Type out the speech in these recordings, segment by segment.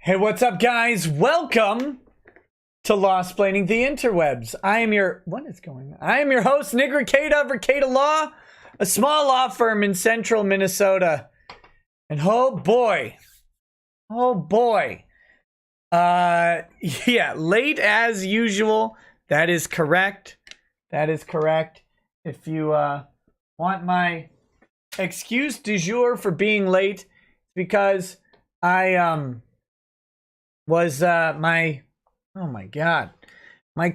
Hey, what's up, guys? Welcome to Lawsplaining the Interwebs. I am your host, Nick Rekieta of Rekieta Law, a small law firm in central Minnesota. And oh boy, yeah, late as usual. That is correct. If you want my excuse du jour for being late, because I was my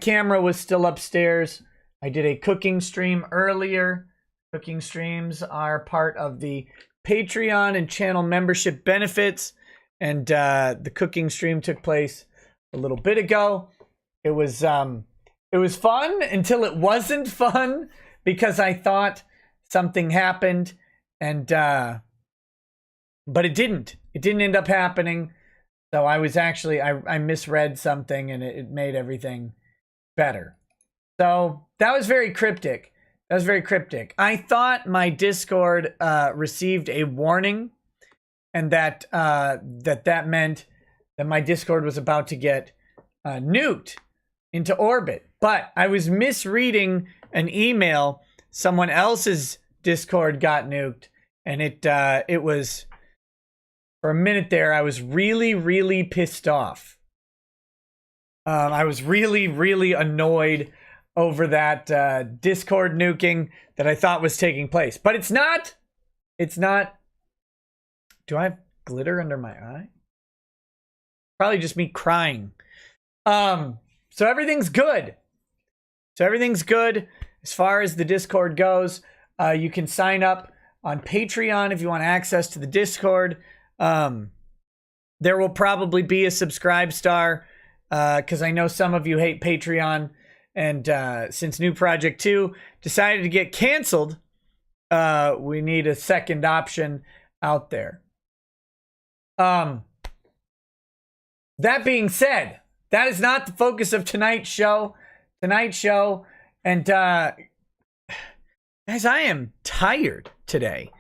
camera was still upstairs. I did a cooking stream earlier. Cooking streams are part of the Patreon and channel membership benefits, and the cooking stream took place a little bit ago. It was fun until it wasn't fun, because I thought something happened, and but it didn't end up happening. So I was actually, I misread something, and it made everything better. So that was very cryptic. I thought my Discord received a warning, and that meant that my Discord was about to get nuked into orbit. But I was misreading an email. Someone else's Discord got nuked, and it was, for a minute there, I was really pissed off. I was really annoyed over that Discord nuking that I thought was taking place. But it's not. Do I have glitter under my eye? Probably just me crying. So everything's good. As far as the Discord goes. You can sign up on Patreon if you want access to the Discord. There will probably be a subscribe star, because I know some of you hate Patreon, and since New Project 2 decided to get canceled, we need a second option out there. That being said, that is not the focus of tonight's show. And guys, I am tired today.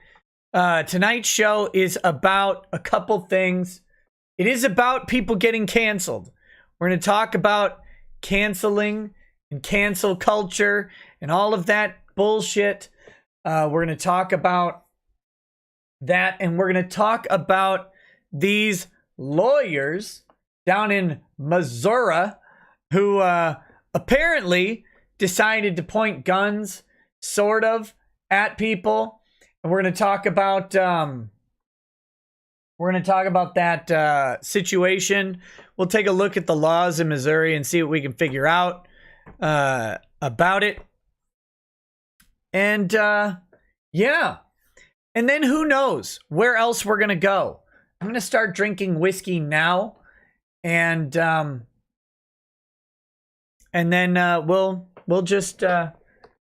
Tonight's show is about a couple things. It is about people getting canceled. We're going to talk about canceling and cancel culture and all of that bullshit. We're going to talk about that, and we're going to talk about these lawyers down in Missouri who apparently decided to point guns, sort of, at people. And we're going to talk about that situation. We'll take a look at the laws in Missouri and see what we can figure out about it. And yeah. And then who knows where else we're going to go. I'm going to start drinking whiskey now, and then we'll just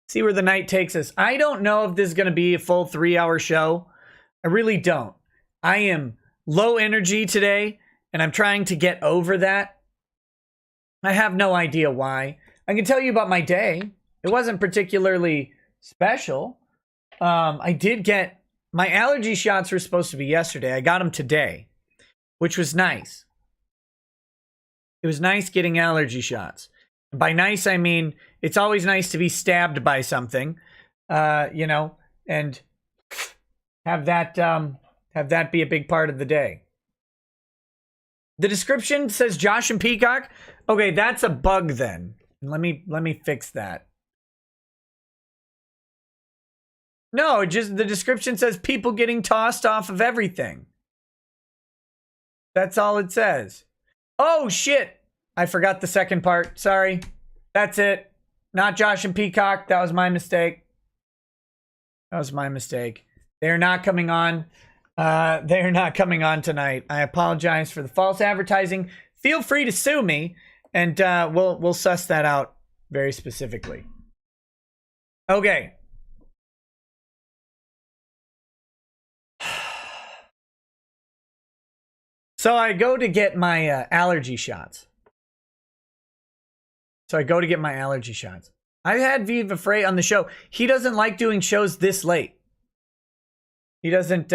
see where the night takes us. I don't know if this is going to be a full 3-hour show. I really don't. I am low energy today, and I'm trying to get over that. I have no idea why. I can tell you about my day. It wasn't particularly special. I did get my allergy shots were supposed to be yesterday. I got them today, which was nice. It was nice getting allergy shots. By nice, I mean it's always nice to be stabbed by something, and have that be a big part of the day. The description says Josh and Peacock. Okay, that's a bug then. Let me fix that. No, just the description says people getting tossed off of everything. That's all it says. Oh shit! I forgot the second part. Sorry. That's it. Not Josh and Peacock. That was my mistake. They're not coming on. They're not coming on tonight. I apologize for the false advertising. Feel free to sue me, and we'll suss that out very specifically. Okay. So I go to get my allergy shots. I've had Viva Frey on the show. He doesn't like doing shows this late. He doesn't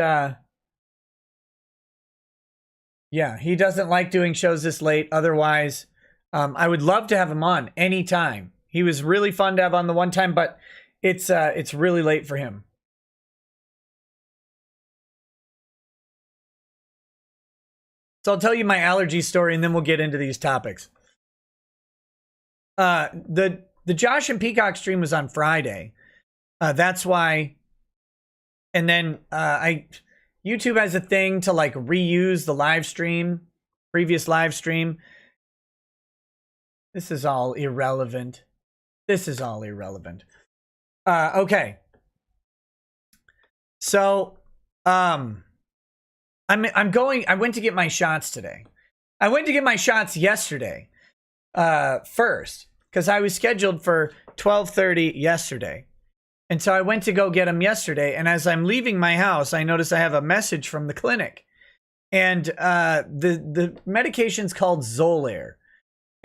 Yeah, he doesn't like doing shows this late. Otherwise, I would love to have him on anytime. He was really fun to have on the one time, but it's really late for him. So I'll tell you my allergy story, and then we'll get into these topics. The Josh and Peacock stream was on Friday. That's why. And then YouTube has a thing to like reuse the live stream, previous live stream. This is all irrelevant. This is all irrelevant. Okay. So, I went to get my shots today. I went to get my shots yesterday, first, because I was scheduled for 12:30 yesterday. And so I went to go get them yesterday. And as I'm leaving my house, I notice I have a message from the clinic. And the medication's called Xolair.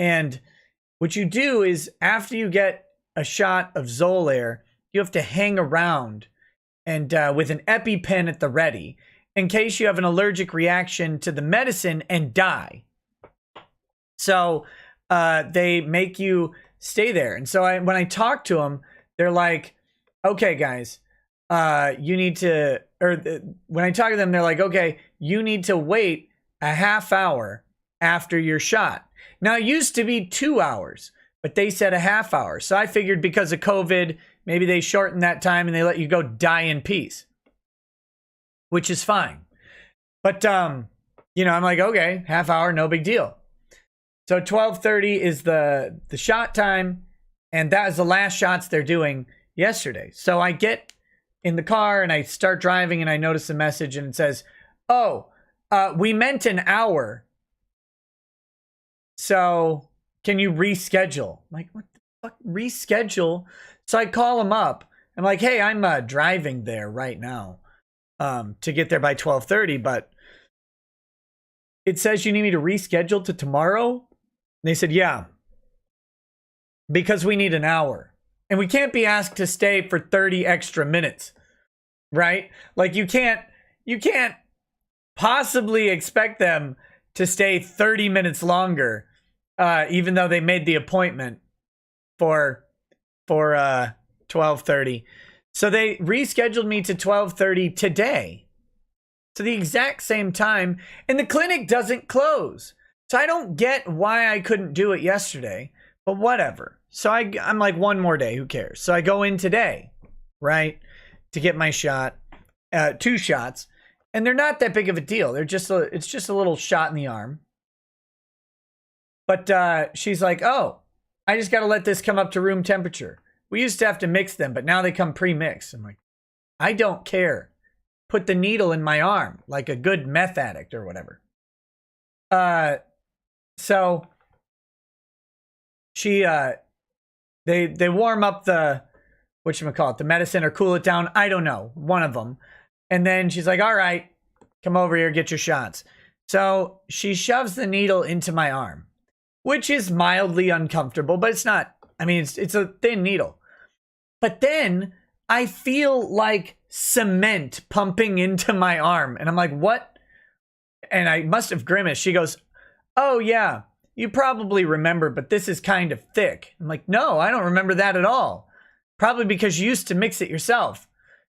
And what you do is after you get a shot of Xolair, you have to hang around and with an EpiPen at the ready in case you have an allergic reaction to the medicine and die. So they make you stay there. And so when I talk to them, they're like, okay, guys, you need to, when I talk to them, they're like, okay, you need to wait a half hour after your shot. Now, it used to be 2 hours, but they said a half hour. So I figured because of COVID, maybe they shortened that time and they let you go die in peace, which is fine. But, I'm like, okay, half hour, no big deal. So 12:30 is the shot time, and that is the last shots they're doing yesterday. So I get in the car and I start driving and I notice a message and it says, oh, we meant an hour. So can you reschedule? I'm like, what the fuck? Reschedule? So I call them up. I'm like, hey, I'm driving there right now to get there by 12:30, but it says you need me to reschedule to tomorrow. And they said, yeah, because we need an hour. And we can't be asked to stay for 30 extra minutes, right? Like you can't possibly expect them to stay 30 minutes longer, even though they made the appointment for 12:30. So they rescheduled me to 12:30 today, to the exact same time, and the clinic doesn't close. So I don't get why I couldn't do it yesterday, but whatever. So I'm like, one more day, who cares? So I go in today, right, to get my shot, 2 shots, and they're not that big of a deal. It's just a little shot in the arm. But she's like, oh, I just got to let this come up to room temperature. We used to have to mix them, but now they come pre-mixed. I'm like, I don't care. Put the needle in my arm like a good meth addict or whatever. So she, they warm up the, whatchamacallit, the medicine or cool it down. I don't know. One of them. And then she's like, all right, come over here, get your shots. So she shoves the needle into my arm, which is mildly uncomfortable, but it's not, I mean, it's a thin needle. But then I feel like cement pumping into my arm. And I'm like, what? And I must have grimaced. She goes, oh yeah, you probably remember, but this is kind of thick. I'm like, no, I don't remember that at all. Probably because you used to mix it yourself.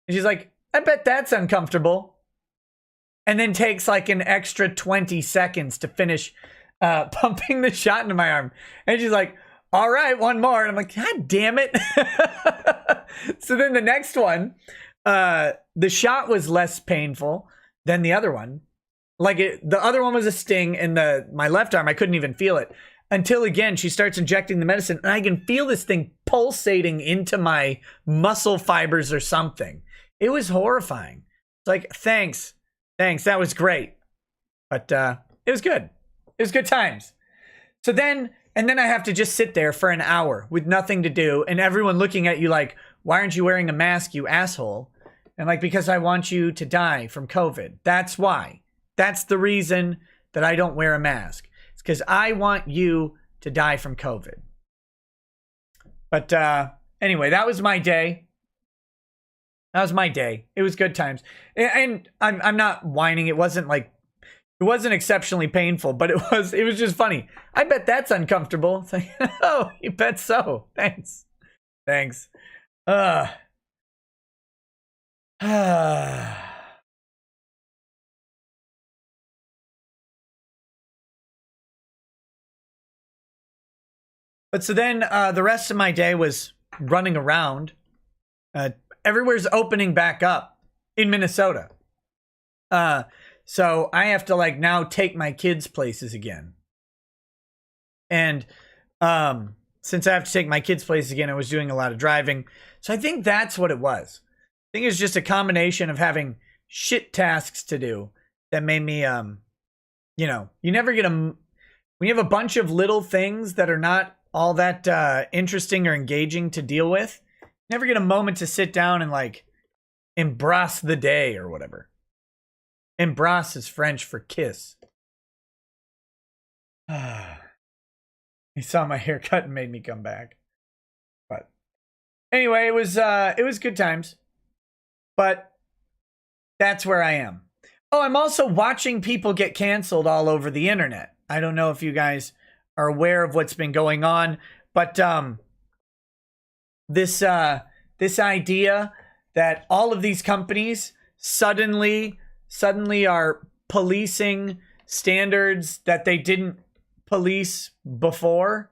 And she's like, I bet that's uncomfortable. And then takes like an extra 20 seconds to finish pumping the shot into my arm. And she's like, all right, one more. And I'm like, God damn it. So then the next one, the shot was less painful than the other one. Like the other one was a sting in my left arm. I couldn't even feel it until again, she starts injecting the medicine and I can feel this thing pulsating into my muscle fibers or something. It was horrifying. It's like, thanks. That was great. But it was good. It was good times. So then I have to just sit there for an hour with nothing to do and everyone looking at you like, why aren't you wearing a mask, you asshole? And like, because I want you to die from COVID. That's why. That's the reason that I don't wear a mask. It's because I want you to die from COVID. But anyway, that was my day. It was good times. And I'm not whining. It wasn't like It wasn't exceptionally painful, but it was just funny. I bet that's uncomfortable. It's like, oh, you bet so. Thanks. But so then the rest of my day was running around. Everywhere's opening back up in Minnesota. So I have to like now take my kids places again. And since I have to take my kids places again, I was doing a lot of driving. So I think that's what it was. I think it's just a combination of having shit tasks to do that made me, you know, you never get when you have a bunch of little things that are not all that interesting or engaging to deal with, you never get a moment to sit down and like embrace the day or whatever. Embrace is French for kiss. He saw my haircut and made me come back. But anyway, it was good times. But that's where I am. Oh, I'm also watching people get canceled all over the internet. I don't know if you guys are aware of what's been going on, but this idea that all of these companies suddenly are policing standards that they didn't police before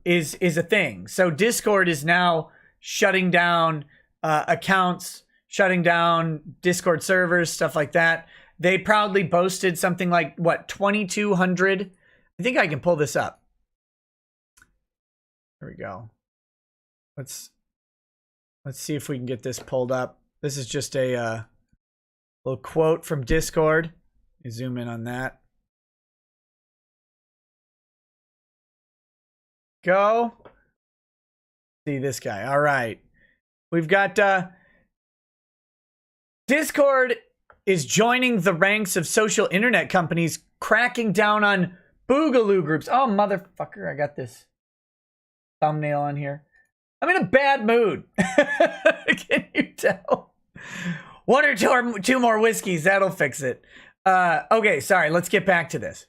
is a thing. So Discord is now shutting down accounts, shutting down Discord servers, stuff like that. They proudly boasted something like, what, 2,200? I think I can pull this up. There we go. Let's see if we can get this pulled up. This is just a little quote from Discord. You zoom in on that. Go. See this guy. All right. We've got Discord is joining the ranks of social internet companies cracking down on Boogaloo groups. Oh, motherfucker. I got this thumbnail on here. I'm in a bad mood. Can you tell? One or two more whiskeys. That'll fix it. Okay, sorry. Let's get back to this.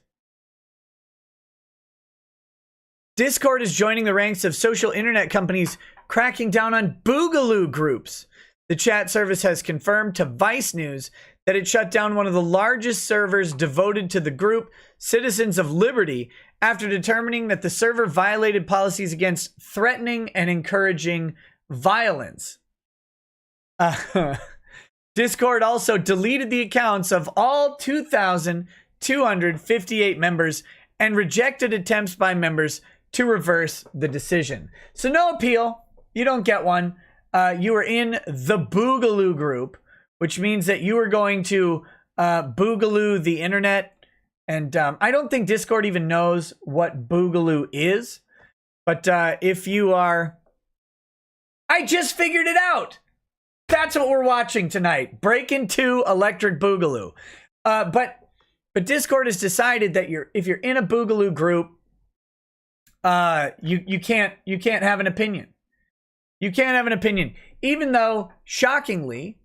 Discord is joining the ranks of social internet companies cracking down on Boogaloo groups. The chat service has confirmed to Vice News that it shut down one of the largest servers devoted to the group, Citizens of Liberty, after determining that the server violated policies against threatening and encouraging violence. Discord also deleted the accounts of all 2,258 members and rejected attempts by members to reverse the decision. So no appeal. You don't get one. You are in the Boogaloo group, which means that you are going to Boogaloo the internet. And I don't think Discord even knows what Boogaloo is. But if you are... I just figured it out! That's what we're watching tonight. Break into Electric Boogaloo. But Discord has decided that if you're in a Boogaloo group, you can't have an opinion. You can't have an opinion. Even though, shockingly,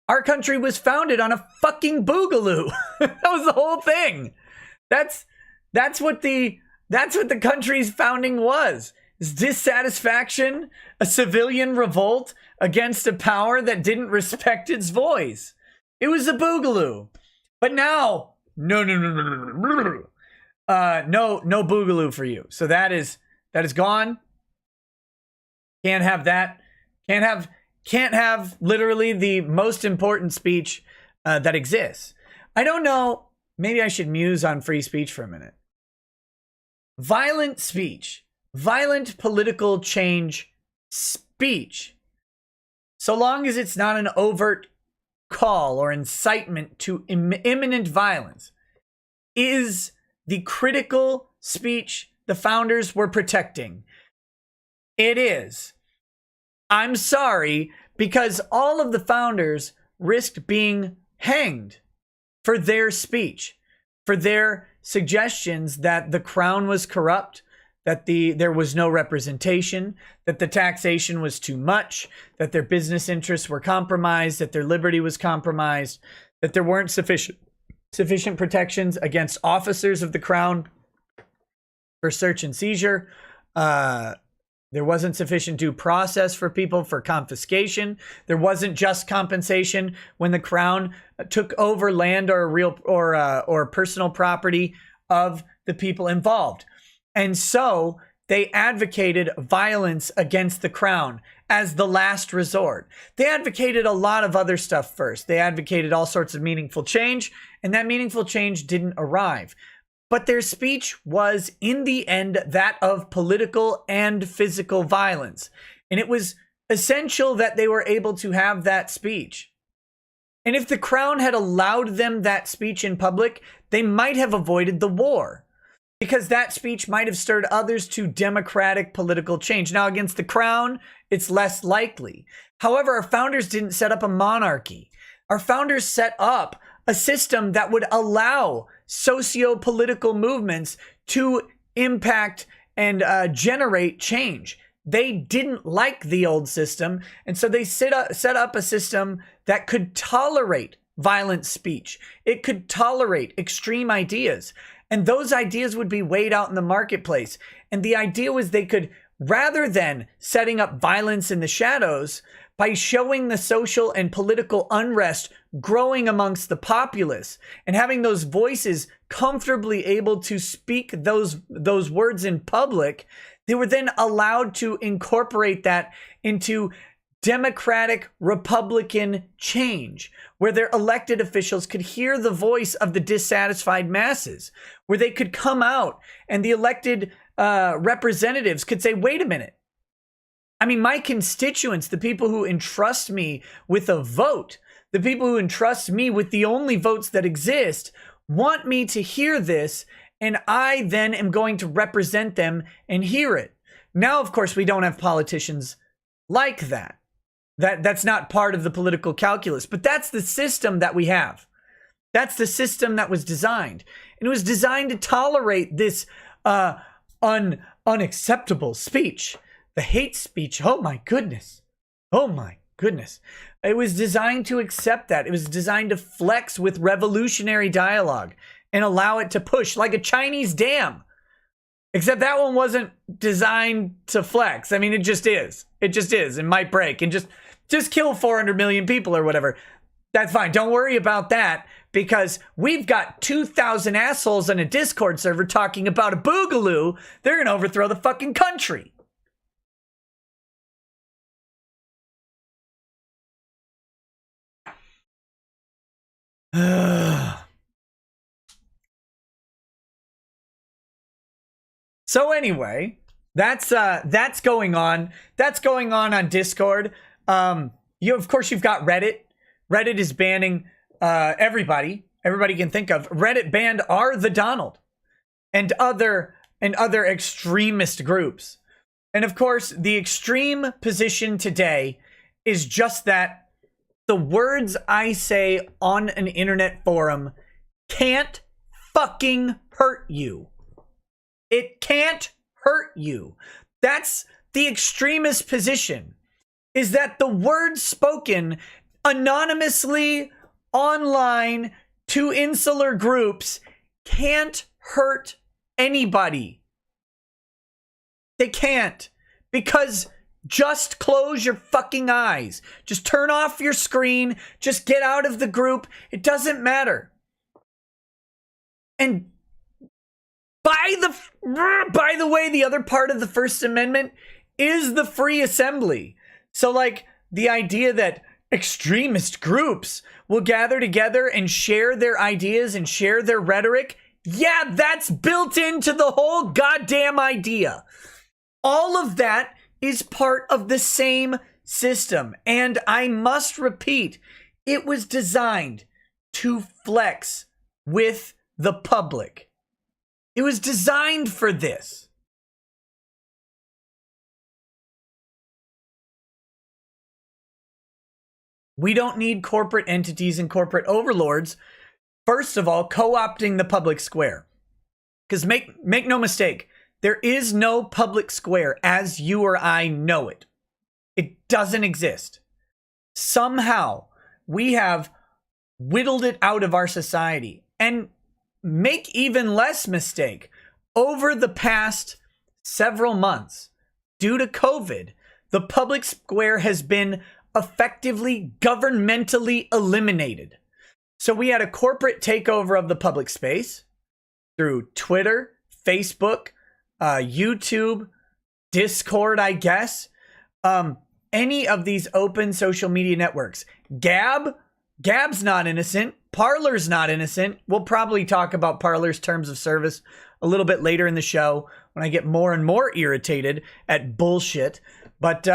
our country was founded on a fucking Boogaloo. That was the whole thing. That's what the country's founding was. Is dissatisfaction, a civilian revolt against a power that didn't respect its voice. It was a Boogaloo. But now, no Boogaloo for you. So that is gone. Can't have that. Can't have literally the most important speech that exists. I don't know. Maybe I should muse on free speech for a minute. Violent speech. Violent political change speech. So long as it's not an overt call or incitement to imminent violence, is the critical speech the founders were protecting. It is. I'm sorry, because all of the founders risked being hanged for their speech, for their suggestions that the crown was corrupt, that there was no representation, that the taxation was too much, that their business interests were compromised, that their liberty was compromised, that there weren't sufficient sufficient protections against officers of the crown for search and seizure. There wasn't sufficient due process for people for confiscation. There wasn't just compensation when the crown took over land or real or personal property of the people involved. And so they advocated violence against the crown as the last resort. They advocated a lot of other stuff first. They advocated all sorts of meaningful change, and that meaningful change didn't arrive. But their speech was, in the end, that of political and physical violence. And it was essential that they were able to have that speech. And if the crown had allowed them that speech in public, they might have avoided the war, because that speech might have stirred others to democratic political change. Now, against the crown, it's less likely. However, our founders didn't set up a monarchy. Our founders set up a system that would allow socio-political movements to impact and generate change. They didn't like the old system, and so they set up a system that could tolerate violent speech. It could tolerate extreme ideas, and those ideas would be weighed out in the marketplace. And the idea was they could, rather than setting up violence in the shadows, by showing the social and political unrest growing amongst the populace and having those voices comfortably able to speak those words in public, they were then allowed to incorporate that into democratic Republican change, where their elected officials could hear the voice of the dissatisfied masses, where they could come out and the elected representatives could say, wait a minute. I mean, my constituents, the people who entrust me with a vote, the people who entrust me with the only votes that exist, want me to hear this, and I then am going to represent them and hear it. Now, of course, we don't have politicians like that. That's not part of the political calculus, but that's the system that we have. That's the system that was designed. And it was designed to tolerate this unacceptable speech. The hate speech. Oh my goodness. Oh my goodness. It was designed to accept that. It was designed to flex with revolutionary dialogue and allow it to push like a Chinese dam. Except that one wasn't designed to flex. I mean, it just is. It just is. It might break and just kill 400 million people or whatever. That's fine. Don't worry about that, because we've got 2,000 assholes on a Discord server talking about a Boogaloo. They're going to overthrow the fucking country. So anyway, that's going on. That's going on Discord. Of course you've got Reddit. Reddit is banning everybody can think of. Reddit banned R the Donald and other extremist groups. And of course, the extreme position today is just that. The words I say on an internet forum can't fucking hurt you. It can't hurt you. That's the extremist position, is that the words spoken anonymously online to insular groups can't hurt anybody. They can't, because just close your fucking eyes. Just turn off your screen. Just get out of the group. It doesn't matter. And by the way, the other part of the First Amendment is the free assembly. So like the idea that extremist groups will gather together and share their ideas and share their rhetoric. Yeah, that's built into the whole goddamn idea. All of that is part of the same system. And I must repeat, it was designed to flex with the public. It was designed for this. We don't need corporate entities and corporate overlords, first of all, co-opting the public square. Because make no mistake, there is no public square as you or I know it. It doesn't exist. Somehow, we have whittled it out of our society. And make even less mistake, over the past several months, due to COVID, the public square has been effectively governmentally eliminated. So we had a corporate takeover of the public space through Twitter, Facebook, YouTube, Discord, I guess. Any of these open social media networks. Gab's not innocent. Parler's not innocent. We'll probably talk about Parler's terms of service a little bit later in the show when I get more and more irritated at bullshit. But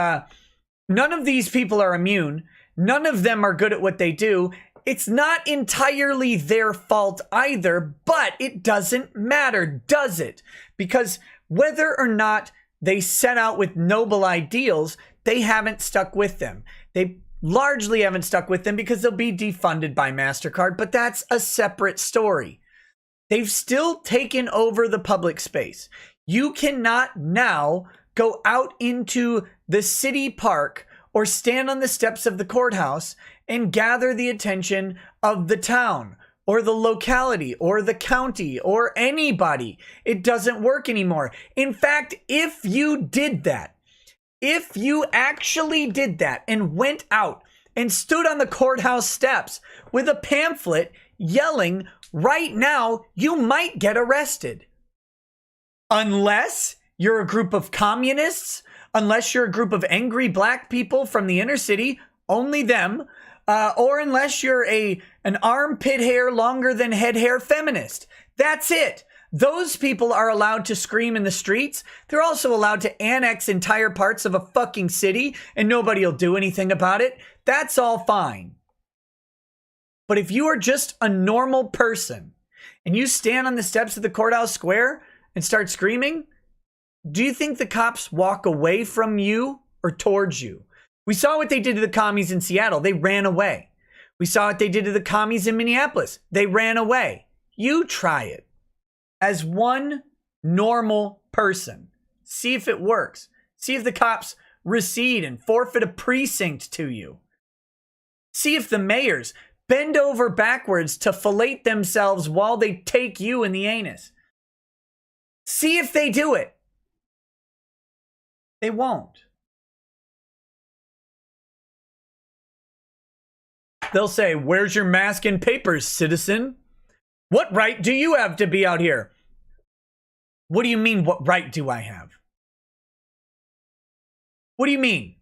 none of these people are immune. None of them are good at what they do. It's not entirely their fault either, but it doesn't matter, does it? Because whether or not they set out with noble ideals, they haven't stuck with them. They largely haven't stuck with them because they'll be defunded by MasterCard, but that's a separate story. They've still taken over the public space. You cannot now go out into the city park or stand on the steps of the courthouse and gather the attention of the town or the locality or the county or anybody. It doesn't work anymore. In fact, if you did that, if you actually did that and went out and stood on the courthouse steps with a pamphlet yelling, right now, you might get arrested. Unless you're a group of communists, unless you're a group of angry black people from the inner city, only them, or unless you're an armpit hair longer than head hair feminist. That's it. Those people are allowed to scream in the streets. They're also allowed to annex entire parts of a fucking city and nobody will do anything about it. That's all fine. But if you are just a normal person and you stand on the steps of the courthouse square and start screaming, do you think the cops walk away from you or towards you? We saw what they did to the commies in Seattle. They ran away. We saw what they did to the commies in Minneapolis. They ran away. You try it. As one normal person, see if it works. See if the cops recede and forfeit a precinct to you. See if the mayors bend over backwards to fillet themselves while they take you in the anus. See if they do it. They won't. They'll say, "Where's your mask and papers, citizen? What right do you have to be out here?" What do you mean, what right do I have? What do you mean?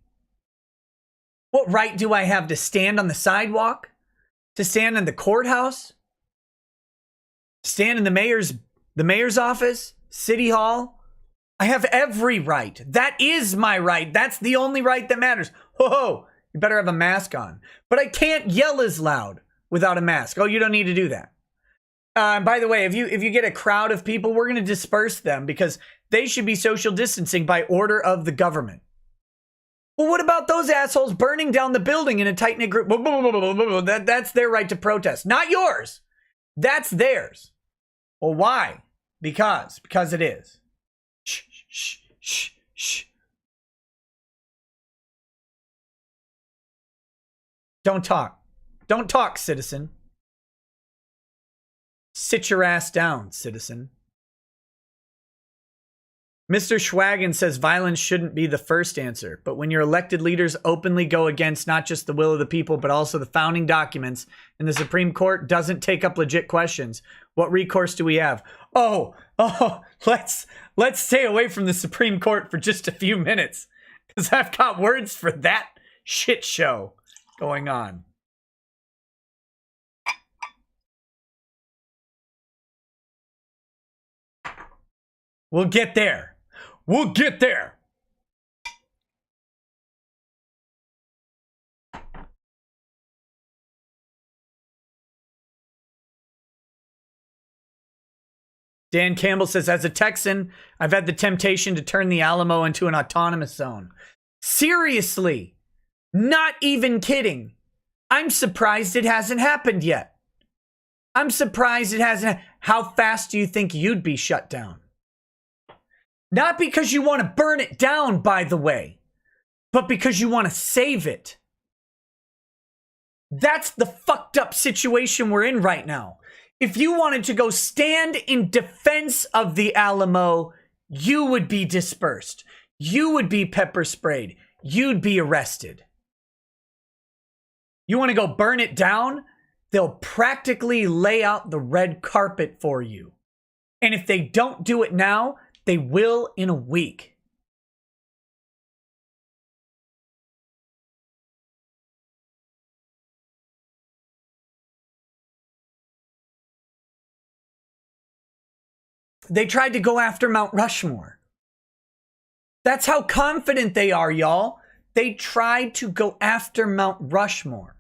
What right do I have to stand on the sidewalk? To stand in the courthouse? Stand in the mayor's office? City Hall? I have every right. That is my right. That's the only right that matters. Whoa, you better have a mask on. But I can't yell as loud without a mask. Oh, you don't need to do that. By the way, if you get a crowd of people, we're going to disperse them because they should be social distancing by order of the government. Well, what about those assholes burning down the building in a tight-knit group? That's their right to protest, not yours. That's theirs. Well, why? Because it is. Shh, shh, shh, shh. Don't talk. Don't talk, citizen. Sit your ass down, citizen. Mr. Schwagen says violence shouldn't be the first answer, but when your elected leaders openly go against not just the will of the people, but also the founding documents, and the Supreme Court doesn't take up legit questions, what recourse do we have? Let's stay away from the Supreme Court for just a few minutes, because I've got words for that shit show going on. We'll get there. We'll get there. Dan Campbell says, as a Texan, I've had the temptation to turn the Alamo into an autonomous zone. Seriously. Not even kidding. I'm surprised it hasn't happened yet. I'm surprised it hasn't. How fast do you think you'd be shut down? Not because you want to burn it down, by the way, but because you want to save it. That's the fucked up situation we're in right now. If you wanted to go stand in defense of the Alamo, you would be dispersed. You would be pepper sprayed. You'd be arrested. You want to go burn it down? They'll practically lay out the red carpet for you. And if they don't do it now, they will in a week. They tried to go after Mount Rushmore. That's how confident they are, y'all. They tried to go after Mount Rushmore.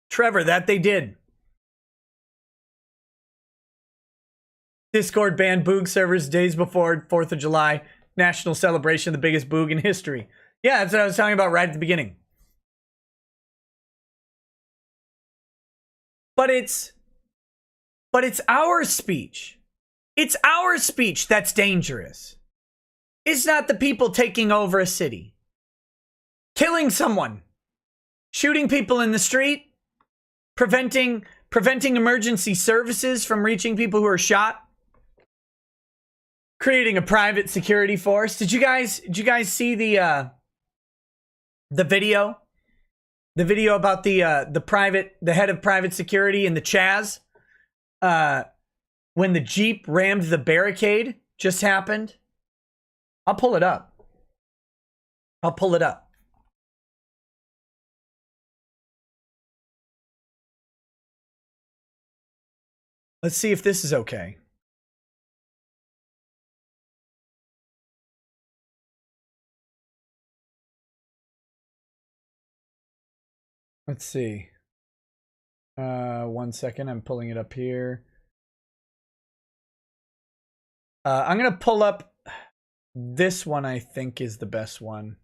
Trevor, that they did. Discord banned Boog servers days before 4th of July. National celebration, the biggest Boog in history. Yeah, that's what I was talking about right at the beginning. But it's our speech. It's our speech that's dangerous. It's not the people taking over a city. Killing someone. Shooting people in the street. Preventing emergency services from reaching people who are shot. Creating a private security force. Did you guys see the video? The video about the head of private security in the Chaz? When the Jeep rammed the barricade just happened? I'll pull it up. Let's see if this is okay. Let's see. 1 second. I'm pulling it up here. I'm going to pull up this one. I think is the best one.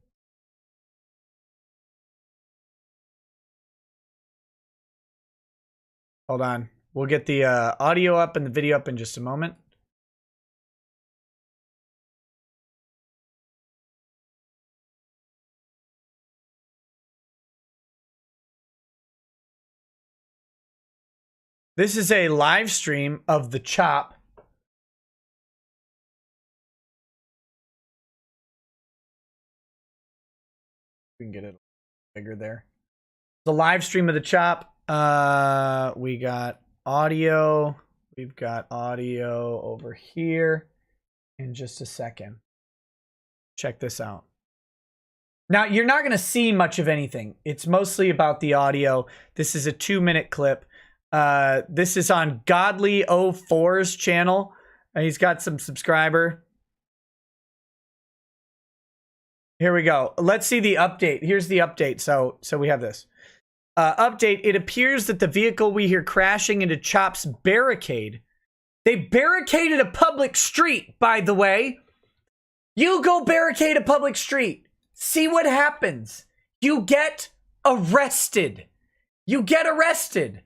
Hold on. We'll get the audio up and the video up in just a moment. This is a live stream of the chop. We can get it bigger there. The live stream of the chop. We got audio. We've got audio over here in just a second. Check this out. Now, you're not going to see much of anything. It's mostly about the audio. This is a 2-minute clip. This is on Godly04's channel. He's got some subscriber. Here we go. Let's see the update. Here's the update. So we have this. Update. It appears that the vehicle we hear crashing into Chop's barricade. They barricaded a public street, by the way. You go barricade a public street. See what happens. You get arrested. You get arrested.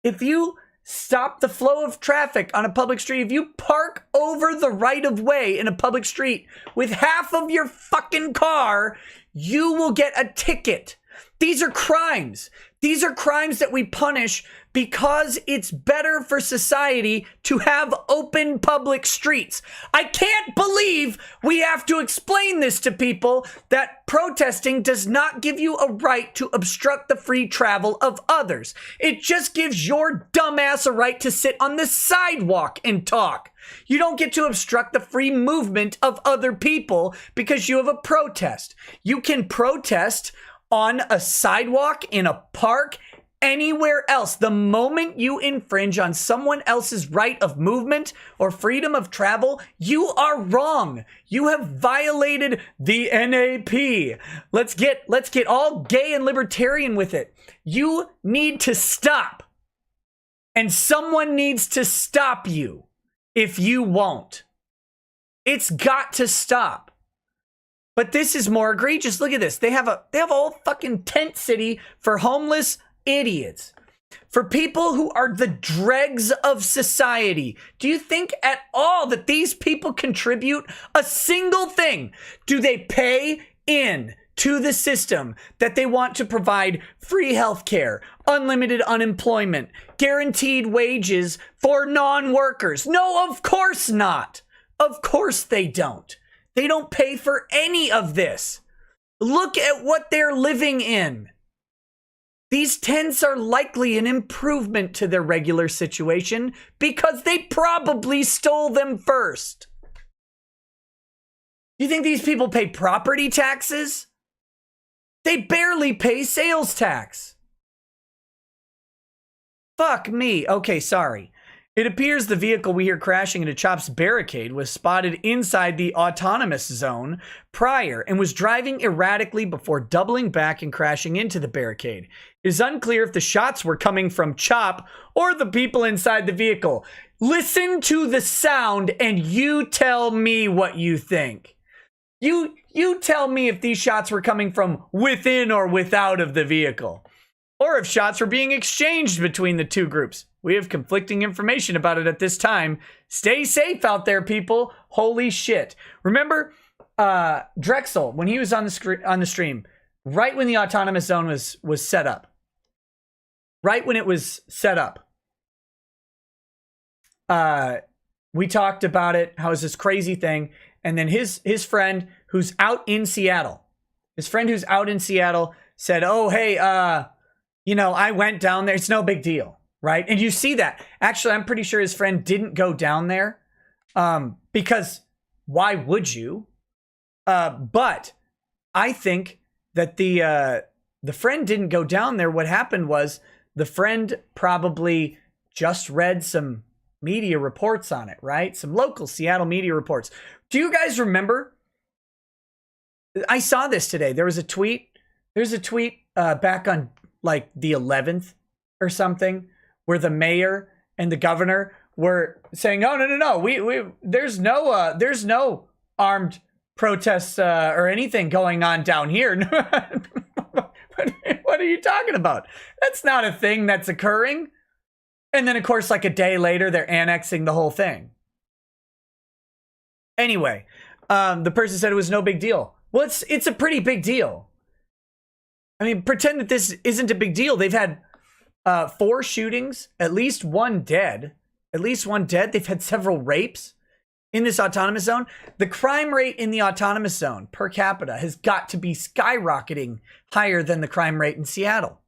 If you stop the flow of traffic on a public street, if you park over the right of way in a public street with half of your fucking car, you will get a ticket. These are crimes. These are crimes that we punish because it's better for society to have open public streets. I can't believe we have to explain this to people, that protesting does not give you a right to obstruct the free travel of others. It just gives your dumbass a right to sit on the sidewalk and talk. You don't get to obstruct the free movement of other people because you have a protest. You can protest on a sidewalk, in a park, anywhere else. The moment you infringe on someone else's right of movement or freedom of travel, you are wrong. You have violated the NAP. Let's get all gay and libertarian with it. You need to stop. And someone needs to stop you if you won't. It's got to stop. But this is more egregious. Look at this. They have a whole fucking tent city for homeless idiots. For people who are the dregs of society, do you think at all that these people contribute a single thing? Do they pay in to the system that they want to provide free healthcare, unlimited unemployment, guaranteed wages for non-workers? No, of course not. Of course they don't. They don't pay for any of this. Look at what they're living in. These tents are likely an improvement to their regular situation because they probably stole them first. You think these people pay property taxes? They barely pay sales tax. Fuck me. Okay, sorry. It appears the vehicle we hear crashing into Chop's barricade was spotted inside the autonomous zone prior and was driving erratically before doubling back and crashing into the barricade. It is unclear if the shots were coming from Chop or the people inside the vehicle. Listen to the sound and you tell me what you think. You tell me if these shots were coming from within or without of the vehicle, or if shots were being exchanged between the two groups. We have conflicting information about it at this time. Stay safe out there, people. Holy shit. Remember Drexel, when he was on the stream, right when the autonomous zone was set up. Right when it was set up. We talked about it, how it's this crazy thing. And then his friend who's out in Seattle, said, oh, hey, I went down there. It's no big deal. Right. And you see that. Actually, I'm pretty sure his friend didn't go down there because why would you? But I think that the friend didn't go down there. What happened was the friend probably just read some media reports on it. Right. Some local Seattle media reports. Do you guys remember? I saw this today. There was a tweet. There's a tweet back on like the 11th or something, where the mayor and the governor were saying, "Oh no, there's no armed protests or anything going on down here." What are you talking about? That's not a thing that's occurring. And then, of course, like a day later, they're annexing the whole thing. Anyway, the person said it was no big deal. Well, it's a pretty big deal. I mean, pretend that this isn't a big deal. They've had 4 shootings, at least one dead. They've had several rapes in this autonomous zone. The crime rate in the autonomous zone per capita has got to be skyrocketing higher than the crime rate in Seattle.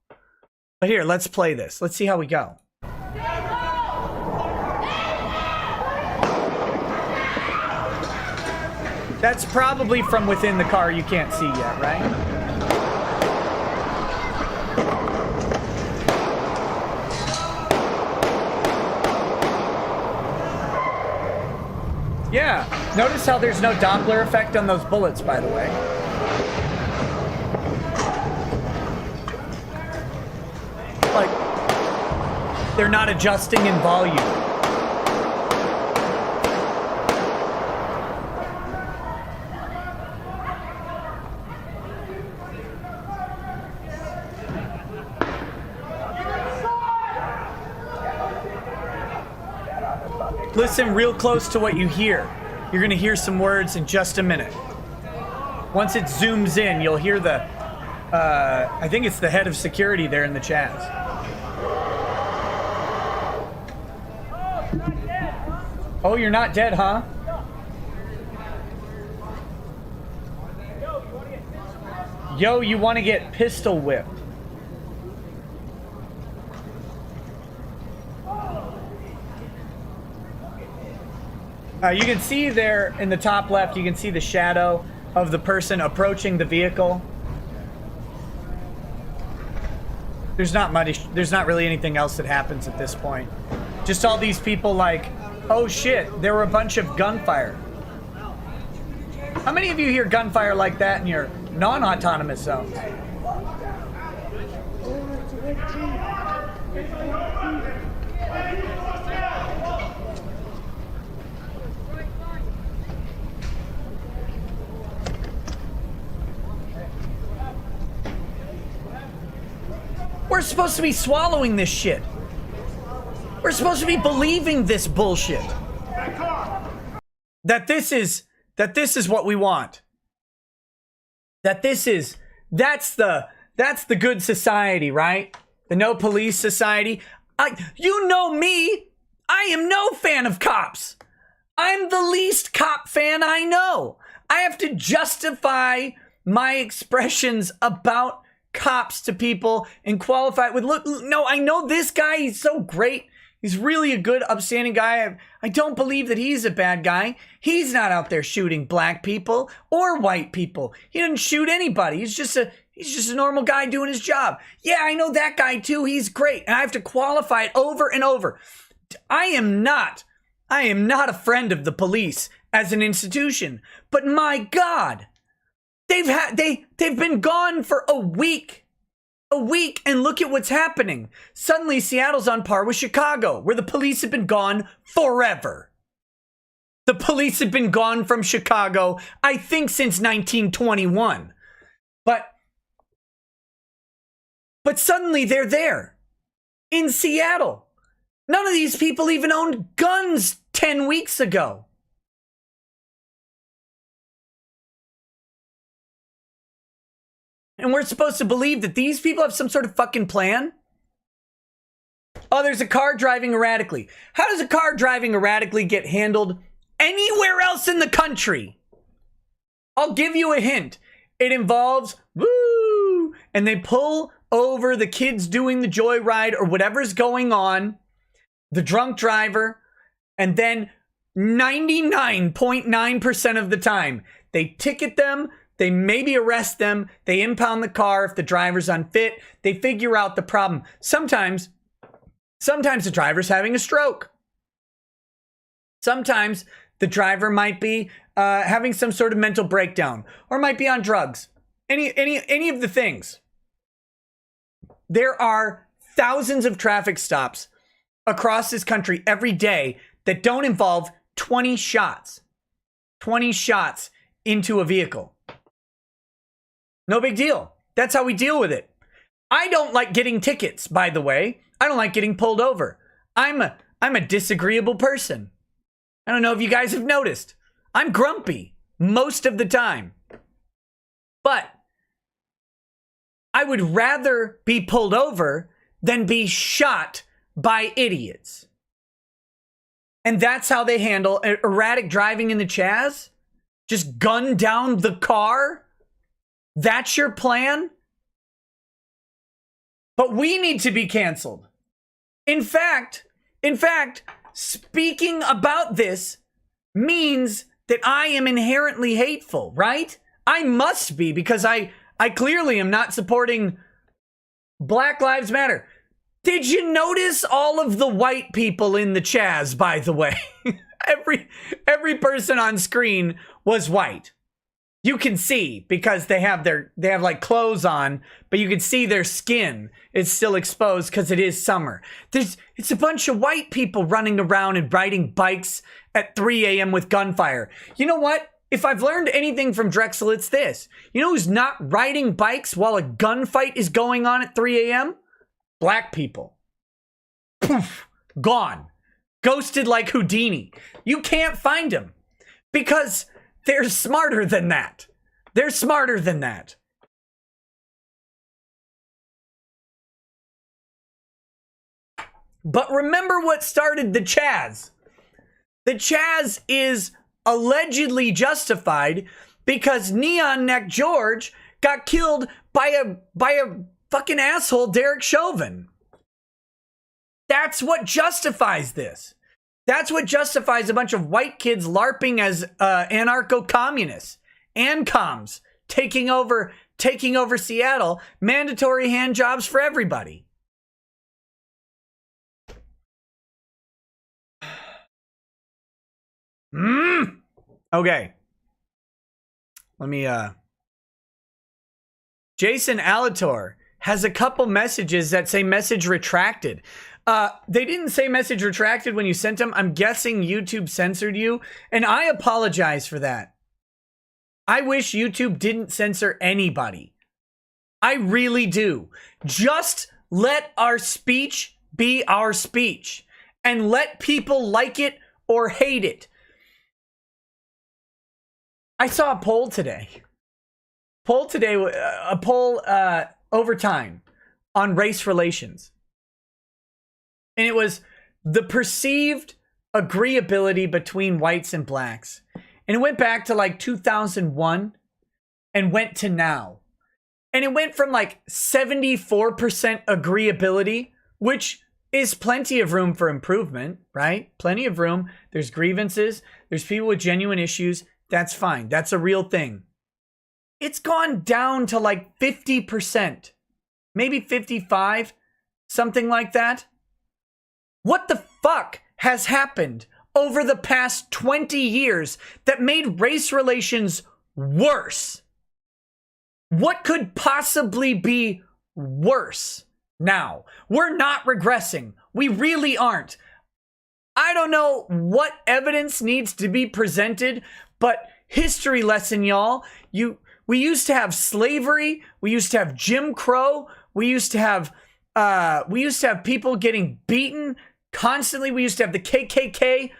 But here, let's play this. Let's see how we go. That's probably from within the car. You can't see yet, right? Yeah, notice how there's no Doppler effect on those bullets, by the way. Like, they're not adjusting in volume. Listen real close to what you hear. You're going to hear some words in just a minute. Once it zooms in, you'll hear the, I think it's the head of security there in the chat. Oh, you're not dead, huh? Yo, you want to get pistol whipped. You can see there in the top left, you can see the shadow of the person approaching the vehicle. There's not really anything else that happens at this point. Just all these people like, oh shit, there were a bunch of gunfire. How many of you hear gunfire like that in your non-autonomous zones? We're we're supposed to be swallowing this shit. We're supposed to be believing this bullshit. That this is what we want. That's the good society, right? The no police society. You know me. I am no fan of cops. I'm the least cop fan I know. I have to justify my expressions about cops to people and qualify it with, look, no, I know this guy. He's so great. He's really a good, upstanding guy. I don't believe that he's a bad guy. He's not out there shooting black people or white people. He doesn't shoot anybody. He's just a normal guy doing his job. Yeah, I know that guy too. He's great. And I have to qualify it over and over. I am not a friend of the police as an institution. But my God, they've been gone for a week. And look at what's happening. Suddenly Seattle's on par with Chicago, where the police have been gone forever. The police have been gone from Chicago, I think, since 1921. But suddenly they're there in Seattle. None of these people even owned guns 10 weeks ago. And we're supposed to believe that these people have some sort of fucking plan? Oh, there's a car driving erratically. How does a car driving erratically get handled anywhere else in the country? I'll give you a hint. It involves woo, and they pull over the kids doing the joyride or whatever's going on, the drunk driver, and then 99.9% of the time, they ticket them. They maybe arrest them. They impound the car if the driver's unfit. They figure out the problem. Sometimes the driver's having a stroke. Sometimes the driver might be having some sort of mental breakdown or might be on drugs. Any of the things. There are thousands of traffic stops across this country every day that don't involve 20 shots. 20 shots into a vehicle. No big deal. That's how we deal with it. I don't like getting tickets, by the way. I don't like getting pulled over. I'm a disagreeable person. I don't know if you guys have noticed. I'm grumpy most of the time. But I would rather be pulled over than be shot by idiots. And that's how they handle erratic driving in the Chaz? Just gun down the car? That's your plan? But we need to be canceled. In fact, speaking about this means that I am inherently hateful, right? I must be, because I clearly am not supporting Black Lives Matter. Did you notice all of the white people in the Chaz, by the way? every person on screen was white. You can see because they have like clothes on, but you can see their skin is still exposed because it is summer. It's a bunch of white people running around and riding bikes at 3 a.m. with gunfire. You know what? If I've learned anything from Drexel, it's this. You know who's not riding bikes while a gunfight is going on at 3 a.m.? Black people. Poof. Gone. Ghosted like Houdini. You can't find them because they're smarter than that. They're smarter than that. But remember what started the Chaz. The Chaz is allegedly justified because Neon Neck George got killed by a fucking asshole, Derek Chauvin. That's what justifies this. That's what justifies a bunch of white kids LARPing as anarcho-communists, ANCOMs, taking over Seattle, mandatory hand jobs for everybody. Okay. Let me, Jason Alator has a couple messages that say message retracted. They didn't say message retracted when you sent them. I'm guessing YouTube censored you, and I apologize for that. I wish YouTube didn't censor anybody. I really do. Just let our speech be our speech and let people like it or hate it. I saw a poll today. A poll over time on race relations. And it was the perceived agreeability between whites and blacks. And it went back to like 2001 and went to now. And it went from like 74% agreeability, which is plenty of room for improvement, right? Plenty of room. There's grievances. There's people with genuine issues. That's fine. That's a real thing. It's gone down to like 50%, maybe 55, something like that. What the fuck has happened over the past 20 years that made race relations worse? What could possibly be worse now? We're not regressing. We really aren't. I don't know what evidence needs to be presented, but history lesson, y'all. We used to have slavery. We used to have Jim Crow. We used to have people getting beaten constantly. We used to have the KKK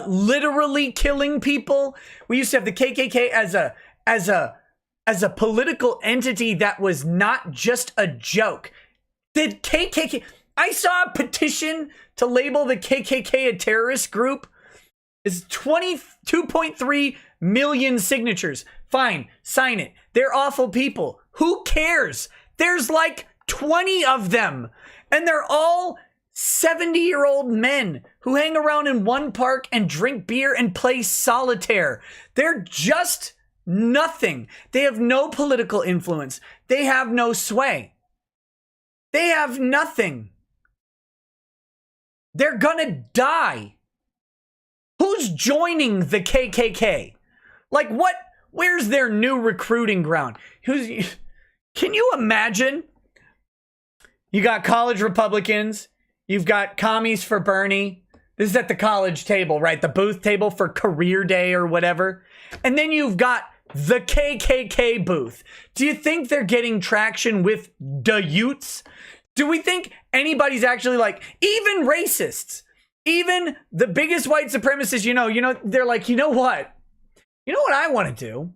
literally killing people. We used to have the KKK as a political entity that was not just a joke. The KKK, I saw a petition to label the KKK a terrorist group. It's 22.3 million signatures. Fine, sign it. They're awful people. Who cares? There's like 20 of them. And they're all 70-year-old men who hang around in one park and drink beer and play solitaire. They're just nothing. They have no political influence. They have no sway. They have nothing. They're gonna die. Who's joining the KKK? Like what? Where's their new recruiting ground? Can you imagine? You got college Republicans. You've got commies for Bernie. This is at the college table, right? The booth table for career day or whatever. And then you've got the KKK booth. Do you think they're getting traction with the Utes? Do we think anybody's actually like, even racists, even the biggest white supremacists, they're like, you know what? You know what I want to do?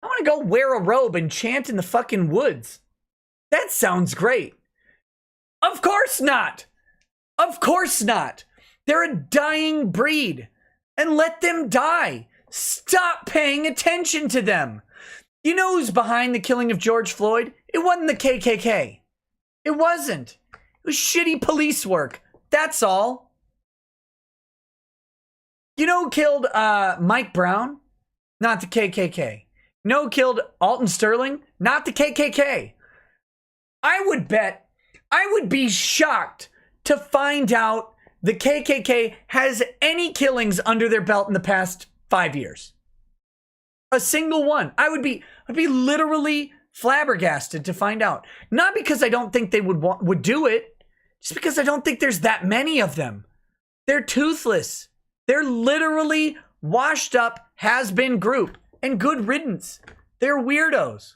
I want to go wear a robe and chant in the fucking woods. That sounds great. Of course not. Of course not. They're a dying breed. And let them die. Stop paying attention to them. You know who's behind the killing of George Floyd? It wasn't the KKK. It wasn't. It was shitty police work. That's all. You know who killed Mike Brown? Not the KKK. You know who killed Alton Sterling? Not the KKK. I would be shocked to find out the KKK has any killings under their belt in the past 5 years. A single one. I'd be literally flabbergasted to find out. Not because I don't think they would do it, just because I don't think there's that many of them. They're toothless. They're literally washed up, has-been group, and good riddance. They're weirdos.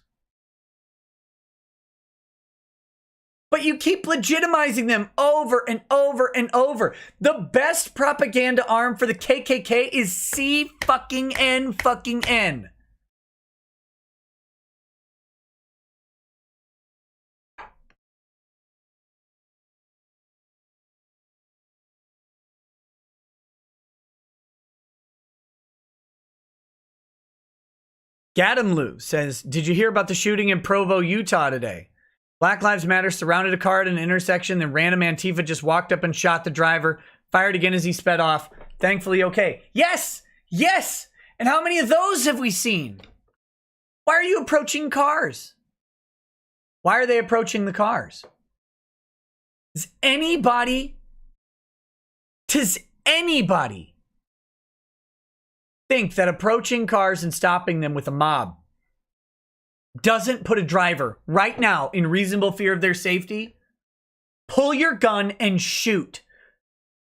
But you keep legitimizing them over and over and over. The best propaganda arm for the KKK is C-fucking-N. Gadamlu says, did you hear about the shooting in Provo, Utah today? Black Lives Matter surrounded a car at an intersection, then random Antifa just walked up and shot the driver, fired again as he sped off. Thankfully okay. Yes! Yes! And how many of those have we seen? Why are you approaching cars? Why are they approaching the cars? Does anybody think that approaching cars and stopping them with a mob doesn't put a driver right now in reasonable fear of their safety? Pull your gun and shoot.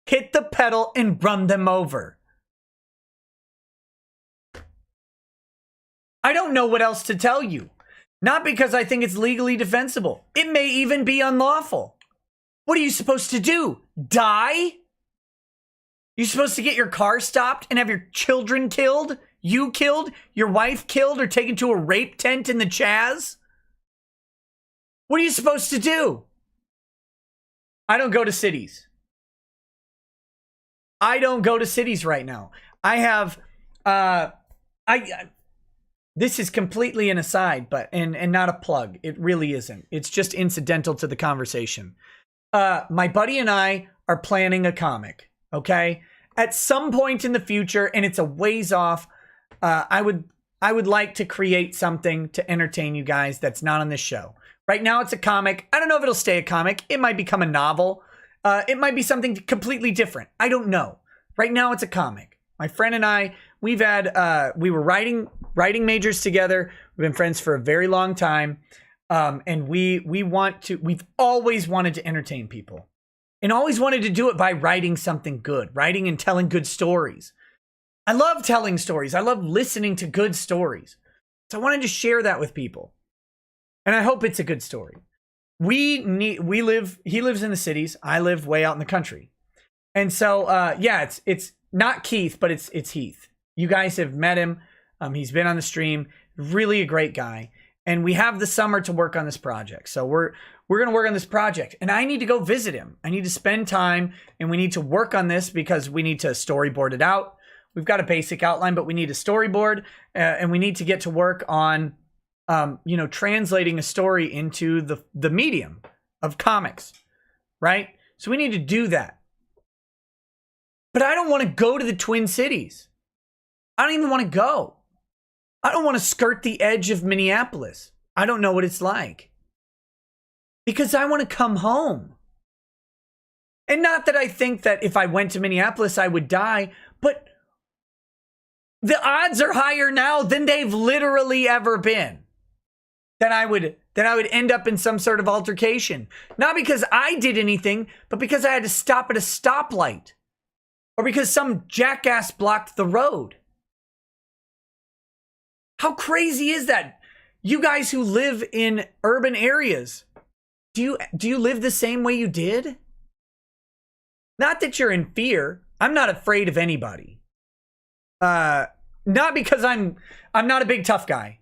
Hit the pedal and run them over. I don't know what else to tell you. Not because I think it's legally defensible. It may even be unlawful. What are you supposed to do? Die? You're supposed to get your car stopped and have your children killed? You killed? Your wife killed or taken to a rape tent in the Chaz? What are you supposed to do? I don't go to cities. I don't go to cities right now. I have, this is completely an aside, but, and not a plug. It really isn't. It's just incidental to the conversation. My buddy and I are planning a comic, okay? At some point in the future, and it's a ways off, I would like to create something to entertain you guys that's not on this show. Right now, it's a comic. I don't know if it'll stay a comic. It might become a novel. It might be something completely different. I don't know. Right now, it's a comic. My friend and I, we were writing majors together. We've been friends for a very long time. And we've always wanted to entertain people and always wanted to do it by writing something good, writing and telling good stories. I love telling stories. I love listening to good stories. So I wanted to share that with people. And I hope it's a good story. He lives in the cities. I live way out in the country. And so, yeah, it's not Keith, but it's Heath. You guys have met him. He's been on the stream. Really a great guy. And we have the summer to work on this project. So we're going to work on this project. And I need to go visit him. I need to spend time. And we need to work on this because we need to storyboard it out. We've got a basic outline, but we need a storyboard. And we need to get to work on, translating a story into the medium of comics. Right? So we need to do that. But I don't want to go to the Twin Cities. I don't even want to go. I don't want to skirt the edge of Minneapolis. I don't know what it's like. Because I want to come home. And not that I think that if I went to Minneapolis, I would die, but the odds are higher now than they've literally ever been. That I would end up in some sort of altercation. Not because I did anything, but because I had to stop at a stoplight. Or because some jackass blocked the road. How crazy is that? You guys who live in urban areas, do you live the same way you did? Not that you're in fear. I'm not afraid of anybody. Not because I'm not a big tough guy.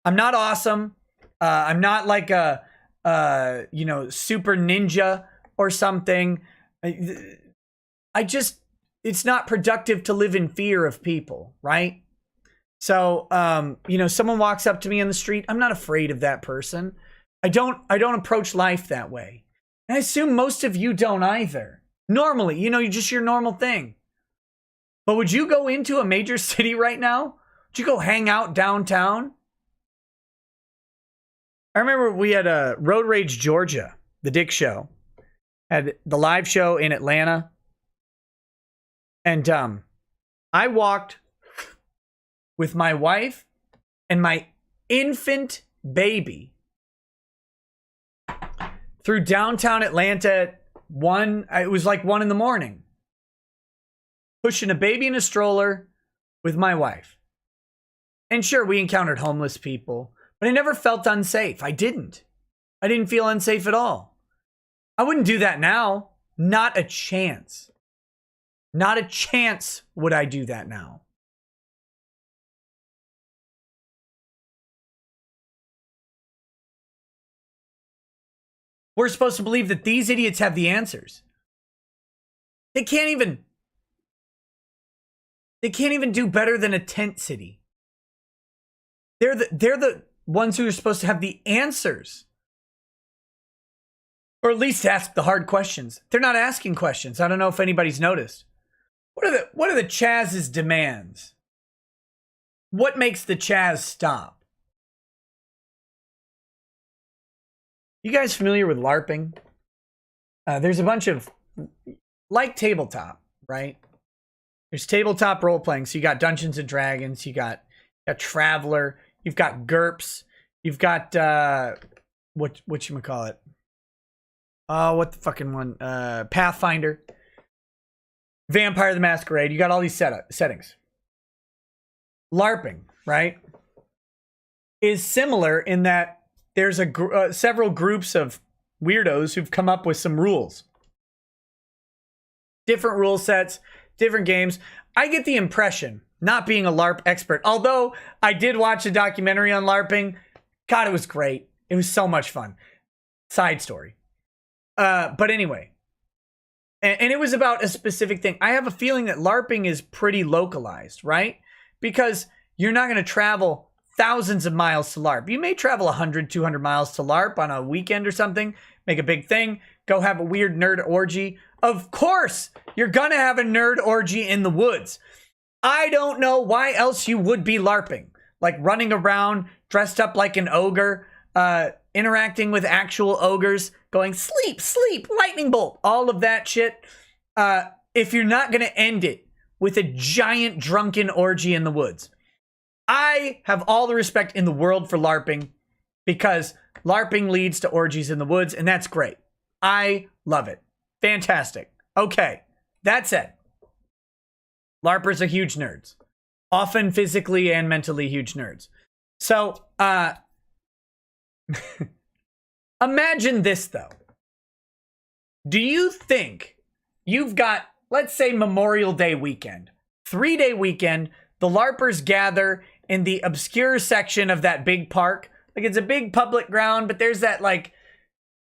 I'm not awesome. I'm not like a super ninja or something. It's not productive to live in fear of people, right? So, someone walks up to me on the street. I'm not afraid of that person. I don't approach life that way. And I assume most of you don't either. Normally, just your normal thing. But would you go into a major city right now? Would you go hang out downtown? I remember we had a Road Rage, Georgia, the Dick Show, had the live show in Atlanta. And I walked with my wife and my infant baby through downtown Atlanta at it was like 1 a.m, pushing a baby in a stroller with my wife. And sure, we encountered homeless people, but I never felt unsafe. I didn't feel unsafe at all. I wouldn't do that now. Not a chance. Not a chance would I do that now. We're supposed to believe that these idiots have the answers. They can't even do better than a tent city. They're the ones who are supposed to have the answers. Or at least ask the hard questions. They're not asking questions. I don't know if anybody's noticed. What are the Chaz's demands? What makes the Chaz stop? You guys familiar with LARPing? There's a bunch of, like tabletop, right? There's tabletop role-playing. So you got Dungeons and Dragons, you got Traveler, you've got GURPS, you've got, whatchamacallit? What the fucking one? Pathfinder, Vampire the Masquerade. You got all these settings. LARPing, right, is similar in that there's several groups of weirdos who've come up with some rules. different rule sets, different games. I get the impression, not being a LARP expert, although I did watch a documentary on LARPing. God, it was great. It was so much fun. Side story. But anyway, and it was about a specific thing. I have a feeling that LARPing is pretty localized, right? Because you're not going to travel thousands of miles to LARP. You may travel 100, 200 miles to LARP on a weekend or something, make a big thing, go have a weird nerd orgy. Of course, you're going to have a nerd orgy in the woods. I don't know why else you would be LARPing. Like running around, dressed up like an ogre, interacting with actual ogres, going sleep, sleep, lightning bolt, all of that shit. If you're not going to end it with a giant drunken orgy in the woods. I have all the respect in the world for LARPing because LARPing leads to orgies in the woods, and that's great. I love it. Fantastic. Okay, that said, LARPers are huge nerds. Often physically and mentally huge nerds. So, imagine this, though. Do you think you've got, let's say, Memorial Day weekend, 3-day weekend, the LARPers gather in the obscure section of that big park? Like, it's a big public ground, but there's that, like,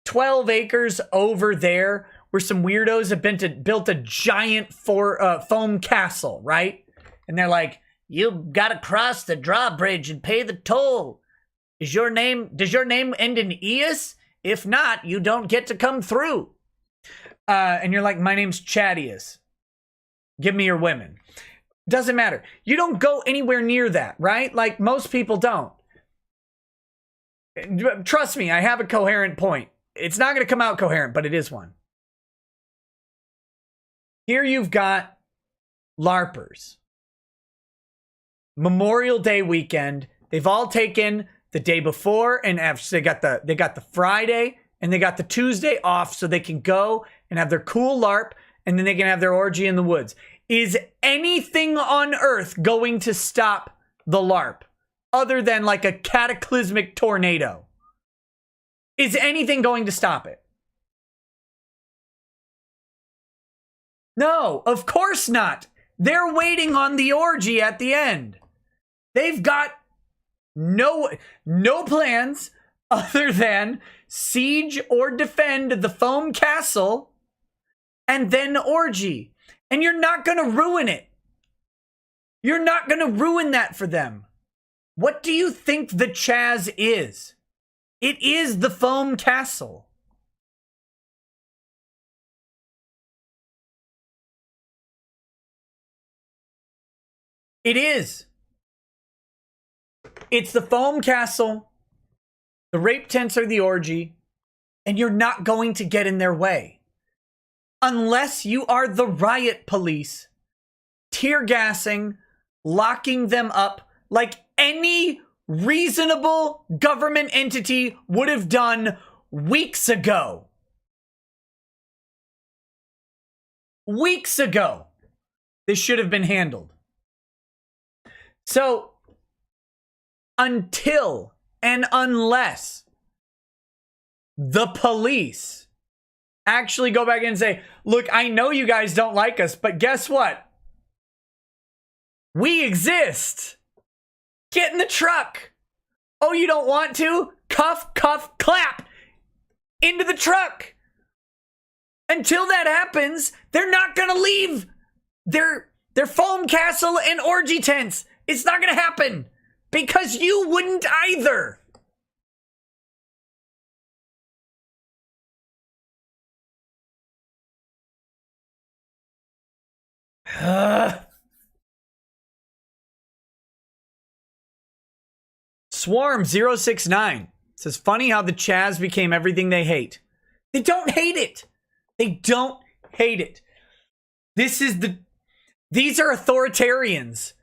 12 acres over there where some weirdos have built a giant foam castle, right? And they're like, you gotta cross the drawbridge and pay the toll. Does your name end in Eus? If not, you don't get to come through. And you're like, my name's Chadius. Give me your women. Doesn't matter. You don't go anywhere near that, right? Like most people don't. Trust me, I have a coherent point. It's not going to come out coherent, but it is one. Here you've got LARPers. Memorial Day weekend. They've all taken the day before and after. They got the Friday and they got the Tuesday off so they can go and have their cool LARP and then they can have their orgy in the woods. Is anything on earth going to stop the LARP other than like a cataclysmic tornado? Is anything going to stop it? No, of course not. They're waiting on the orgy at the end. They've got no plans other than siege or defend the foam castle and then orgy. And you're not going to ruin it. You're not going to ruin that for them. What do you think the Chaz is? It is the foam castle. It is. It's the foam castle. The rape tents are the orgy. And you're not going to get in their way. Unless you are the riot police, tear gassing, locking them up like any reasonable government entity would have done weeks ago. Weeks ago, this should have been handled. So, until and unless the police actually go back in and say, look, I know you guys don't like us, but guess what? We exist. Get in the truck. Oh, you don't want to? Cuff, cuff, clap. Into the truck. Until that happens, they're not going to leave their foam castle and orgy tents. It's not going to happen. Because you wouldn't either. Swarm069 says, funny how the Chaz became everything they hate. They don't hate it. They don't hate it. These are authoritarians.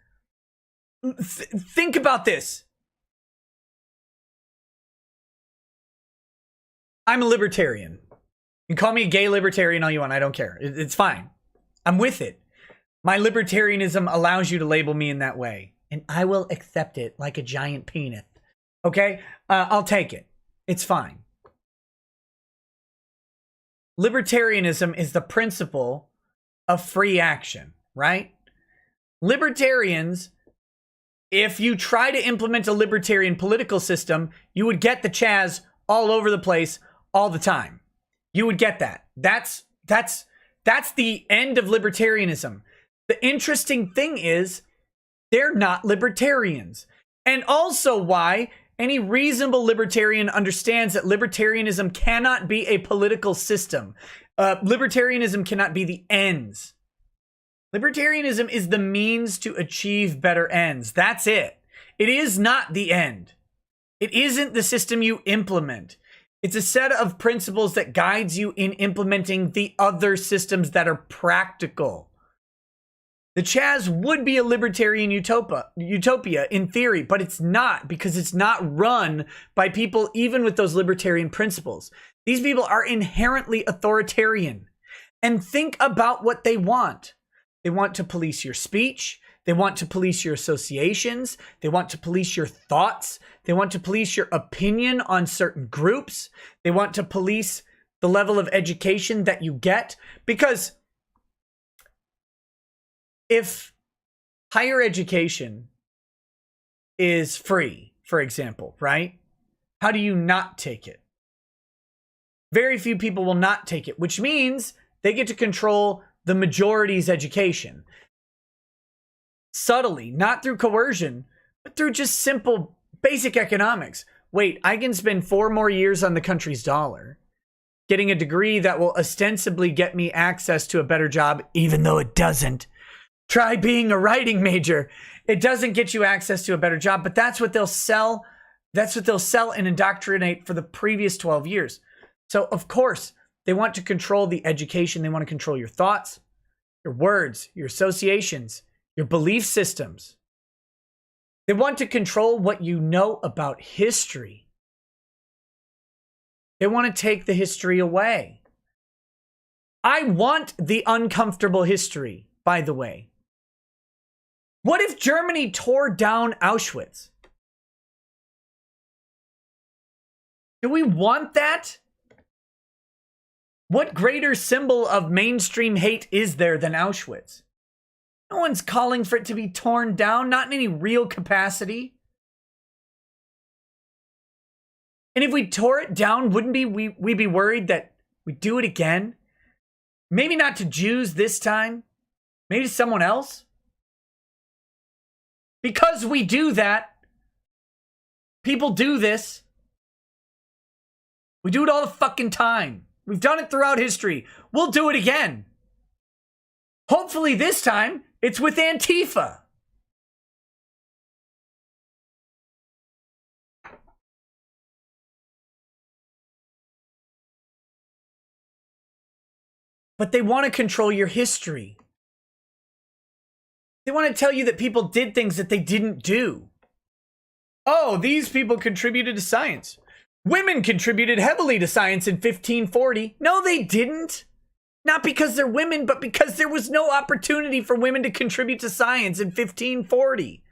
Think about this. I'm a libertarian. You can call me a gay libertarian all you want. I don't care. It's fine. I'm with it. My libertarianism allows you to label me in that way. And I will accept it like a giant penis. Okay? I'll take it. It's fine. Libertarianism is the principle of free action, right? Libertarians, if you try to implement a libertarian political system, you would get the Chaz all over the place all the time. You would get that. That's the end of libertarianism. The interesting thing is they're not libertarians. And also why any reasonable libertarian understands that libertarianism cannot be a political system. Libertarianism cannot be the ends. Libertarianism is the means to achieve better ends. That's it. It is not the end. It isn't the system you implement. It's a set of principles that guides you in implementing the other systems that are practical. The Chaz would be a libertarian utopia in theory, but it's not, because it's not run by people even with those libertarian principles. These people are inherently authoritarian. And think about what they want. They want to police your speech. They want to police your associations. They want to police your thoughts. They want to police your opinion on certain groups. They want to police the level of education that you get. Because if higher education is free, for example, right? How do you not take it? Very few people will not take it, which means they get to control the majority's education. Subtly, not through coercion, but through just simple basic economics. Wait, I can spend 4 more years on the country's dollar, getting a degree that will ostensibly get me access to a better job, even though it doesn't. Try being a writing major. It doesn't get you access to a better job, but that's what they'll sell. That's what they'll sell and indoctrinate for the previous 12 years. So, of course, they want to control the education. They want to control your thoughts, your words, your associations, your belief systems. They want to control what you know about history. They want to take the history away. I want the uncomfortable history, by the way. What if Germany tore down Auschwitz? Do we want that? What greater symbol of mainstream hate is there than Auschwitz? No one's calling for it to be torn down, not in any real capacity. And if we tore it down, wouldn't we be worried that we'd do it again? Maybe not to Jews this time. Maybe to someone else. Because we do that. People do this. We do it all the fucking time. We've done it throughout history. We'll do it again. Hopefully this time, it's with Antifa. But they want to control your history. They want to tell you that people did things that they didn't do. Oh, these people contributed to science. Women contributed heavily to science in 1540. No, they didn't. Not because they're women, but because there was no opportunity for women to contribute to science in 1540.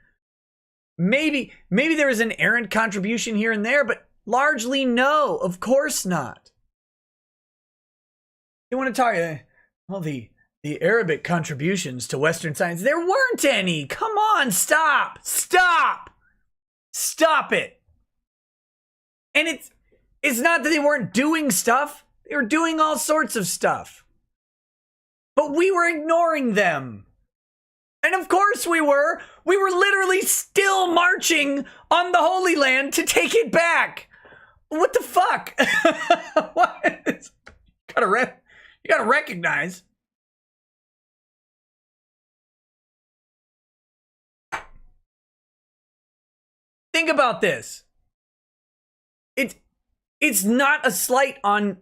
Maybe there was an errant contribution here and there, but largely no, of course not. You want to talk, well, the Arabic contributions to Western science, there weren't any. Come on, stop it. And it's not that they weren't doing stuff. They were doing all sorts of stuff. But we were ignoring them. And of course we were. We were literally still marching on the Holy Land to take it back. What the fuck? What? You gotta recognize. Think about this. It's not a slight on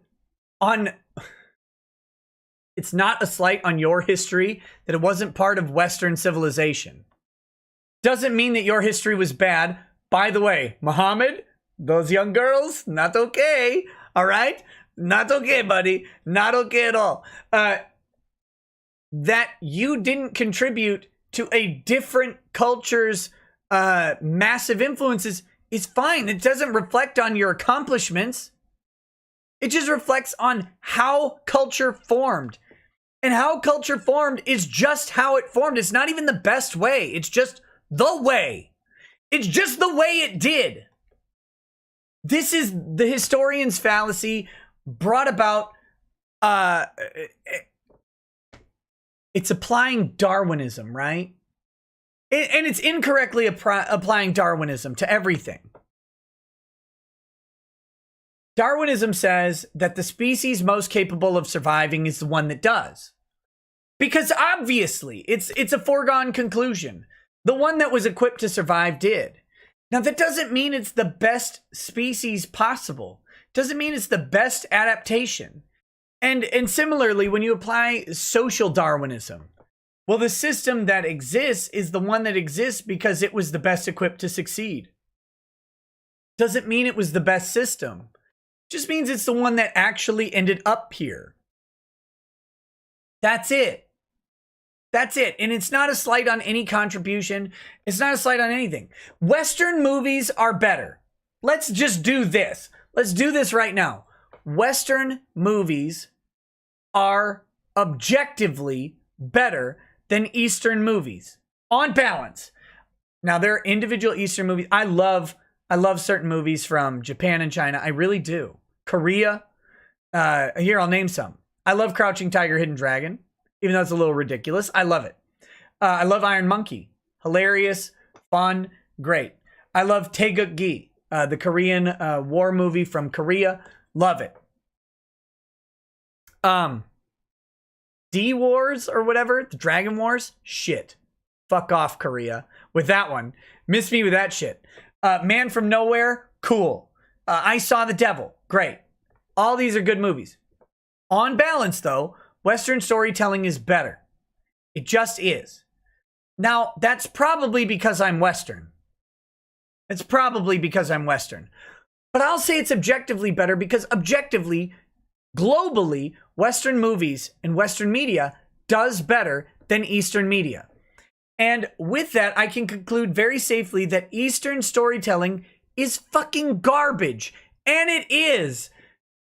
it's not a slight on your history that it wasn't part of Western civilization. Doesn't mean that your history was bad. By the way, Muhammad, those young girls, not okay. All right? Not okay, buddy. Not okay at all. That you didn't contribute to a different culture's massive influences is fine. It doesn't reflect on your accomplishments. It just reflects on how culture formed. And how culture formed is just how it formed. It's not even the best way. It's just the way. It's just the way it did. This is the historian's fallacy brought about. It's applying Darwinism, right? And it's incorrectly applying Darwinism to everything. Darwinism says that the species most capable of surviving is the one that does. Because obviously, it's a foregone conclusion. The one that was equipped to survive did. Now, that doesn't mean it's the best species possible. Doesn't mean it's the best adaptation. And similarly, when you apply social Darwinism, well, the system that exists is the one that exists because it was the best equipped to succeed. Doesn't mean it was the best system. Just means it's the one that actually ended up here. That's it. That's it. And it's not a slight on any contribution. It's not a slight on anything. Western movies are better. Let's just do this. Let's do this right now. Western movies are objectively better than Eastern movies. On balance. Now, there are individual Eastern movies. I love certain movies from Japan and China. I really do. Korea. Here, I'll name some. I love Crouching Tiger, Hidden Dragon, even though it's a little ridiculous. I love it. I love Iron Monkey. Hilarious, fun, great. I love Taegukgi, the Korean war movie from Korea. Love it. D-Wars or whatever, the Dragon Wars, shit. Fuck off, Korea. With that one. Miss me with that shit. Man from Nowhere, cool. I Saw the Devil, great. All these are good movies. On balance, though, Western storytelling is better. It just is. Now, that's probably because I'm Western. It's probably because I'm Western. But I'll say it's objectively better because objectively, globally, Western movies and Western media does better than Eastern media. And with that, I can conclude very safely that Eastern storytelling is fucking garbage. And it is.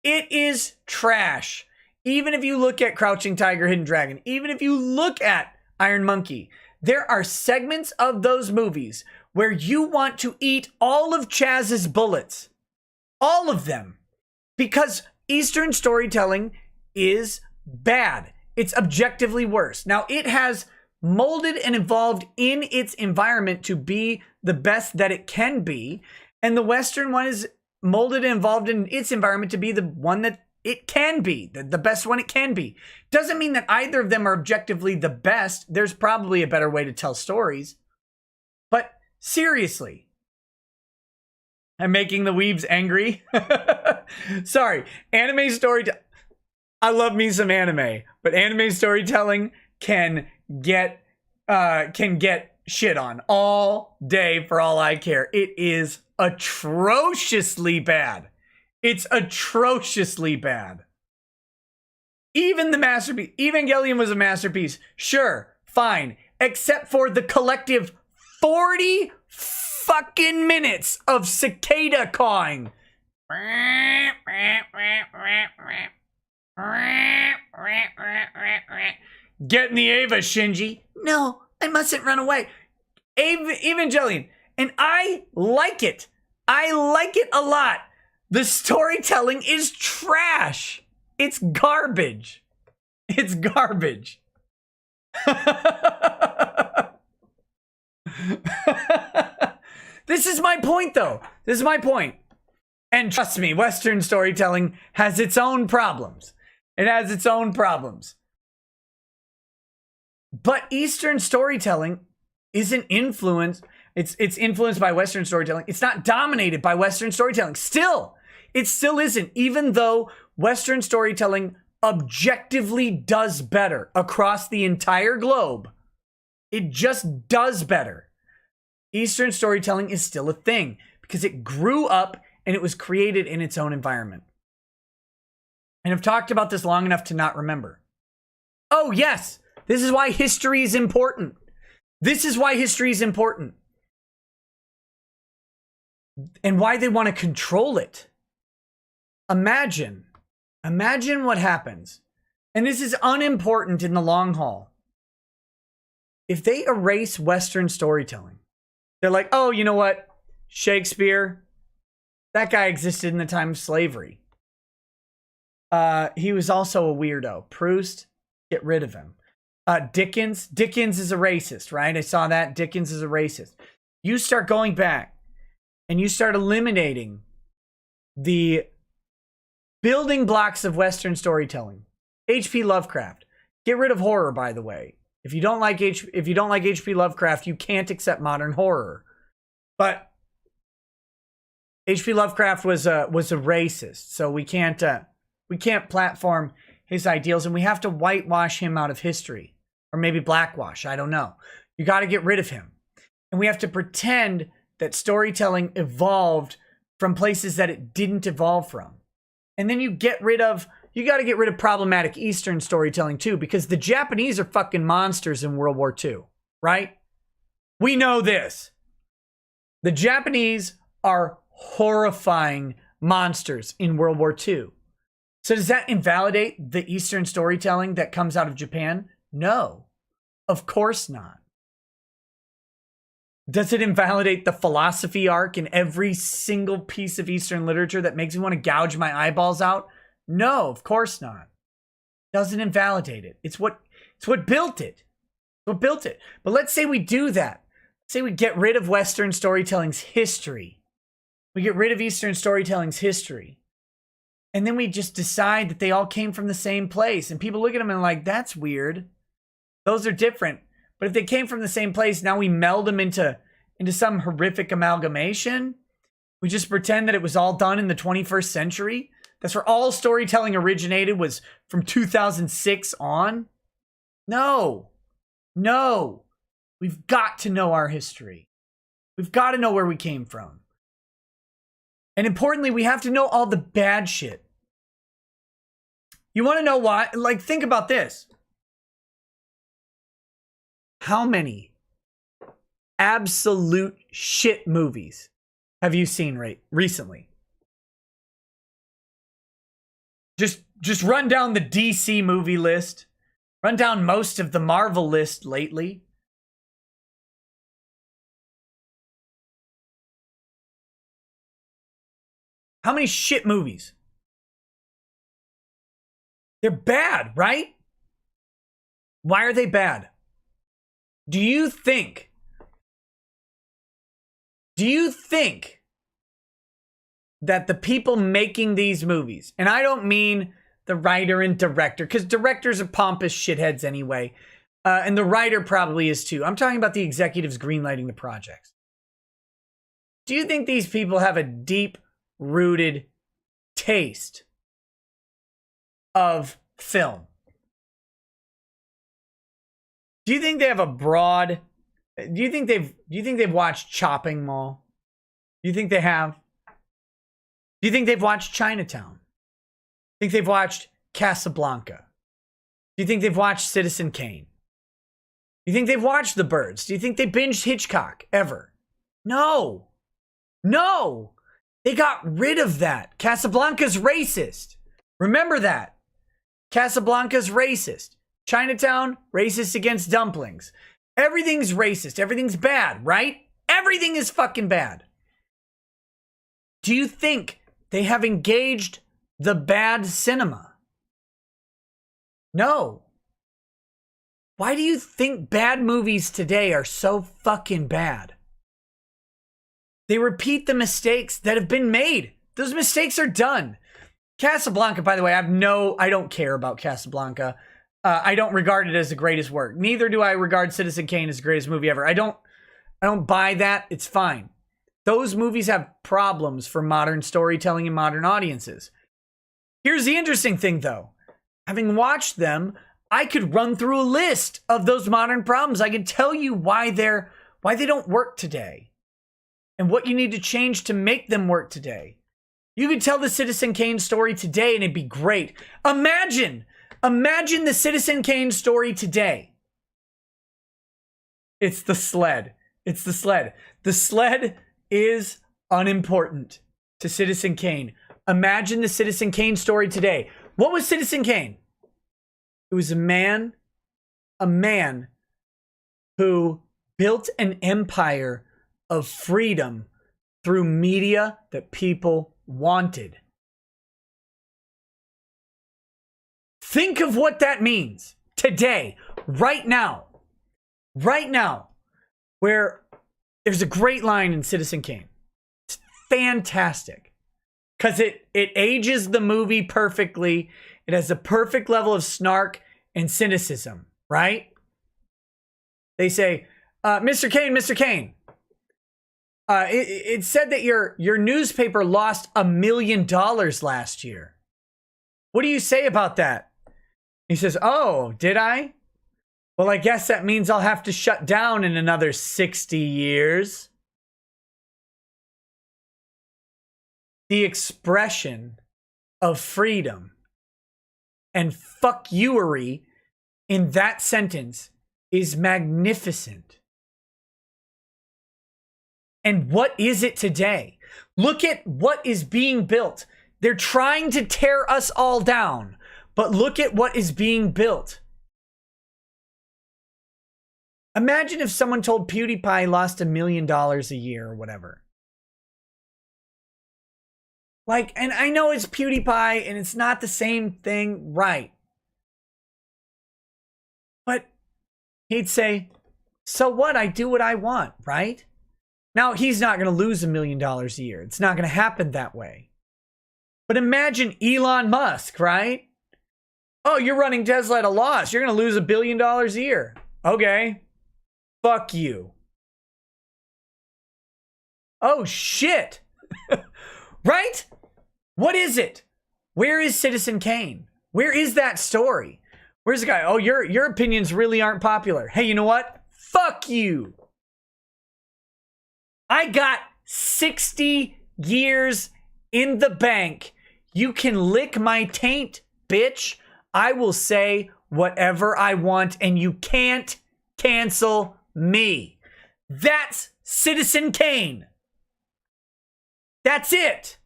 It is trash. Even if you look at Crouching Tiger, Hidden Dragon, even if you look at Iron Monkey, there are segments of those movies where you want to eat all of Chaz's bullets. All of them. Because Eastern storytelling is bad. It's objectively worse. Now, it has molded and evolved in its environment to be the best that it can be. And the Western one is molded and evolved in its environment to be the one that it can be, the best one it can be. Doesn't mean that either of them are objectively the best. There's probably a better way to tell stories. But seriously, I'm making the weebs angry. Sorry, anime storytelling. I love me some anime, but anime storytelling can get shit on all day for all I care. It is atrociously bad. It's atrociously bad. Even the masterpiece, Evangelion was a masterpiece. Sure, fine. Except for the collective 40 fucking minutes of cicada cawing. Get in the Ava, Shinji. No, I mustn't run away. Evangelion. And I like it. I like it a lot. The storytelling is trash. It's garbage. It's garbage. This is my point, though. This is my point. And trust me, Western storytelling has its own problems. It has its own problems. But Eastern storytelling isn't influenced. It's influenced by Western storytelling. It's not dominated by Western storytelling. Still, it still isn't, even though Western storytelling objectively does better across the entire globe. It just does better. Eastern storytelling is still a thing because it grew up and it was created in its own environment. And I've talked about this long enough to not remember. Oh, yes, this is why history is important. This is why history is important. And why they want to control it. Imagine what happens and this is unimportant in the long haul, if they erase Western storytelling, they're like, oh, you know what? Shakespeare, that guy existed in the time of slavery. He was also a weirdo. Proust, get rid of him. Dickens is a racist, right? I saw that. Dickens is a racist. You start going back and you start eliminating the building blocks of Western storytelling. H.P. Lovecraft. Get rid of horror, by the way. If you don't like H.P. Lovecraft, you can't accept modern horror. But H.P. Lovecraft was a racist, so we can't platform his ideals, and we have to whitewash him out of history, or maybe blackwash. I don't know. You got to get rid of him, and we have to pretend that storytelling evolved from places that it didn't evolve from, and then you got to get rid of problematic Eastern storytelling too, because the Japanese are fucking monsters in World War II, right? We know this. The Japanese are horrifying monsters in World War II. So does that invalidate the Eastern storytelling that comes out of Japan? No, of course not. Does it invalidate the philosophy arc in every single piece of Eastern literature that makes me want to gouge my eyeballs out? No, of course not. Doesn't invalidate it. It's what built it. What built it. But let's say we do that. Let's say we get rid of Western storytelling's history. We get rid of Eastern storytelling's history. And then we just decide that they all came from the same place. And people look at them and are like, that's weird. Those are different. But if they came from the same place, now we meld them into some horrific amalgamation. We just pretend that it was all done in the 21st century. That's where all storytelling originated, was from 2006 on. No. We've got to know our history. We've got to know where we came from. And importantly, we have to know all the bad shit. You want to know why? Like, think about this. How many absolute shit movies have you seen recently? Just run down the DC movie list. Run down most of the Marvel list lately. How many shit movies? They're bad, right? Why are they bad? Do you think that the people making these movies, and I don't mean the writer and director, because directors are pompous shitheads anyway, and the writer probably is too. I'm talking about the executives greenlighting the projects. Do you think these people have a deep-rooted taste of film? Do you think they have a broad? Do you think they've watched Chopping Mall? Do you think they have? Do you think they've watched Chinatown? Do you think they've watched Casablanca? Do you think they've watched Citizen Kane? Do you think they've watched The Birds? Do you think they binged Hitchcock ever? No. They got rid of that. Casablanca's racist. Remember that. Casablanca's racist. Chinatown, racist against dumplings. Everything's racist. Everything's bad, right? Everything is fucking bad. Do you think they have engaged the bad cinema? No. Why do you think bad movies today are so fucking bad? They repeat the mistakes that have been made. Those mistakes are done. Casablanca, by the way, I don't care about Casablanca. I don't regard it as the greatest work. Neither do I regard Citizen Kane as the greatest movie ever. I don't buy that. It's fine. Those movies have problems for modern storytelling and modern audiences. Here's the interesting thing, though. Having watched them, I could run through a list of those modern problems. I can tell you why they don't work today and what you need to change to make them work today. You could tell the Citizen Kane story today and it'd be great. Imagine the Citizen Kane story today. It's the sled. The sled is unimportant to Citizen Kane. Imagine the Citizen Kane story today. What was Citizen Kane? It was a man who built an empire of freedom through media that people wanted. Think of what that means today, right now, where there's a great line in Citizen Kane. It's fantastic because it ages the movie perfectly. It has a perfect level of snark and cynicism, right? They say, Mr. Kane, it said that your newspaper lost $1 million last year. What do you say about that? He says, oh, did I? Well, I guess that means I'll have to shut down in another 60 years. The expression of freedom and fuck youery in that sentence is magnificent. And what is it today? Look at what is being built. They're trying to tear us all down, but look at what is being built. Imagine if someone told PewDiePie lost $1 million a year or whatever. Like, and I know it's PewDiePie and it's not the same thing, right? But he'd say, so what? I do what I want, right? Now, he's not going to lose $1 million a year. It's not going to happen that way. But imagine Elon Musk, right? Oh, you're running Tesla at a loss. You're going to lose $1 billion a year. Okay. Fuck you. Oh, shit. Right? What is it? Where is Citizen Kane? Where is that story? Where's the guy? Oh, your opinions really aren't popular. Hey, you know what? Fuck you. I got 60 years in the bank. You can lick my taint, bitch. I will say whatever I want and you can't cancel me. That's Citizen Kane. That's it.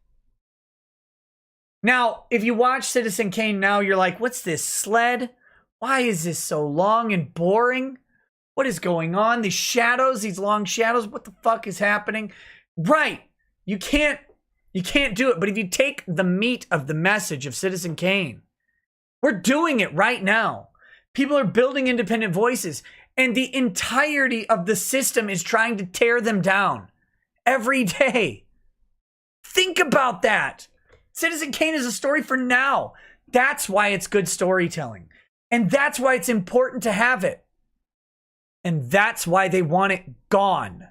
Now, if you watch Citizen Kane now, you're like, what's this sled? Why is this so long and boring? What is going on? These shadows, these long shadows, what the fuck is happening? Right. You can't do it. But if you take the meat of the message of Citizen Kane, we're doing it right now. People are building independent voices, and the entirety of the system is trying to tear them down every day. Think about that. Citizen Kane is a story for now. That's why it's good storytelling. And that's why it's important to have it. And that's why they want it gone.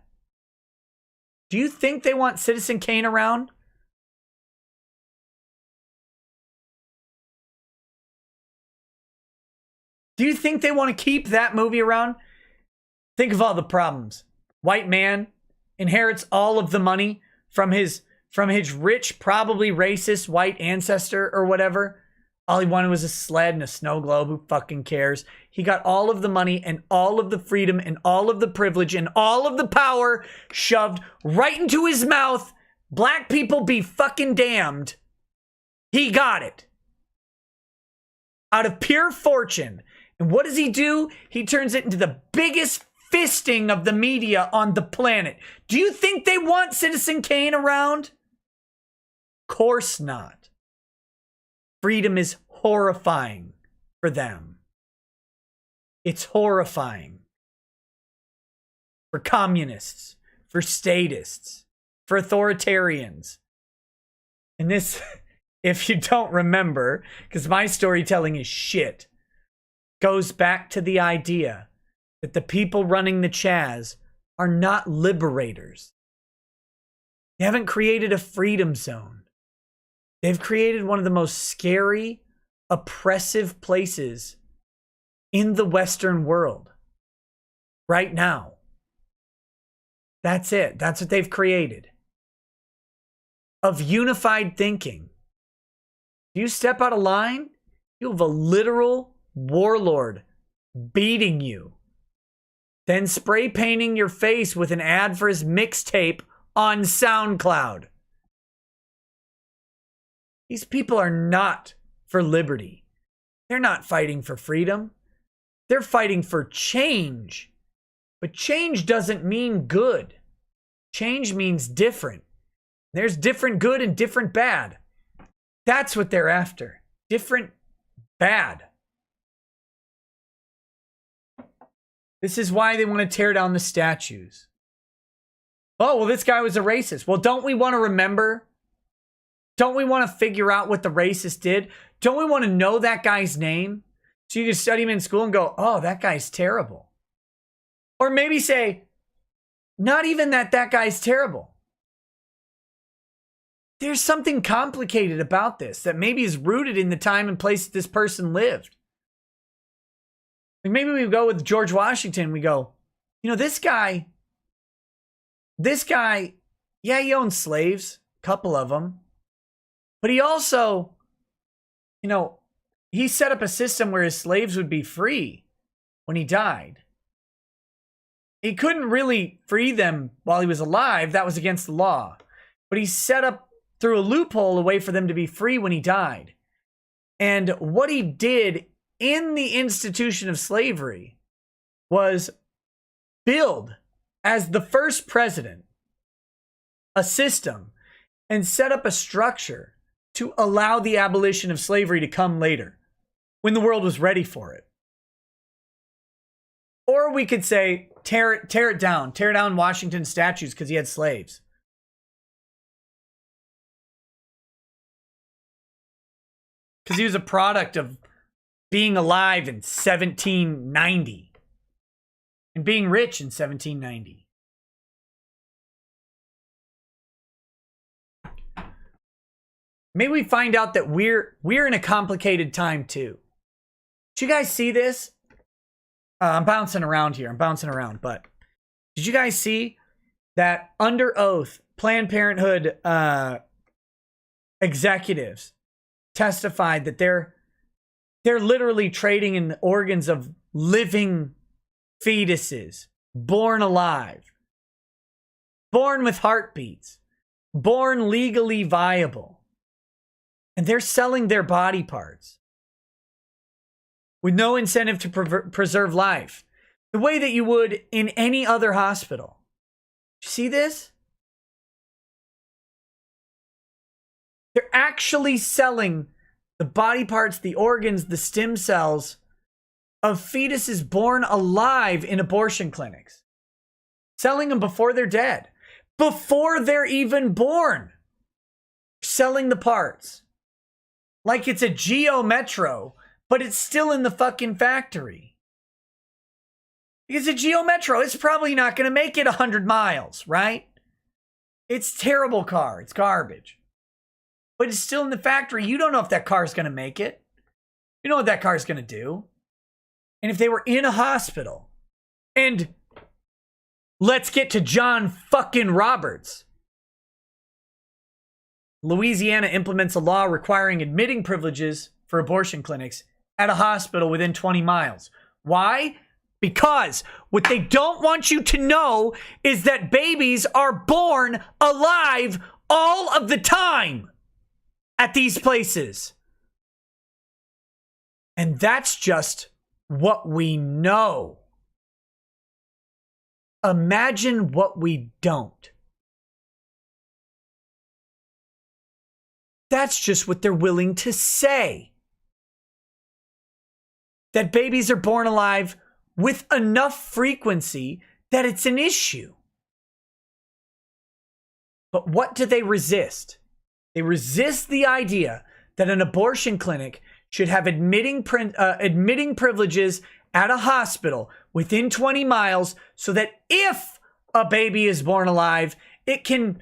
Do you think they want Citizen Kane around? Do you think they want to keep that movie around? Think of all the problems. White man inherits all of the money from his rich, probably racist white ancestor or whatever. All he wanted was a sled and a snow globe. Who fucking cares? He got all of the money and all of the freedom and all of the privilege and all of the power shoved right into his mouth. Black people be fucking damned. He got it. Out of pure fortune. And what does he do? He turns it into the biggest fisting of the media on the planet. Do you think they want Citizen Kane around? Course not. Freedom is horrifying for them. It's horrifying for communists, for statists, for authoritarians. And this, if you don't remember, because my storytelling is shit, goes back to the idea that the people running the Chaz are not liberators. They haven't created a freedom zone. They've created one of the most scary, oppressive places in the Western world right now. That's it. That's what they've created. Of unified thinking. If you step out of line, you have a literal warlord beating you, then spray painting your face with an ad for his mixtape on SoundCloud. These people are not for liberty. They're not fighting for freedom. They're fighting for change. But change doesn't mean good. Change means different. There's different good and different bad. That's what they're after. Different bad. This is why they want to tear down the statues. Oh, well, this guy was a racist. Well, don't we want to remember? Don't we want to figure out what the racist did? Don't we want to know that guy's name? So you can study him in school and go, oh, that guy's terrible. Or maybe say, not even that guy's terrible. There's something complicated about this that maybe is rooted in the time and place that this person lived. Like maybe we go with George Washington. We go, you know, this guy, yeah, he owned slaves, a couple of them. But he also, you know, he set up a system where his slaves would be free when he died. He couldn't really free them while he was alive. That was against the law. But he set up through a loophole a way for them to be free when he died. And what he did in the institution of slavery was build, as the first president, a system and set up a structure to allow the abolition of slavery to come later, when the world was ready for it. Or we could say, tear it down Washington's statues because he had slaves. Because he was a product of being alive in 1790 and being rich in 1790. Maybe we find out that we're in a complicated time too. Did you guys see this? I'm bouncing around here. But did you guys see that under oath Planned Parenthood executives testified that they're literally trading in the organs of living fetuses, born alive, born with heartbeats, born legally viable. And they're selling their body parts with no incentive to preserve life, the way that you would in any other hospital. You see this? They're actually selling the body parts, the organs, the stem cells of fetuses born alive in abortion clinics. Selling them before they're dead. Before they're even born. Selling the parts. Like it's a Geo Metro, but it's still in the fucking factory. Because a Geo Metro, it's probably not going to make it 100 miles, right? It's a terrible car. It's garbage. But it's still in the factory. You don't know if that car's going to make it. You know what that car's going to do. And if they were in a hospital, and let's get to John fucking Roberts. Louisiana implements a law requiring admitting privileges for abortion clinics at a hospital within 20 miles. Why? Because what they don't want you to know is that babies are born alive all of the time at these places. And that's just what we know. Imagine what we don't. That's just what they're willing to say. That babies are born alive with enough frequency that it's an issue. But what do they resist? They resist the idea that an abortion clinic should have admitting privileges at a hospital within 20 miles so that if a baby is born alive, it can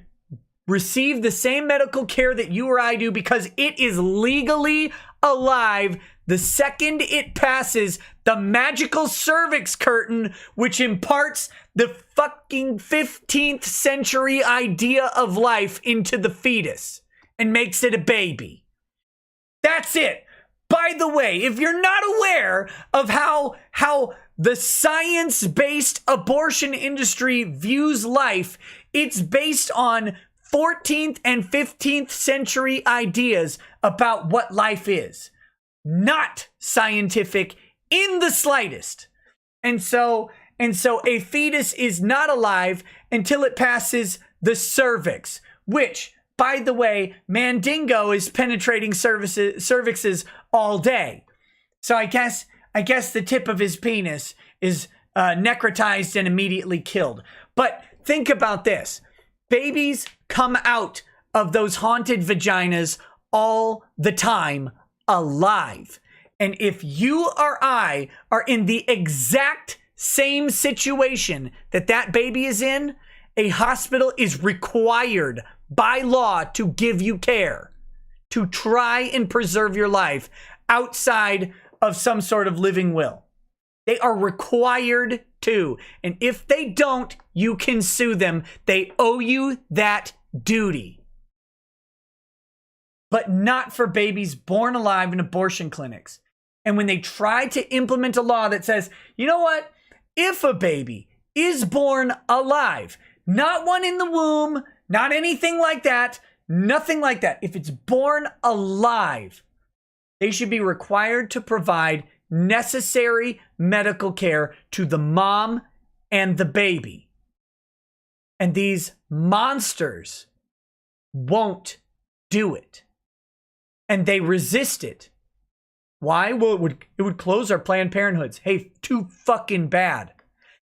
receive the same medical care that you or I do because it is legally alive the second it passes the magical cervix curtain, which imparts the fucking 15th century idea of life into the fetus and makes it a baby. That's it. By the way, if you're not aware of how the science-based abortion industry views life, it's based on 14th and 15th century ideas about what life is. not scientific in the slightest. And so a fetus is not alive until it passes the cervix, which, by the way, Mandingo is penetrating cervixes all day. So I guess the tip of his penis is necrotized and immediately killed. But think about this. Babies come out of those haunted vaginas all the time alive. And if you or I are in the exact same situation that baby is in, a hospital is required by law to give you care, to try and preserve your life outside of some sort of living will. They are required to. And if they don't, you can sue them. They owe you that duty. But not for babies born alive in abortion clinics. And when they try to implement a law that says, you know what? If a baby is born alive, not one in the womb, not anything like that, nothing like that. If it's born alive, they should be required to provide necessary medical care to the mom and the baby. And these monsters won't do it. And they resist it. Why? Well, it would close our Planned Parenthoods. Hey, too fucking bad.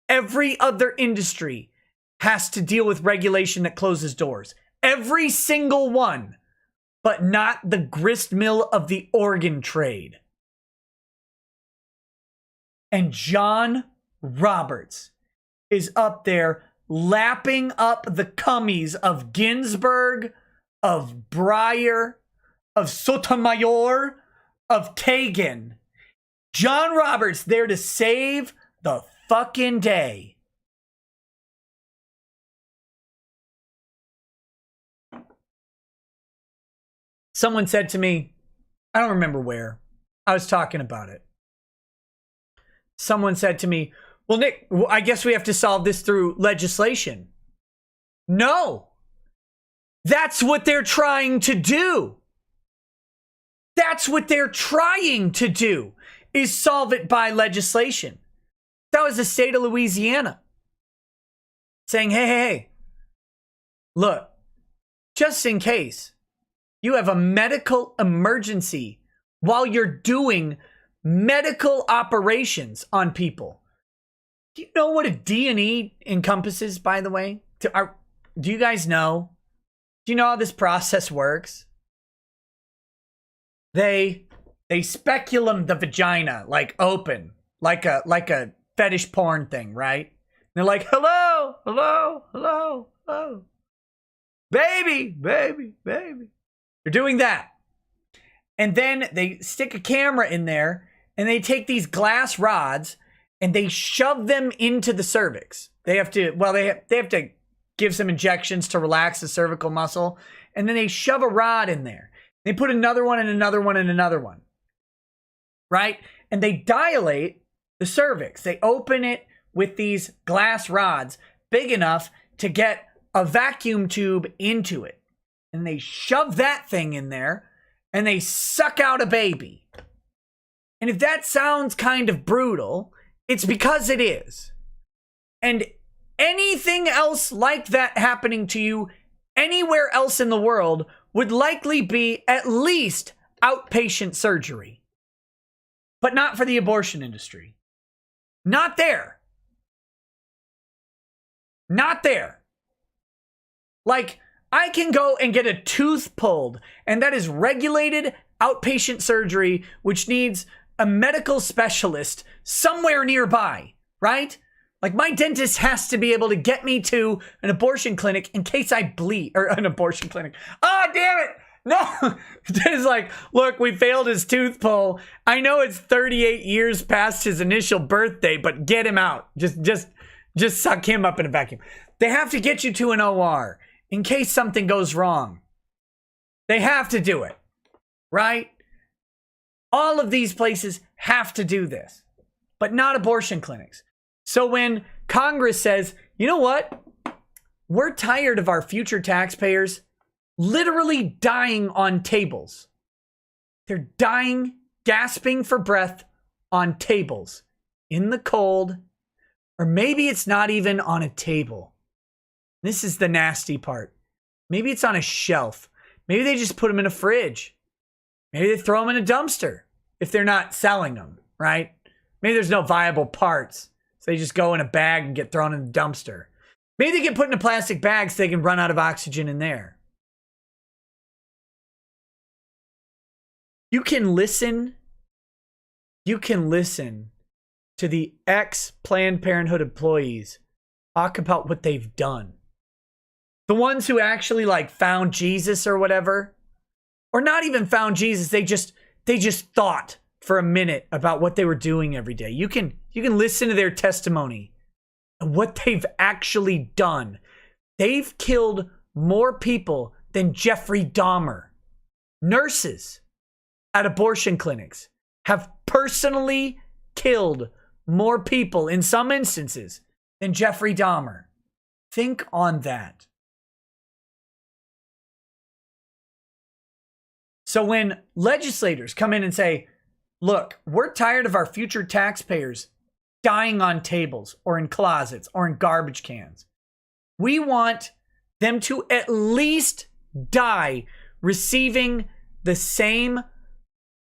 Every other industry has to deal with regulation that closes doors. Every single one. But not the grist mill of the organ trade. And John Roberts is up there lapping up the cummies of Ginsburg, of Breyer, of Sotomayor, of Kagan. John Roberts there to save the fucking day. Someone said to me, I don't remember where, I was talking about it. Someone said to me, well, Nick, I guess we have to solve this through legislation. No. That's what they're trying to do. That's what they're trying to do, is solve it by legislation. That was the state of Louisiana saying, hey, look, just in case you have a medical emergency while you're doing medical operations on people. Do you know what a D&E encompasses, by the way? Do you guys know? Do you know how this process works? They speculum the vagina, like open, like a fetish porn thing, right? And they're like, hello, hello, hello, hello. Baby, baby, baby. They're doing that. And then they stick a camera in there and they take these glass rods and they shove them into the cervix. They have to give some injections to relax the cervical muscle. And then they shove a rod in there. They put another one and another one and another one. Right? And they dilate the cervix. They open it with these glass rods big enough to get a vacuum tube into it. And they shove that thing in there and they suck out a baby. And if that sounds kind of brutal, it's because it is. And anything else like that happening to you anywhere else in the world would likely be at least outpatient surgery. But not for the abortion industry. Not there. Not there. Like, I can go and get a tooth pulled, and that is regulated outpatient surgery, which needs a medical specialist somewhere nearby, right? Like, my dentist has to be able to get me to an abortion clinic in case I bleed, or an abortion clinic. Oh, damn it! No! It's like, look, we failed his tooth pull. I know it's 38 years past his initial birthday, but get him out. Just suck him up in a vacuum. They have to get you to an OR in case something goes wrong. They have to do it, right? All of these places have to do this, but not abortion clinics. So when Congress says, you know what? We're tired of our future taxpayers literally dying on tables. They're dying gasping for breath on tables in the cold, or maybe it's not even on a table. This is the nasty part. Maybe it's on a shelf. Maybe they just put them in a fridge. Maybe they throw them in a dumpster if they're not selling them, right? Maybe there's no viable parts, so they just go in a bag and get thrown in the dumpster. Maybe they get put in a plastic bag so they can run out of oxygen in there. You can listen to the ex-Planned Parenthood employees talk about what they've done. The ones who actually like found Jesus or whatever, or not even found Jesus, they just thought for a minute about what they were doing every day. You can listen to their testimony and what they've actually done. They've killed more people than Jeffrey Dahmer. Nurses at abortion clinics have personally killed more people in some instances than Jeffrey Dahmer. Think on that. So when legislators come in and say, look, we're tired of our future taxpayers dying on tables or in closets or in garbage cans. We want them to at least die receiving the same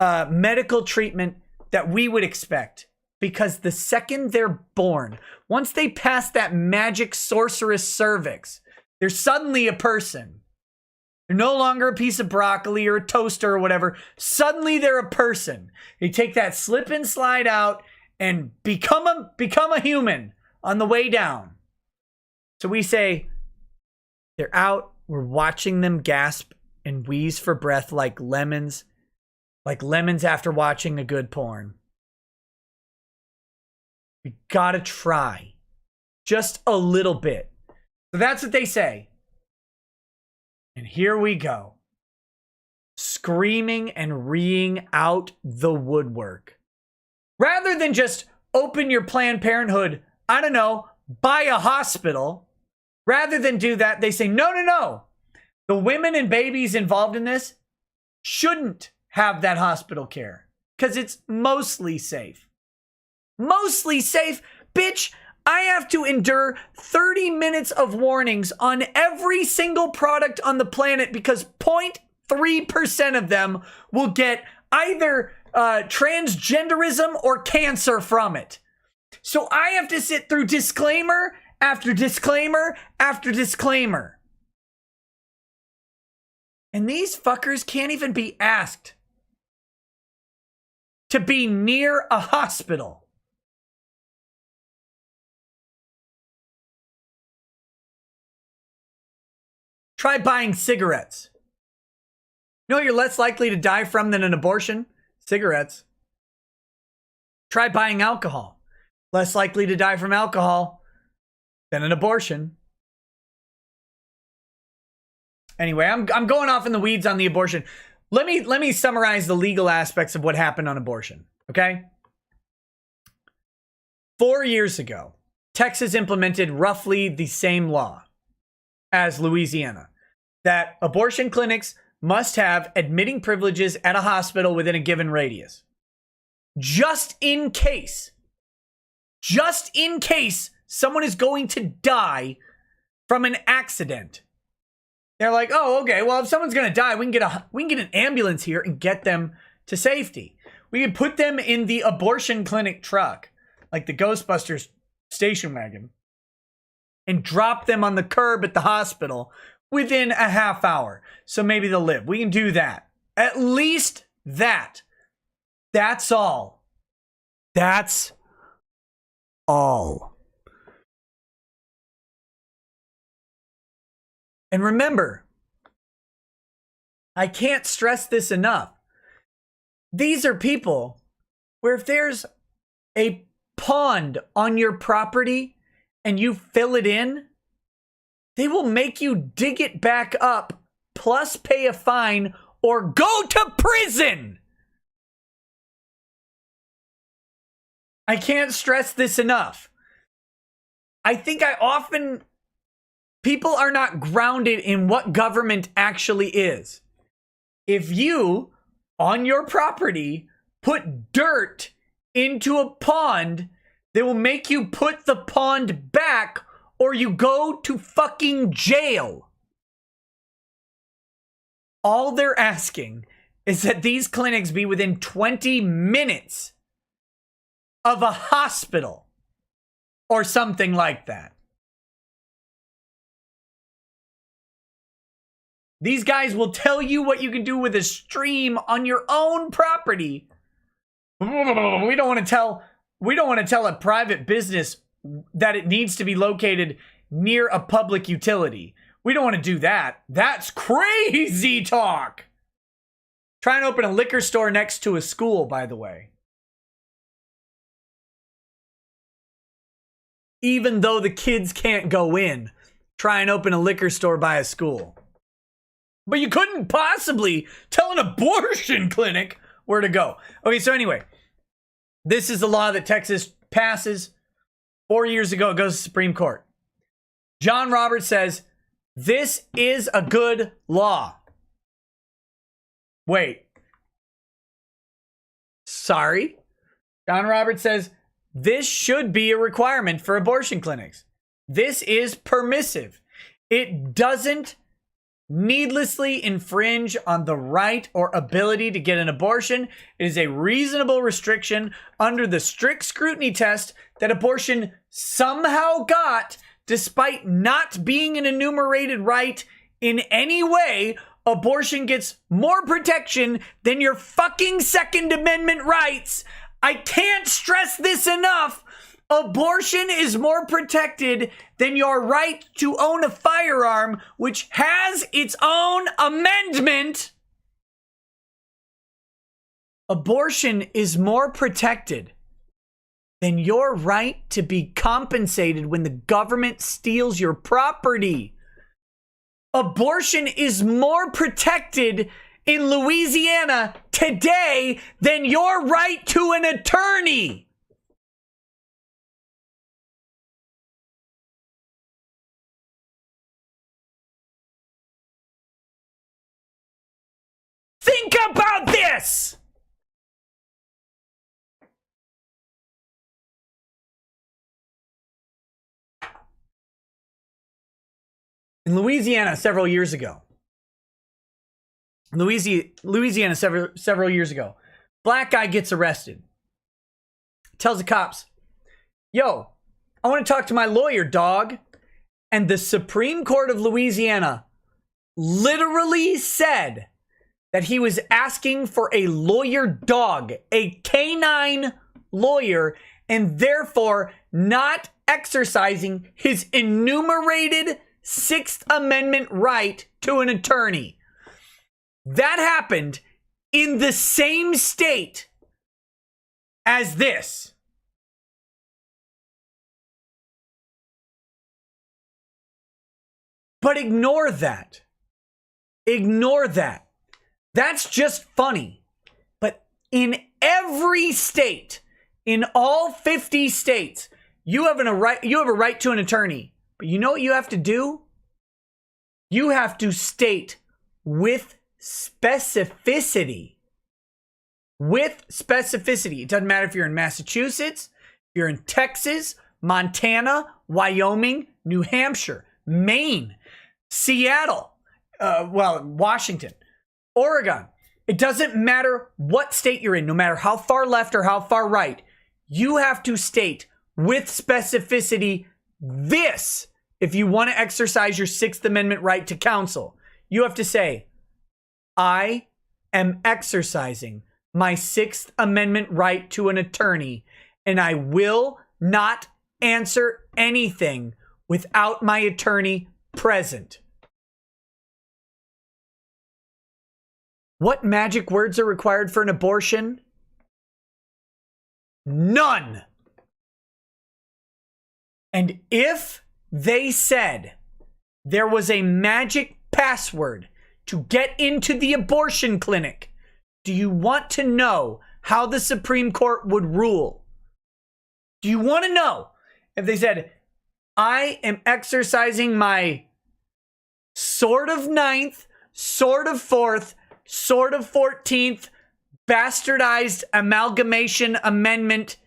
medical treatment that we would expect. Because the second they're born, once they pass that magic sorceress cervix, they're suddenly a person. They're no longer a piece of broccoli or a toaster or whatever. Suddenly they're a person. They take that slip and slide out and become a human on the way down. So we say, they're out. We're watching them gasp and wheeze for breath like lemons after watching a good porn. We gotta try. Just a little bit. So that's what they say. And here we go. Screaming and reeing out the woodwork. Rather than just open your Planned Parenthood, I don't know, buy a hospital. Rather than do that, they say, no. The women and babies involved in this shouldn't have that hospital care. Because it's mostly safe. Mostly safe? Bitch, I have to endure 30 minutes of warnings on every single product on the planet because 0.3% of them will get either transgenderism or cancer from it. So I have to sit through disclaimer after disclaimer after disclaimer. And these fuckers can't even be asked to be near a hospital. Try buying cigarettes. You know you're less likely to die from than an abortion? Cigarettes. Try buying alcohol. Less likely to die from alcohol than an abortion. Anyway, I'm going off in the weeds on the abortion. Let me summarize the legal aspects of what happened on abortion, okay? 4 years ago, Texas implemented roughly the same law as Louisiana, that abortion clinics must have admitting privileges at a hospital within a given radius. Just in case someone is going to die from an accident. They're like, oh, okay, well, if someone's going to die, we can get an ambulance here and get them to safety. We can put them in the abortion clinic truck, like the Ghostbusters station wagon, and drop them on the curb at the hospital within a half hour. So maybe they'll live. We can do that. At least that. That's all. That's all. And remember, I can't stress this enough. These are people where if there's a pond on your property and you fill it in, they will make you dig it back up, plus pay a fine or go to prison. I can't stress this enough. I think people are not grounded in what government actually is. If you, on your property, put dirt into a pond, they will make you put the pond back or you go to fucking jail. All they're asking is that these clinics be within 20 minutes of a hospital or something like that. These guys will tell you what you can do with a stream on your own property. We don't want to tell a private business that it needs to be located near a public utility. We don't want to do that. That's crazy talk. Try and open a liquor store next to a school, by the way. Even though the kids can't go in, try and open a liquor store by a school. But you couldn't possibly tell an abortion clinic where to go. Okay, so anyway, this is the law that Texas passes. 4 years ago, it goes to the Supreme Court. John Roberts says, this is a good law. Wait. Sorry? John Roberts says, this should be a requirement for abortion clinics. This is permissive. It doesn't needlessly infringe on the right or ability to get an abortion. It is a reasonable restriction under the strict scrutiny test that abortion somehow got, despite not being an enumerated right in any way. Abortion gets more protection than your fucking Second Amendment rights. I can't stress this enough. Abortion is more protected than your right to own a firearm, which has its own amendment. Abortion is more protected than your right to be compensated when the government steals your property. Abortion is more protected in Louisiana today than your right to an attorney. Think about this! In Louisiana several years ago, black guy gets arrested. Tells the cops, yo, I want to talk to my lawyer, dog. And the Supreme Court of Louisiana literally said that he was asking for a lawyer dog, a canine lawyer, and therefore not exercising his enumerated Sixth Amendment right to an attorney. That happened in the same state as this. But ignore that. Ignore that. That's just funny. But in every state, in all 50 states, you have a right to an attorney. But you know what you have to do? You have to state with specificity. With specificity. It doesn't matter if you're in Massachusetts, if you're in Texas, Montana, Wyoming, New Hampshire, Maine, Seattle, Washington, Oregon. It doesn't matter what state you're in, no matter how far left or how far right. You have to state with specificity this. If you want to exercise your Sixth Amendment right to counsel, you have to say, I am exercising my Sixth Amendment right to an attorney, and I will not answer anything without my attorney present. What magic words are required for an abortion? None. And if they said there was a magic password to get into the abortion clinic, do you want to know how the Supreme Court would rule? Do you want to know if they said, I am exercising my sort of 9th, sort of 4th, sort of 14th, bastardized amalgamation amendment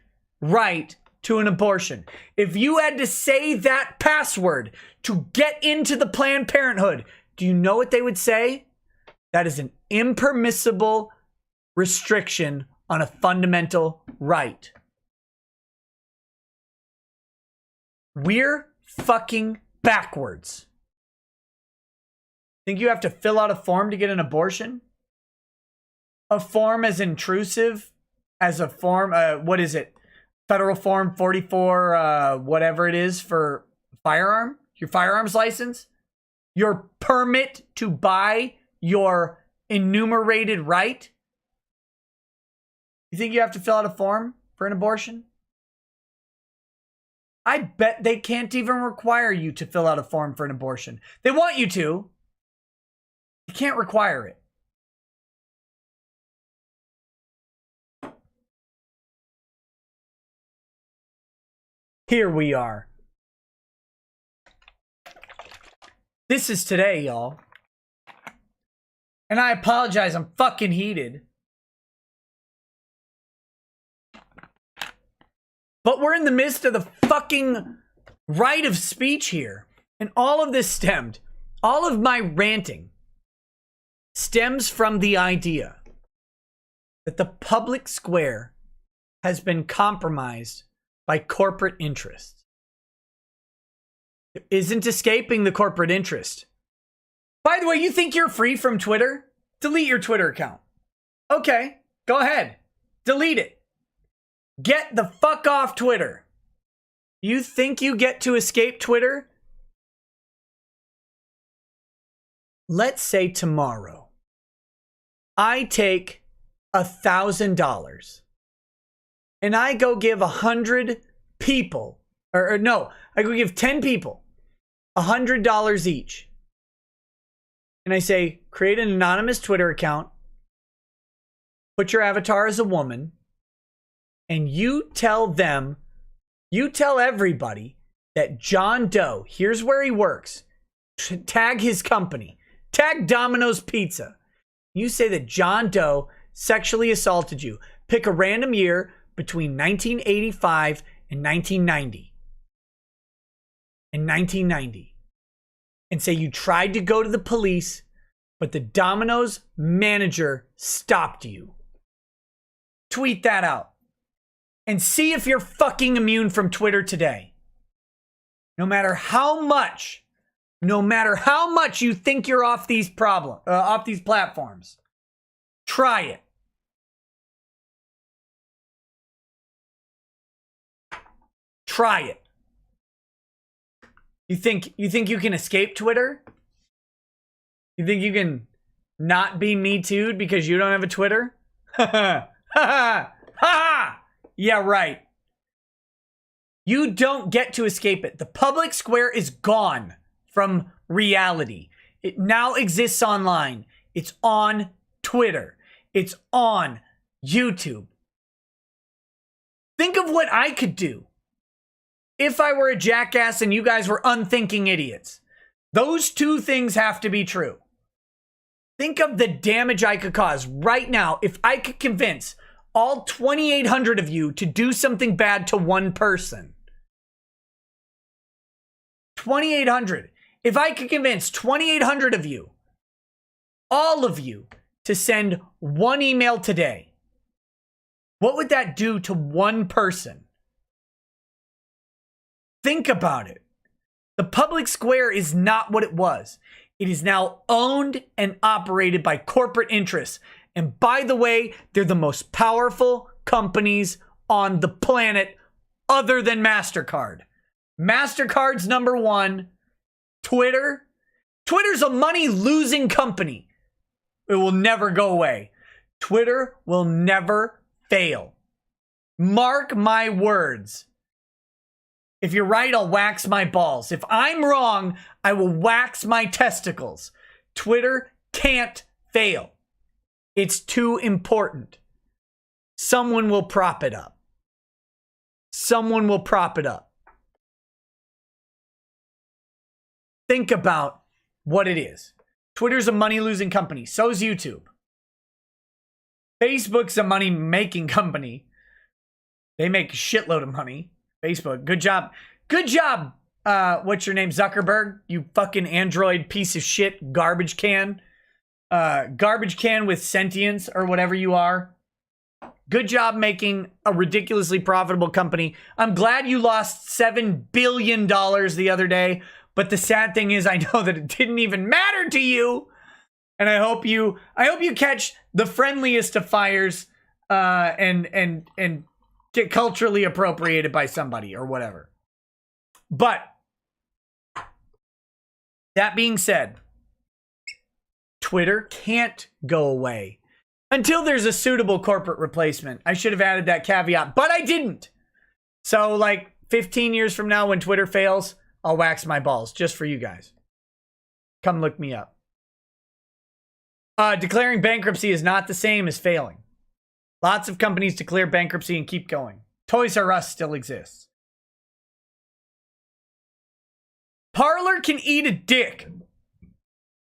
right to an abortion. If you had to say that password to get into the Planned Parenthood, do you know what they would say? That is an impermissible restriction on a fundamental right. We're fucking backwards. Think you have to fill out a form to get an abortion? A form as intrusive as a form, what is it? Federal Form 44, whatever it is for firearm? Your firearms license? Your permit to buy your enumerated right? You think you have to fill out a form for an abortion? I bet they can't even require you to fill out a form for an abortion. They want you to. You can't require it. Here we are. This is today, y'all. And I apologize, I'm fucking heated. But we're in the midst of the fucking right of speech here. And all of this stemmed, all of my ranting stems from the idea that the public square has been compromised by corporate interests. There isn't escaping the corporate interest. By the way, you think you're free from Twitter? Delete your Twitter account. Okay, go ahead. Delete it. Get the fuck off Twitter. You think you get to escape Twitter? Let's say tomorrow I take $1,000 and I go give 100 people, or no, I go give 10 people $100 each. And I say, create an anonymous Twitter account, put your avatar as a woman, and you tell them, you tell everybody that John Doe, here's where he works, tag his company, tag Domino's Pizza. You say that John Doe sexually assaulted you. Pick a random year between 1985 and 1990. And 1990. And say you tried to go to the police, but the Domino's manager stopped you. Tweet that out. And see if you're fucking immune from Twitter today. No matter how much you think you're off these platforms, try it. Try it. You think you can escape Twitter? You think you can not be Me Too'd because you don't have a Twitter? Ha ha ha ha! Yeah, right. You don't get to escape it. The public square is gone from reality. It now exists online. It's on Twitter. It's on YouTube. Think of what I could do if I were a jackass and you guys were unthinking idiots. Those two things have to be true. Think of the damage I could cause right now if I could convince all 2,800 of you to do something bad to one person. 2,800. If I could convince 2,800 of you, all of you, to send one email today, what would that do to one person? Think about it. The public square is not what it was. It is now owned and operated by corporate interests. And by the way, they're the most powerful companies on the planet other than MasterCard. MasterCard's number one. Twitter's a money-losing company. It will never go away. Twitter will never fail. Mark my words. If you're right, I'll wax my balls. If I'm wrong, I will wax my testicles. Twitter can't fail. It's too important. Someone will prop it up. Someone will prop it up. Think about what it is. Twitter's a money-losing company. So is YouTube. Facebook's a money-making company. They make a shitload of money. Facebook, good job. Good job, what's your name, Zuckerberg? You fucking Android piece of shit, garbage can. Garbage can with sentience or whatever you are. Good job making a ridiculously profitable company. I'm glad you lost $7 billion the other day, but the sad thing is I know that it didn't even matter to you. And I hope you catch the friendliest of fires and get culturally appropriated by somebody or whatever. But that being said, Twitter can't go away until there's a suitable corporate replacement. I should have added that caveat, but I didn't. So like 15 years from now when Twitter fails, I'll wax my balls just for you guys. Come look me up. Declaring bankruptcy is not the same as failing. Lots of companies declare bankruptcy and keep going. Toys R Us still exists. Parler can eat a dick.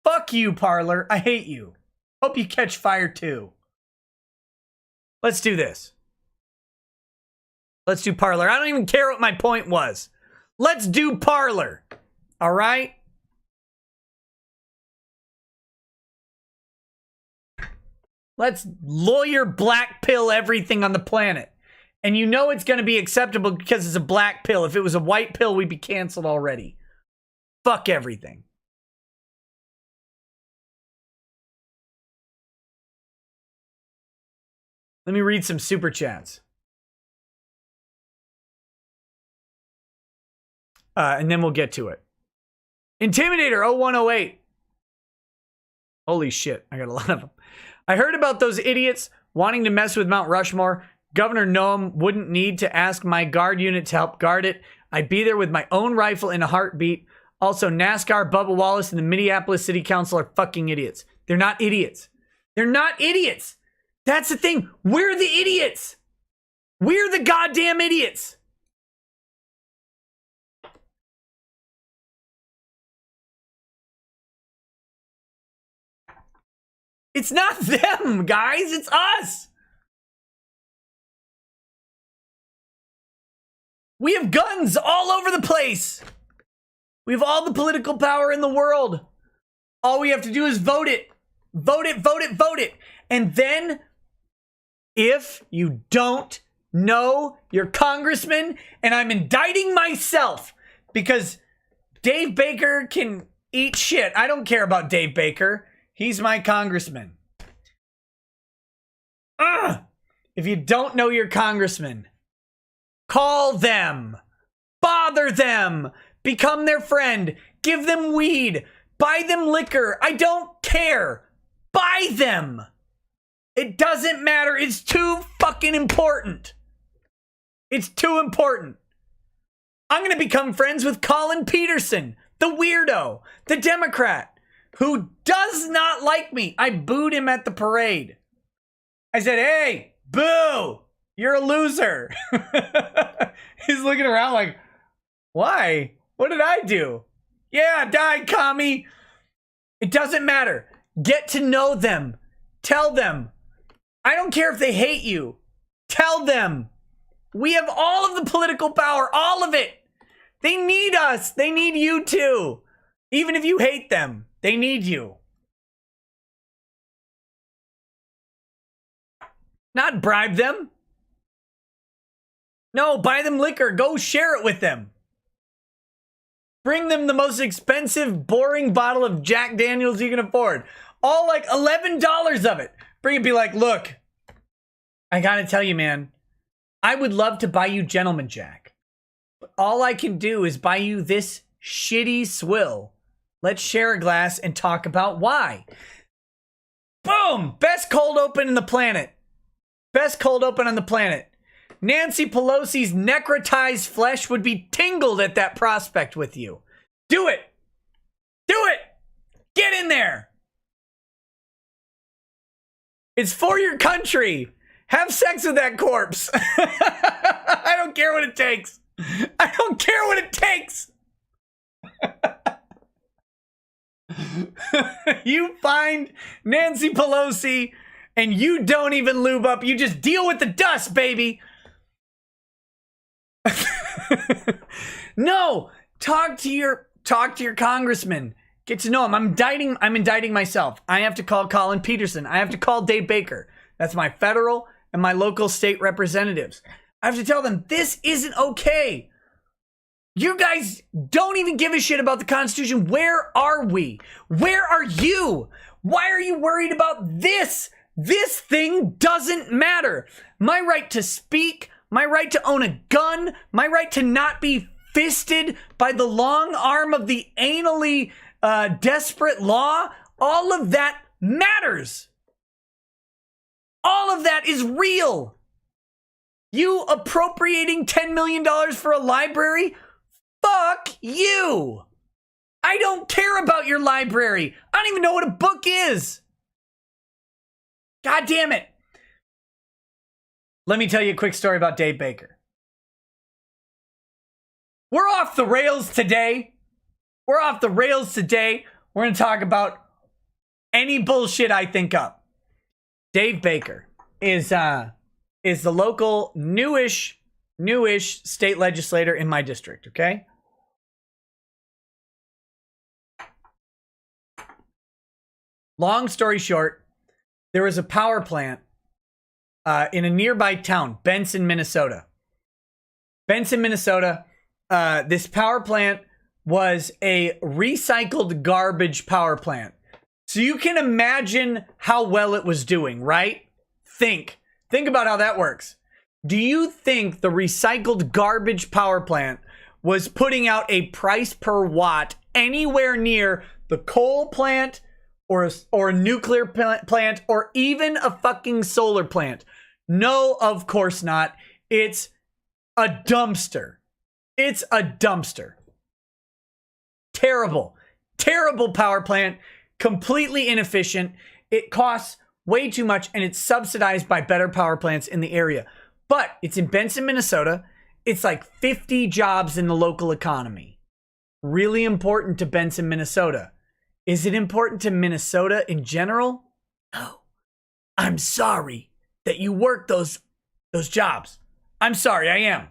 Fuck you, Parler. I hate you. Hope you catch fire too. Let's do this. Let's do Parler. I don't even care what my point was. Let's do Parler. All right? Let's lawyer black pill everything on the planet. And you know it's going to be acceptable because it's a black pill. If it was a white pill, we'd be canceled already. Fuck everything. Let me read some super chats. And then we'll get to it. Intimidator 0108. Holy shit, I got a lot of them. I heard about those idiots wanting to mess with Mount Rushmore. Governor Noem wouldn't need to ask my guard unit to help guard it. I'd be there with my own rifle in a heartbeat. Also, NASCAR, Bubba Wallace, and the Minneapolis City Council are fucking idiots. They're not idiots. They're not idiots. That's the thing. We're the idiots. We're the goddamn idiots. It's not them, guys. It's us. We have guns all over the place. We have all the political power in the world. All we have to do is vote it. Vote it, vote it, vote it. And then, if you don't know your congressman, and I'm indicting myself because Dave Baker can eat shit. I don't care about Dave Baker. He's my congressman. If you don't know your congressman, call them. Bother them. Become their friend. Give them weed. Buy them liquor. I don't care. Buy them. It doesn't matter. It's too fucking important. It's too important. I'm going to become friends with Colin Peterson, the weirdo, the Democrat, who does not like me. I booed him at the parade. I said, hey, boo, you're a loser. He's looking around like, why? What did I do? Yeah, die, commie. It doesn't matter. Get to know them. Tell them. I don't care if they hate you. Tell them. We have all of the political power, all of it. They need us. They need you too. Even if you hate them, they need you. Not bribe them. No, buy them liquor. Go share it with them. Bring them the most expensive, boring bottle of Jack Daniels you can afford. All like $11 of it. Bring it, be like, look, I gotta tell you, man, I would love to buy you Gentleman Jack. But all I can do is buy you this shitty swill. Let's share a glass and talk about why. Boom! Best cold open in the planet. Best cold open on the planet. Nancy Pelosi's necrotized flesh would be tingled at that prospect with you. Do it. Do it. Get in there. It's for your country. Have sex with that corpse. I don't care what it takes. I don't care what it takes. You find Nancy Pelosi And you don't even lube up. You just deal with the dust, baby. No, talk to your congressman. Get to know him. I'm indicting myself. I have to call Colin Peterson. I have to call Dave Baker. That's my federal and my local state representatives. I have to tell them this isn't okay. You guys don't even give a shit about the Constitution. Where are we? Where are you? Why are you worried about this? This thing doesn't matter. My right to speak, my right to own a gun, my right to not be fisted by the long arm of the anally desperate law, all of that matters. All of that is real. You appropriating $10 million for a library? Fuck you. I don't care about your library. I don't even know what a book is. God damn it. Let me tell you a quick story about Dave Baker. We're off the rails today. We're going to talk about any bullshit I think up. Dave Baker is the local newish state legislator in my district, okay? Long story short, there was a power plant in a nearby town, Benson, Minnesota. This power plant was a recycled garbage power plant. So you can imagine how well it was doing, right? Think about how that works. Do you think the recycled garbage power plant was putting out a price per watt anywhere near the coal plant or a nuclear plant or even a fucking solar plant? No, of course not. It's a dumpster. It's a dumpster. Terrible power plant. Completely inefficient. It costs way too much and it's subsidized by better power plants in the area. But it's in Benson, Minnesota. It's like 50 jobs in the local economy. Really important to Benson, Minnesota. Is it important to Minnesota in general? No. I'm sorry that you work those jobs. I'm sorry, I am.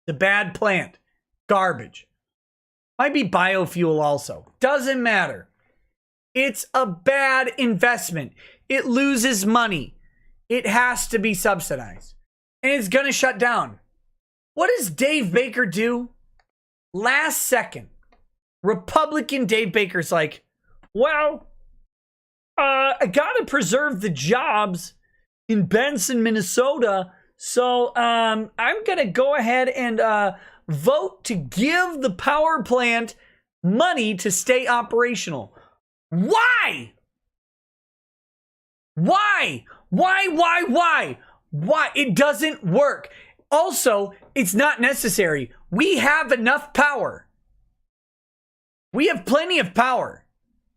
It's a bad plant. Garbage. Might be biofuel also. Doesn't matter. It's a bad investment. It loses money. It has to be subsidized. And it's going to shut down. What does Dave Baker do? Last second, Republican Dave Baker's like, well, I got to preserve the jobs in Benson, Minnesota. So I'm going to go ahead and vote to give the power plant money to stay operational. Why? Why? It doesn't work. Also, it's not necessary. We have enough power. We have plenty of power.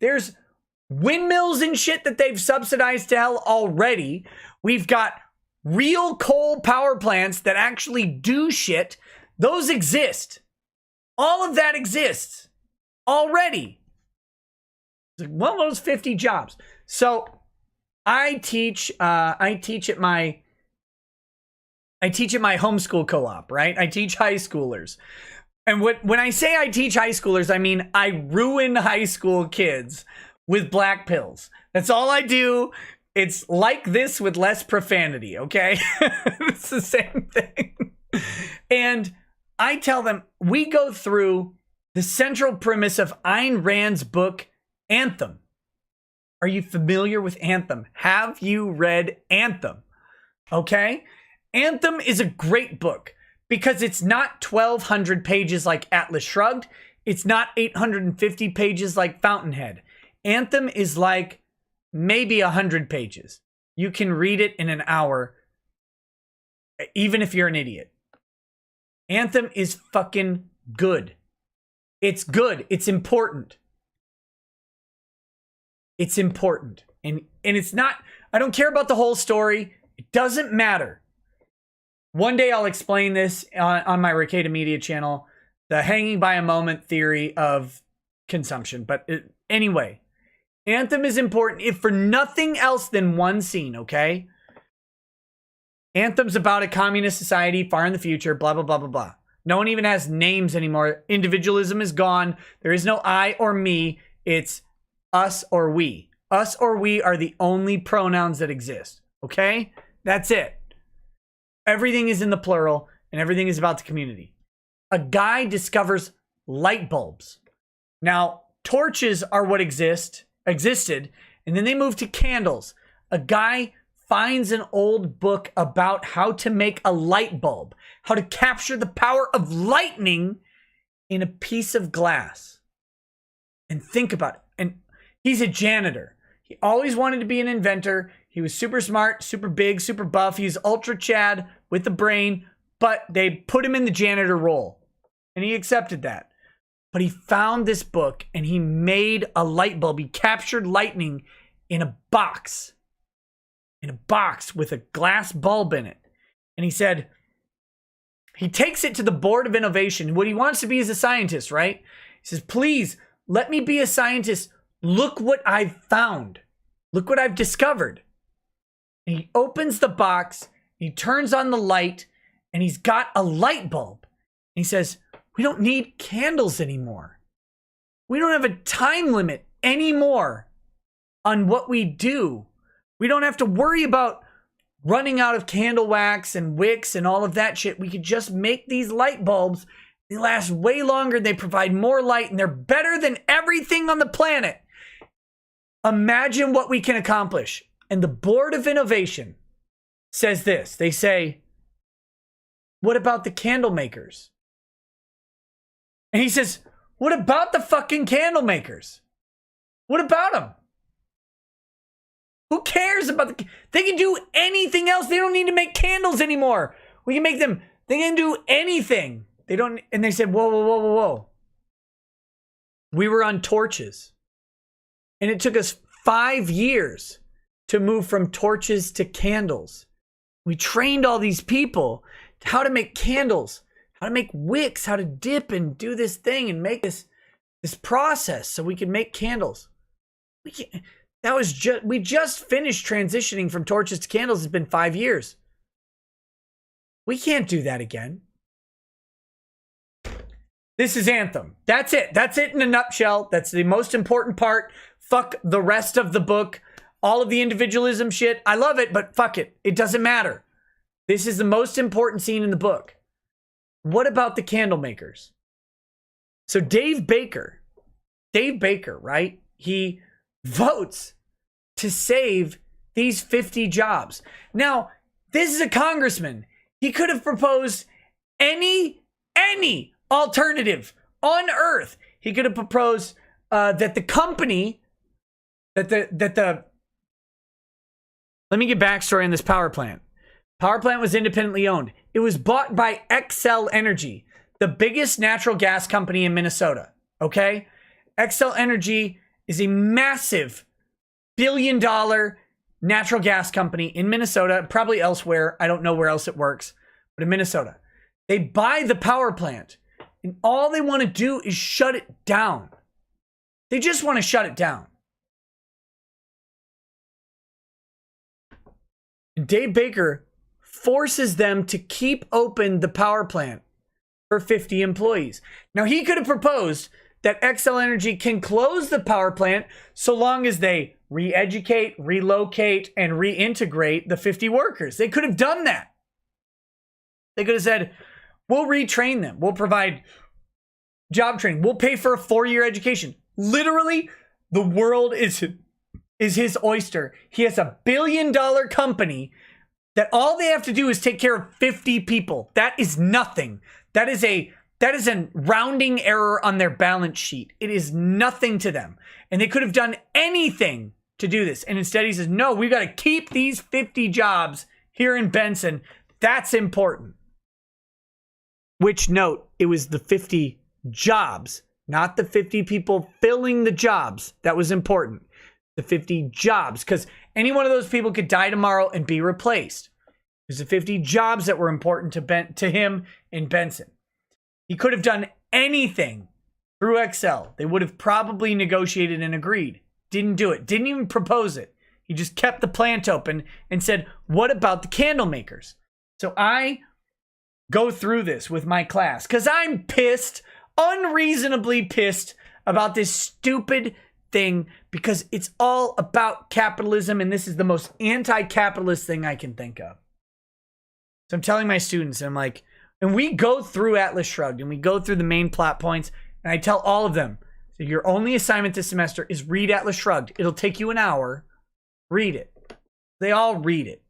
There's windmills and shit that they've subsidized to hell already. We've got real coal power plants that actually do shit. Those exist. All of that exists already. One of those 50 jobs. So I teach at my homeschool co-op, right? I teach high schoolers. And when I say I teach high schoolers, I mean I ruin high school kids with black pills. That's all I do. It's like this with less profanity, okay? It's the same thing. And I tell them, we go through the central premise of Ayn Rand's book, Anthem. Are you familiar with Anthem? Have you read Anthem? Okay? Anthem is a great book because it's not 1,200 pages like Atlas Shrugged. It's not 850 pages like Fountainhead. Anthem is like maybe 100 pages. You can read it in an hour, even if you're an idiot. Anthem is fucking good. It's good. It's important. It's important. And it's not, I don't care about the whole story. It doesn't matter. One day I'll explain this on my Rekieta Media channel, the hanging by a moment theory of consumption. But anyway, Anthem is important if for nothing else than one scene, okay? Anthem's about a communist society far in the future, blah, blah, blah, blah, blah. No one even has names anymore. Individualism is gone. There is no I or me. It's us or we. Us or we are the only pronouns that exist, okay? That's it. Everything is in the plural, and everything is about the community. A guy discovers light bulbs. Now, torches are what existed, and then they moved to candles. A guy finds an old book about how to make a light bulb, how to capture the power of lightning in a piece of glass. And think about it. And he's a janitor. He always wanted to be an inventor. He was super smart, super big, super buff. He's ultra Chad with the brain, but they put him in the janitor role. And he accepted that. But he found this book and he made a light bulb. He captured lightning in a box. In a box with a glass bulb in it. And he said, he takes it to the Board of Innovation. What he wants to be is a scientist, right? He says, please, let me be a scientist. Look what I've found. Look what I've discovered. And he opens the box, he turns on the light, and he's got a light bulb. And he says, we don't need candles anymore. We don't have a time limit anymore on what we do. We don't have to worry about running out of candle wax and wicks and all of that shit. We could just make these light bulbs. They last way longer. They provide more light and they're better than everything on the planet. Imagine what we can accomplish. And the Board of Innovation says this. They say, what about the candle makers? And he says, what about the fucking candle makers? What about them? Who cares about they can do anything else. They don't need to make candles anymore. We can make them, they can do anything. They don't, and they said, whoa, whoa, whoa, whoa, whoa. We were on torches. And it took us 5 years to move from torches to candles. We trained all these people how to make candles, how to make wicks, how to dip and do this thing and make this process so we could make candles. We just finished transitioning from torches to candles. It's been 5 years. We can't do that again. This is Anthem. That's it. That's it in a nutshell. That's the most important part. Fuck the rest of the book. All of the individualism shit. I love it, but fuck it. It doesn't matter. This is the most important scene in the book. What about the candle makers? So Dave Baker, right? He votes to save these 50 jobs. Now, this is a congressman. He could have proposed any alternative on earth. He could have proposed that the company, let me get backstory on this power plant. Power plant was independently owned. It was bought by Xcel Energy, the biggest natural gas company in Minnesota. Okay? Xcel Energy is a massive billion-dollar natural gas company in Minnesota, probably elsewhere. I don't know where else it works, but in Minnesota. They buy the power plant, and all they want to do is shut it down. They just want to shut it down. And Dave Baker forces them to keep open the power plant for 50 employees. Now, he could have proposed that Xcel Energy can close the power plant so long as they re-educate, relocate, and reintegrate the 50 workers. They could have done that. They could have said, we'll retrain them. We'll provide job training. We'll pay for a 4-year education. Literally, the world is his oyster. He has $1 billion that all they have to do is take care of 50 people. That is nothing. That is a rounding error on their balance sheet. It is nothing to them. And they could have done anything to do this. And instead he says, no, we've got to keep these 50 jobs here in Benson. That's important. Which, note, it was the 50 jobs, not the 50 people filling the jobs. That was important. The 50 jobs, because any one of those people could die tomorrow and be replaced. It was the 50 jobs that were important to him in Benson. He could have done anything through Xcel. They would have probably negotiated and agreed. Didn't do it. Didn't even propose it. He just kept the plant open and said, what about the candle makers? So I go through this with my class because I'm pissed, unreasonably pissed about this stupid thing because it's all about capitalism and this is the most anti-capitalist thing I can think of. So I'm telling my students, and I'm like, and we go through Atlas Shrugged and we go through the main plot points and I tell all of them, so your only assignment this semester is read Atlas Shrugged. It'll take you an hour. Read it. They all read it.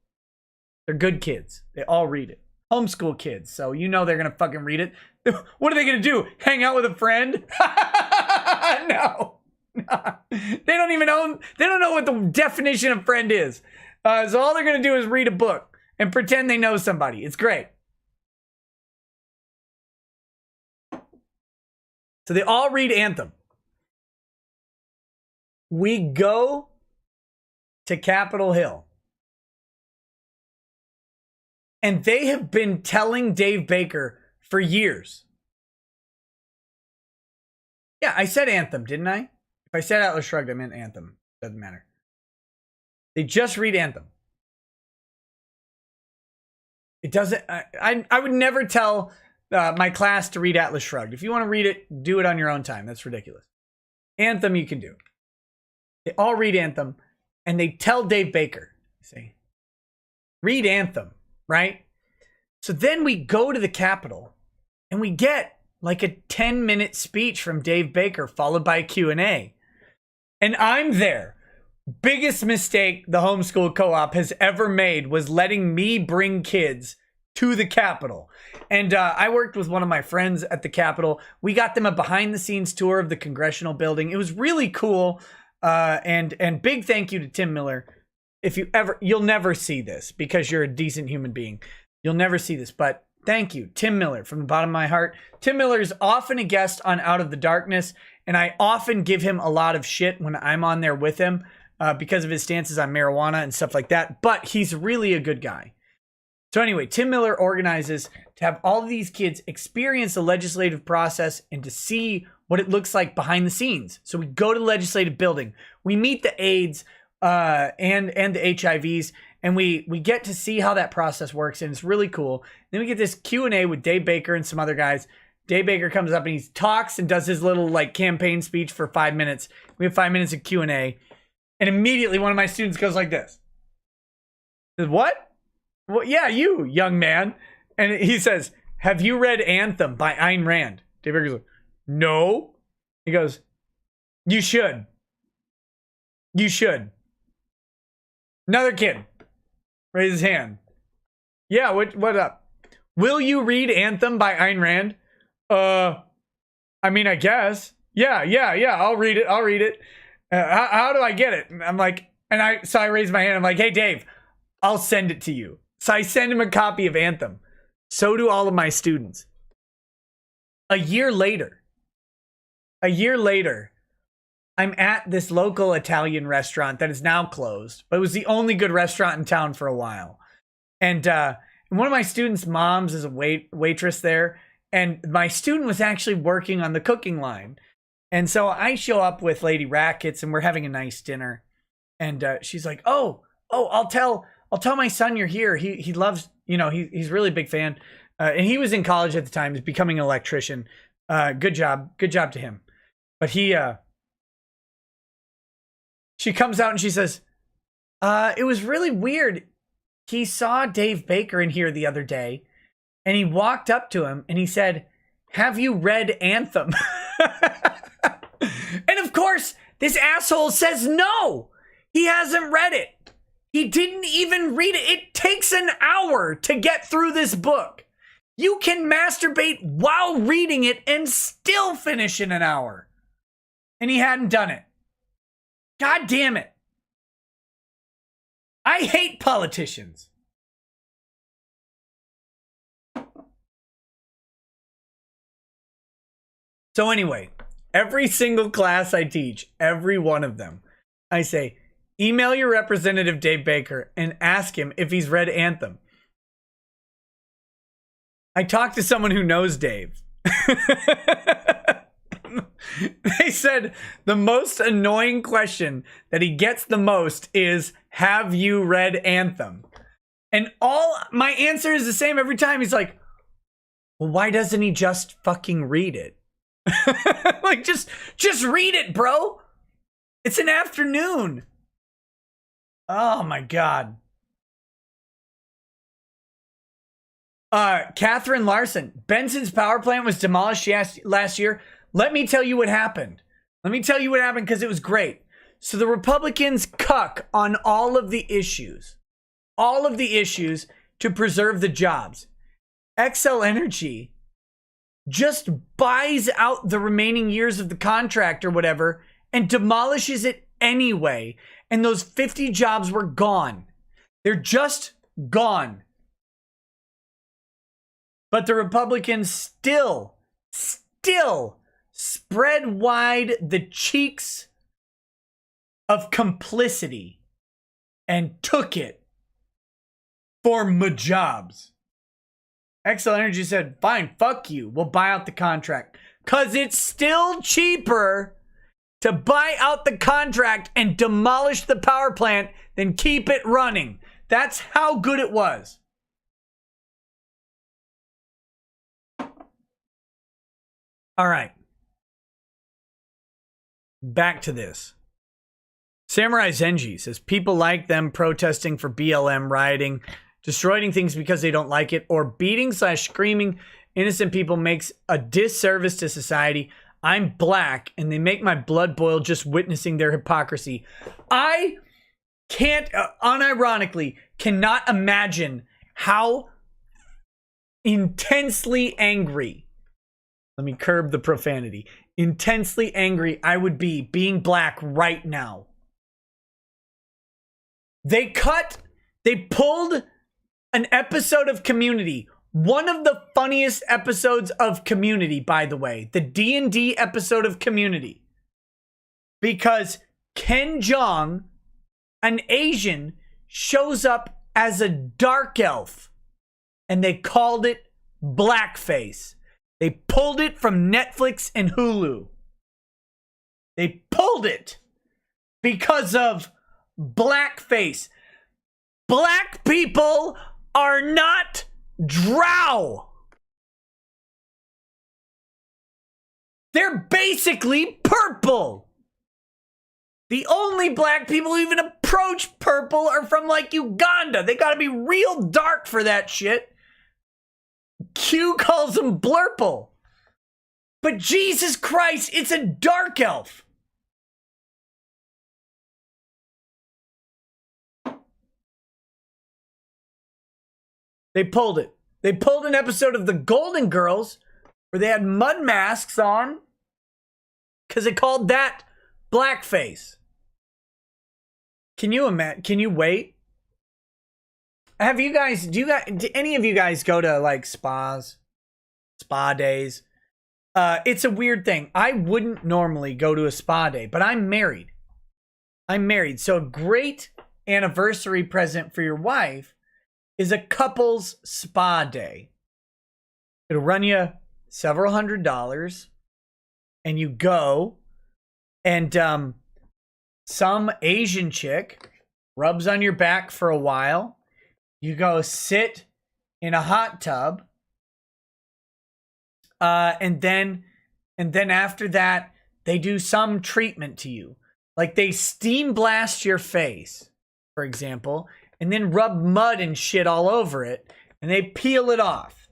They're good kids. They all read it. Homeschool kids, so you know they're gonna fucking read it. What are they gonna do? Hang out with a friend? No. They don't even know. They don't know what the definition of friend is. So all they're gonna do is read a book and pretend they know somebody. It's great. So they all read Anthem. We go to Capitol Hill. And they have been telling Dave Baker for years. Yeah, I said Anthem, didn't I? If I said Atlas Shrugged, I meant Anthem. Doesn't matter. They just read Anthem. It doesn't... I would never tell my class to read Atlas Shrugged. If you want to read it, do it on your own time. That's ridiculous. Anthem you can do. They all read Anthem, and they tell Dave Baker, see, read Anthem. Right? So then we go to the Capitol and we get like a 10-minute speech from Dave Baker followed by a Q&A. And I'm there. Biggest mistake the homeschool co-op has ever made was letting me bring kids to the Capitol. And I worked with one of my friends at the Capitol. We got them a behind-the-scenes tour of the Congressional building. It was really cool. And big thank you to Tim Miller. If you ever, you'll never see this because you're a decent human being. You'll never see this, but thank you, Tim Miller, from the bottom of my heart. Tim Miller is often a guest on Out of the Darkness, and I often give him a lot of shit when I'm on there with him because of his stances on marijuana and stuff like that, but he's really a good guy. So anyway, Tim Miller organizes to have all of these kids experience the legislative process and to see what it looks like behind the scenes. So we go to the legislative building, we meet the aides, and the HIVs, and we get to see how that process works, and it's really cool. Then we get this Q&A with Dave Baker and some other guys. Dave Baker comes up and he talks and does his little like campaign speech for 5 minutes. We have 5 minutes of Q&A, and immediately one of my students goes like this. Says, what? Well, yeah, you, young man. And he says, have you read Anthem by Ayn Rand? Dave Baker's like, no. He goes, you should. You should. Another kid raise his hand. Yeah, what up? Will you read Anthem by Ayn Rand? I mean, I guess. Yeah, I'll read it. How do I get it? And I'm like, so I raise my hand. I'm like, hey, Dave, I'll send it to you. So I send him a copy of Anthem. So do all of my students. A year later, I'm at this local Italian restaurant that is now closed, but it was the only good restaurant in town for a while. And one of my students' moms is a waitress there, and my student was actually working on the cooking line. And so I show up with Lady Rackets, and we're having a nice dinner. And she's like, "Oh, I'll tell my son you're here. He loves, he's really a big fan, and he was in college at the time. He's becoming an electrician. Good job to him. But she comes out and she says, it was really weird. He saw Dave Baker in here the other day, and he walked up to him and he said, have you read Anthem?" And of course, this asshole says no. He hasn't read it. He didn't even read it. It takes an hour to get through this book. You can masturbate while reading it and still finish in an hour. And he hadn't done it. God damn it. I hate politicians. So anyway, every single class I teach, every one of them, I say, email your representative Dave Baker and ask him if he's read Anthem. I talked to someone who knows Dave. They said the most annoying question that he gets the most is, have you read Anthem? And all my answer is the same every time. He's like, well, why doesn't he just fucking read it? Like, just read it, bro. It's an afternoon. Oh my God. Catherine Larson. Benson's power plant was demolished last year. Let me tell you what happened. Let me tell you what happened because it was great. So the Republicans cuck on all of the issues to preserve the jobs. XL Energy just buys out the remaining years of the contract or whatever and demolishes it anyway. And those 50 jobs were gone. They're just gone. But the Republicans still spread wide the cheeks of complicity and took it for my jobs. XL Energy said, fine, fuck you. We'll buy out the contract. Because it's still cheaper to buy out the contract and demolish the power plant than keep it running. That's how good it was. All right. Back to this. Samurai Zenji says, people like them protesting for BLM, rioting, destroying things because they don't like it, or beating/screaming innocent people makes a disservice to society. I'm black, and they make my blood boil just witnessing their hypocrisy. I can't, unironically, cannot imagine how intensely angry, let me curb the profanity, intensely angry I would be being black right now. They pulled an episode of Community, one of the funniest episodes of Community, by the way, the D&D episode of Community, because Ken Jeong, an Asian, shows up as a dark elf, and they called it blackface. They pulled it from Netflix and Hulu. They pulled it because of blackface. Black people are not drow. They're basically purple. The only black people who even approach purple are from like Uganda. They gotta be real dark for that shit. Q calls them blurple. But Jesus Christ, it's a dark elf. They pulled it. They pulled an episode of The Golden Girls where they had mud masks on because they called that blackface. Can you imagine? Can you wait? Have you guys, do any of you guys go to like spa days? It's a weird thing. I wouldn't normally go to a spa day, but I'm married. So a great anniversary present for your wife is a couple's spa day. It'll run you several $100s, and you go, and some Asian chick rubs on your back for a while. You go sit in a hot tub, and then after that, they do some treatment to you. Like they steam blast your face, for example, and then rub mud and shit all over it, and they peel it off.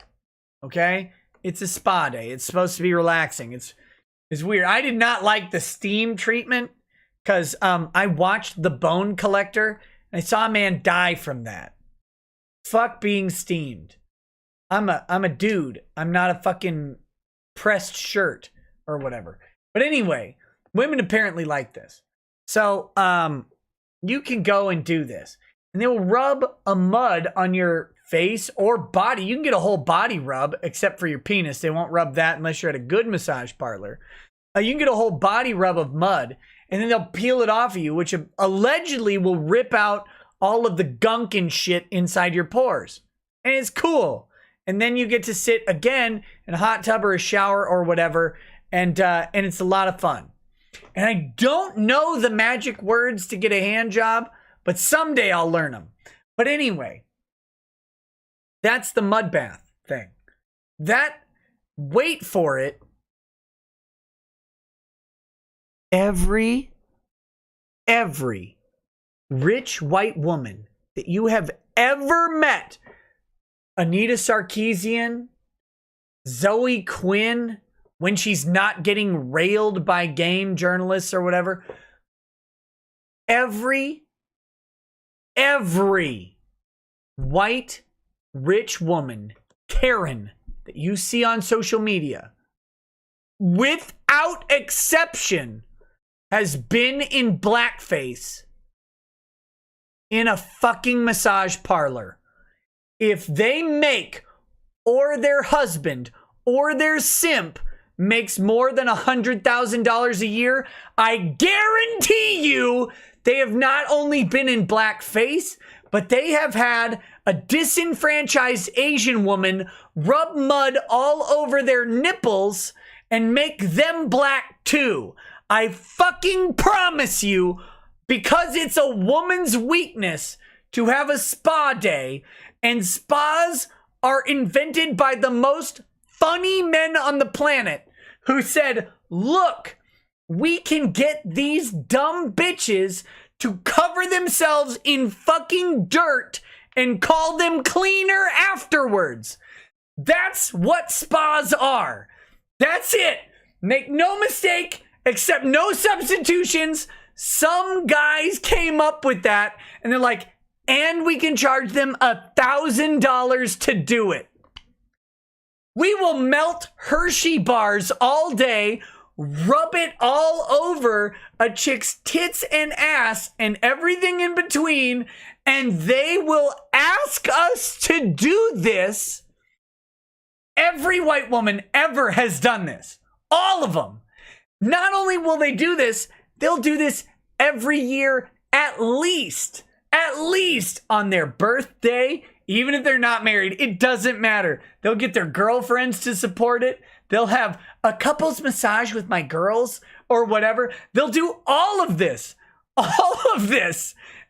Okay? It's a spa day. It's supposed to be relaxing. It's weird. I did not like the steam treatment because I watched The Bone Collector, and I saw a man die from that. Fuck being steamed. I'm a dude. I'm not a fucking pressed shirt or whatever. But anyway, women apparently like this. So you can go and do this. And they will rub a mud on your face or body. You can get a whole body rub except for your penis. They won't rub that unless you're at a good massage parlor. You can get a whole body rub of mud, and then they'll peel it off of you, which allegedly will rip out all of the gunk and shit inside your pores. And it's cool. And then you get to sit again in a hot tub or a shower or whatever and it's a lot of fun. And I don't know the magic words to get a hand job, but someday I'll learn them. But anyway, that's the mud bath thing. That, wait for it, every rich white woman that you have ever met, Anita Sarkeesian, Zoe Quinn, when she's not getting railed by game journalists or whatever, every white rich woman, Karen, that you see on social media, without exception, has been in blackface in a fucking massage parlor. If they make, or their husband, or their simp makes more than $100,000 a year, I guarantee you they have not only been in blackface, but they have had a disenfranchised Asian woman rub mud all over their nipples and make them black too. I fucking promise you, because it's a woman's weakness to have a spa day, and spas are invented by the most funny men on the planet who said, look, we can get these dumb bitches to cover themselves in fucking dirt and call them cleaner afterwards. That's what spas are. That's it. Make no mistake, except no substitutions. Some guys came up with that and they're like, and we can charge them $1,000 to do it. We will melt Hershey bars all day, rub it all over a chick's tits and ass and everything in between, and they will ask us to do this. Every white woman ever has done this. All of them. Not only will they do this, they'll do this every year at least on their birthday. Even if they're not married, it doesn't matter. They'll get their girlfriends to support it. They'll have a couples massage with my girls or whatever. They'll do all of this.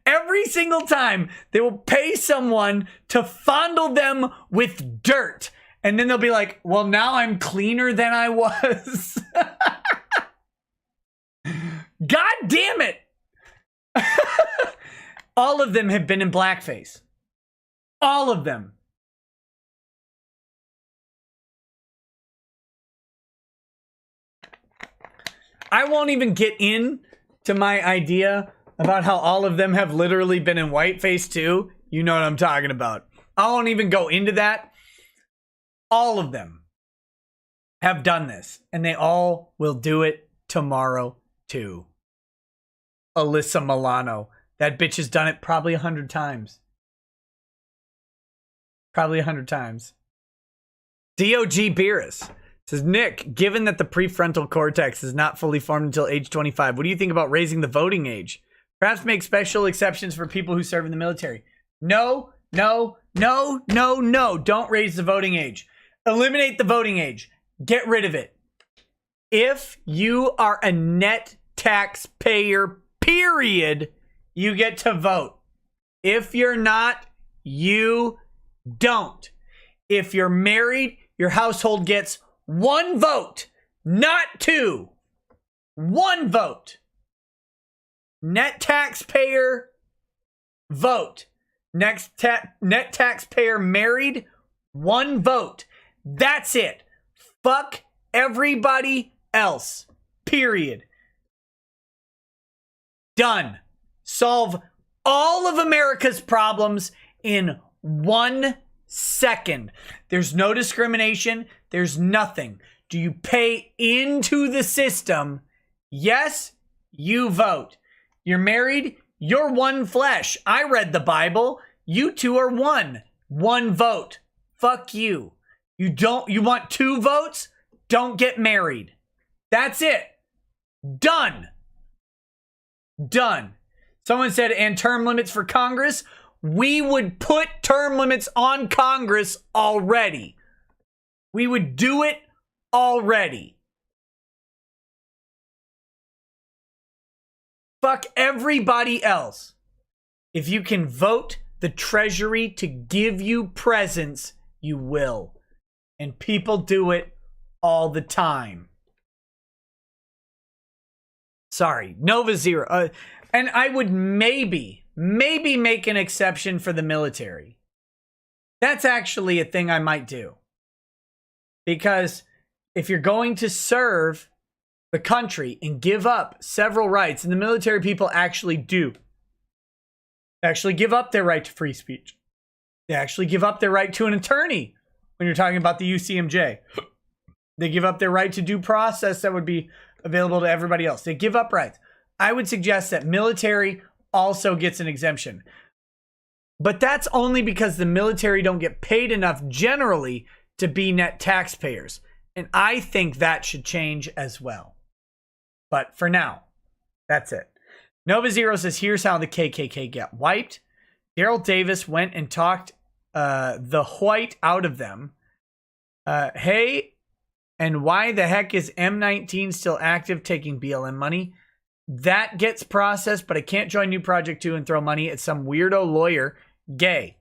Every single time. They will pay someone to fondle them with dirt. And then they'll be like, well, now I'm cleaner than I was. God damn it. All of them have been in blackface. All of them. I won't even get in to my idea about how all of them have literally been in whiteface too. You know what I'm talking about. I won't even go into that. All of them have done this, and they all will do it tomorrow too. Alyssa Milano. That bitch has done it probably 100 times. Probably 100 times. DOG Beerus says, Nick, given that the prefrontal cortex is not fully formed until age 25, what do you think about raising the voting age? Perhaps make special exceptions for people who serve in the military. No. Don't raise the voting age. Eliminate the voting age. Get rid of it. If you are a net taxpayer, period, you get to vote. If you're not, you don't. If you're married, your household gets 1 vote, not 2. 1 vote. Net taxpayer, vote. Net taxpayer married, 1 vote. That's it. Fuck everybody else. Period. Done. Solve all of America's problems in 1 second. There's no discrimination. There's nothing. Do you pay into the system? Yes, you vote. You're married? You're one flesh. I read the Bible. You two are one. 1 vote. Fuck you. You want 2 votes? Don't get married. That's it. Done. Done. Someone said, and term limits for Congress? We would put term limits on Congress already. We would do it already. Fuck everybody else. If you can vote the Treasury to give you presents, you will. And people do it all the time. Sorry, Nova Zero. And I would maybe make an exception for the military. That's actually a thing I might do. Because if you're going to serve the country and give up several rights, and the military people actually do, actually give up their right to free speech. They actually give up their right to an attorney when you're talking about the UCMJ. They give up their right to due process that would be available to everybody else. They give up rights. I would suggest that military also gets an exemption. But that's only because the military don't get paid enough generally to be net taxpayers. And I think that should change as well. But for now, that's it. Nova Zero says, here's how the KKK get wiped. Daryl Davis went and talked the white out of them. Hey, and why the heck is M19 still active taking BLM money? That gets processed, but I can't join New Project 2 and throw money at some weirdo lawyer. Gay.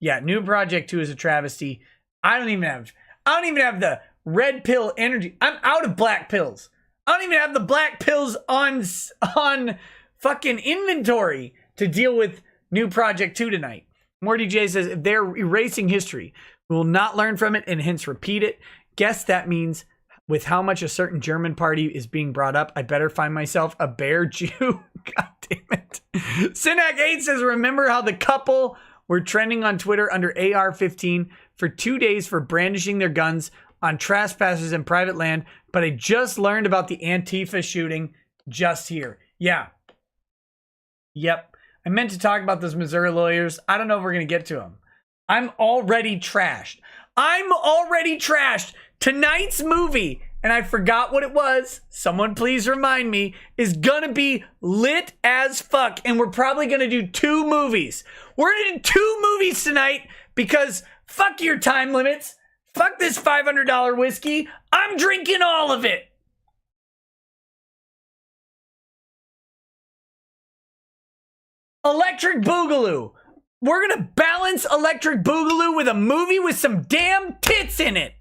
Yeah, New Project 2 is a travesty. I don't even have the red pill energy. I'm out of black pills. I don't even have the black pills on fucking inventory to deal with New Project 2 tonight. Morty J says, if they're erasing history, we will not learn from it and hence repeat it. Guess that means with how much a certain German party is being brought up, I better find myself a bear Jew. God damn it. Synac8 says, remember how the couple were trending on Twitter under AR-15 for 2 days for brandishing their guns on trespassers in private land, but I just learned about the Antifa shooting just here. Yeah. Yep. I meant to talk about those Missouri lawyers. I don't know if we're going to get to them. I'm already trashed. Tonight's movie, and I forgot what it was, someone please remind me, is gonna be lit as fuck. And we're probably gonna do 2 movies. We're gonna do 2 movies tonight because fuck your time limits. Fuck this $500 whiskey. I'm drinking all of it. Electric Boogaloo. We're gonna balance Electric Boogaloo with a movie with some damn tits in it.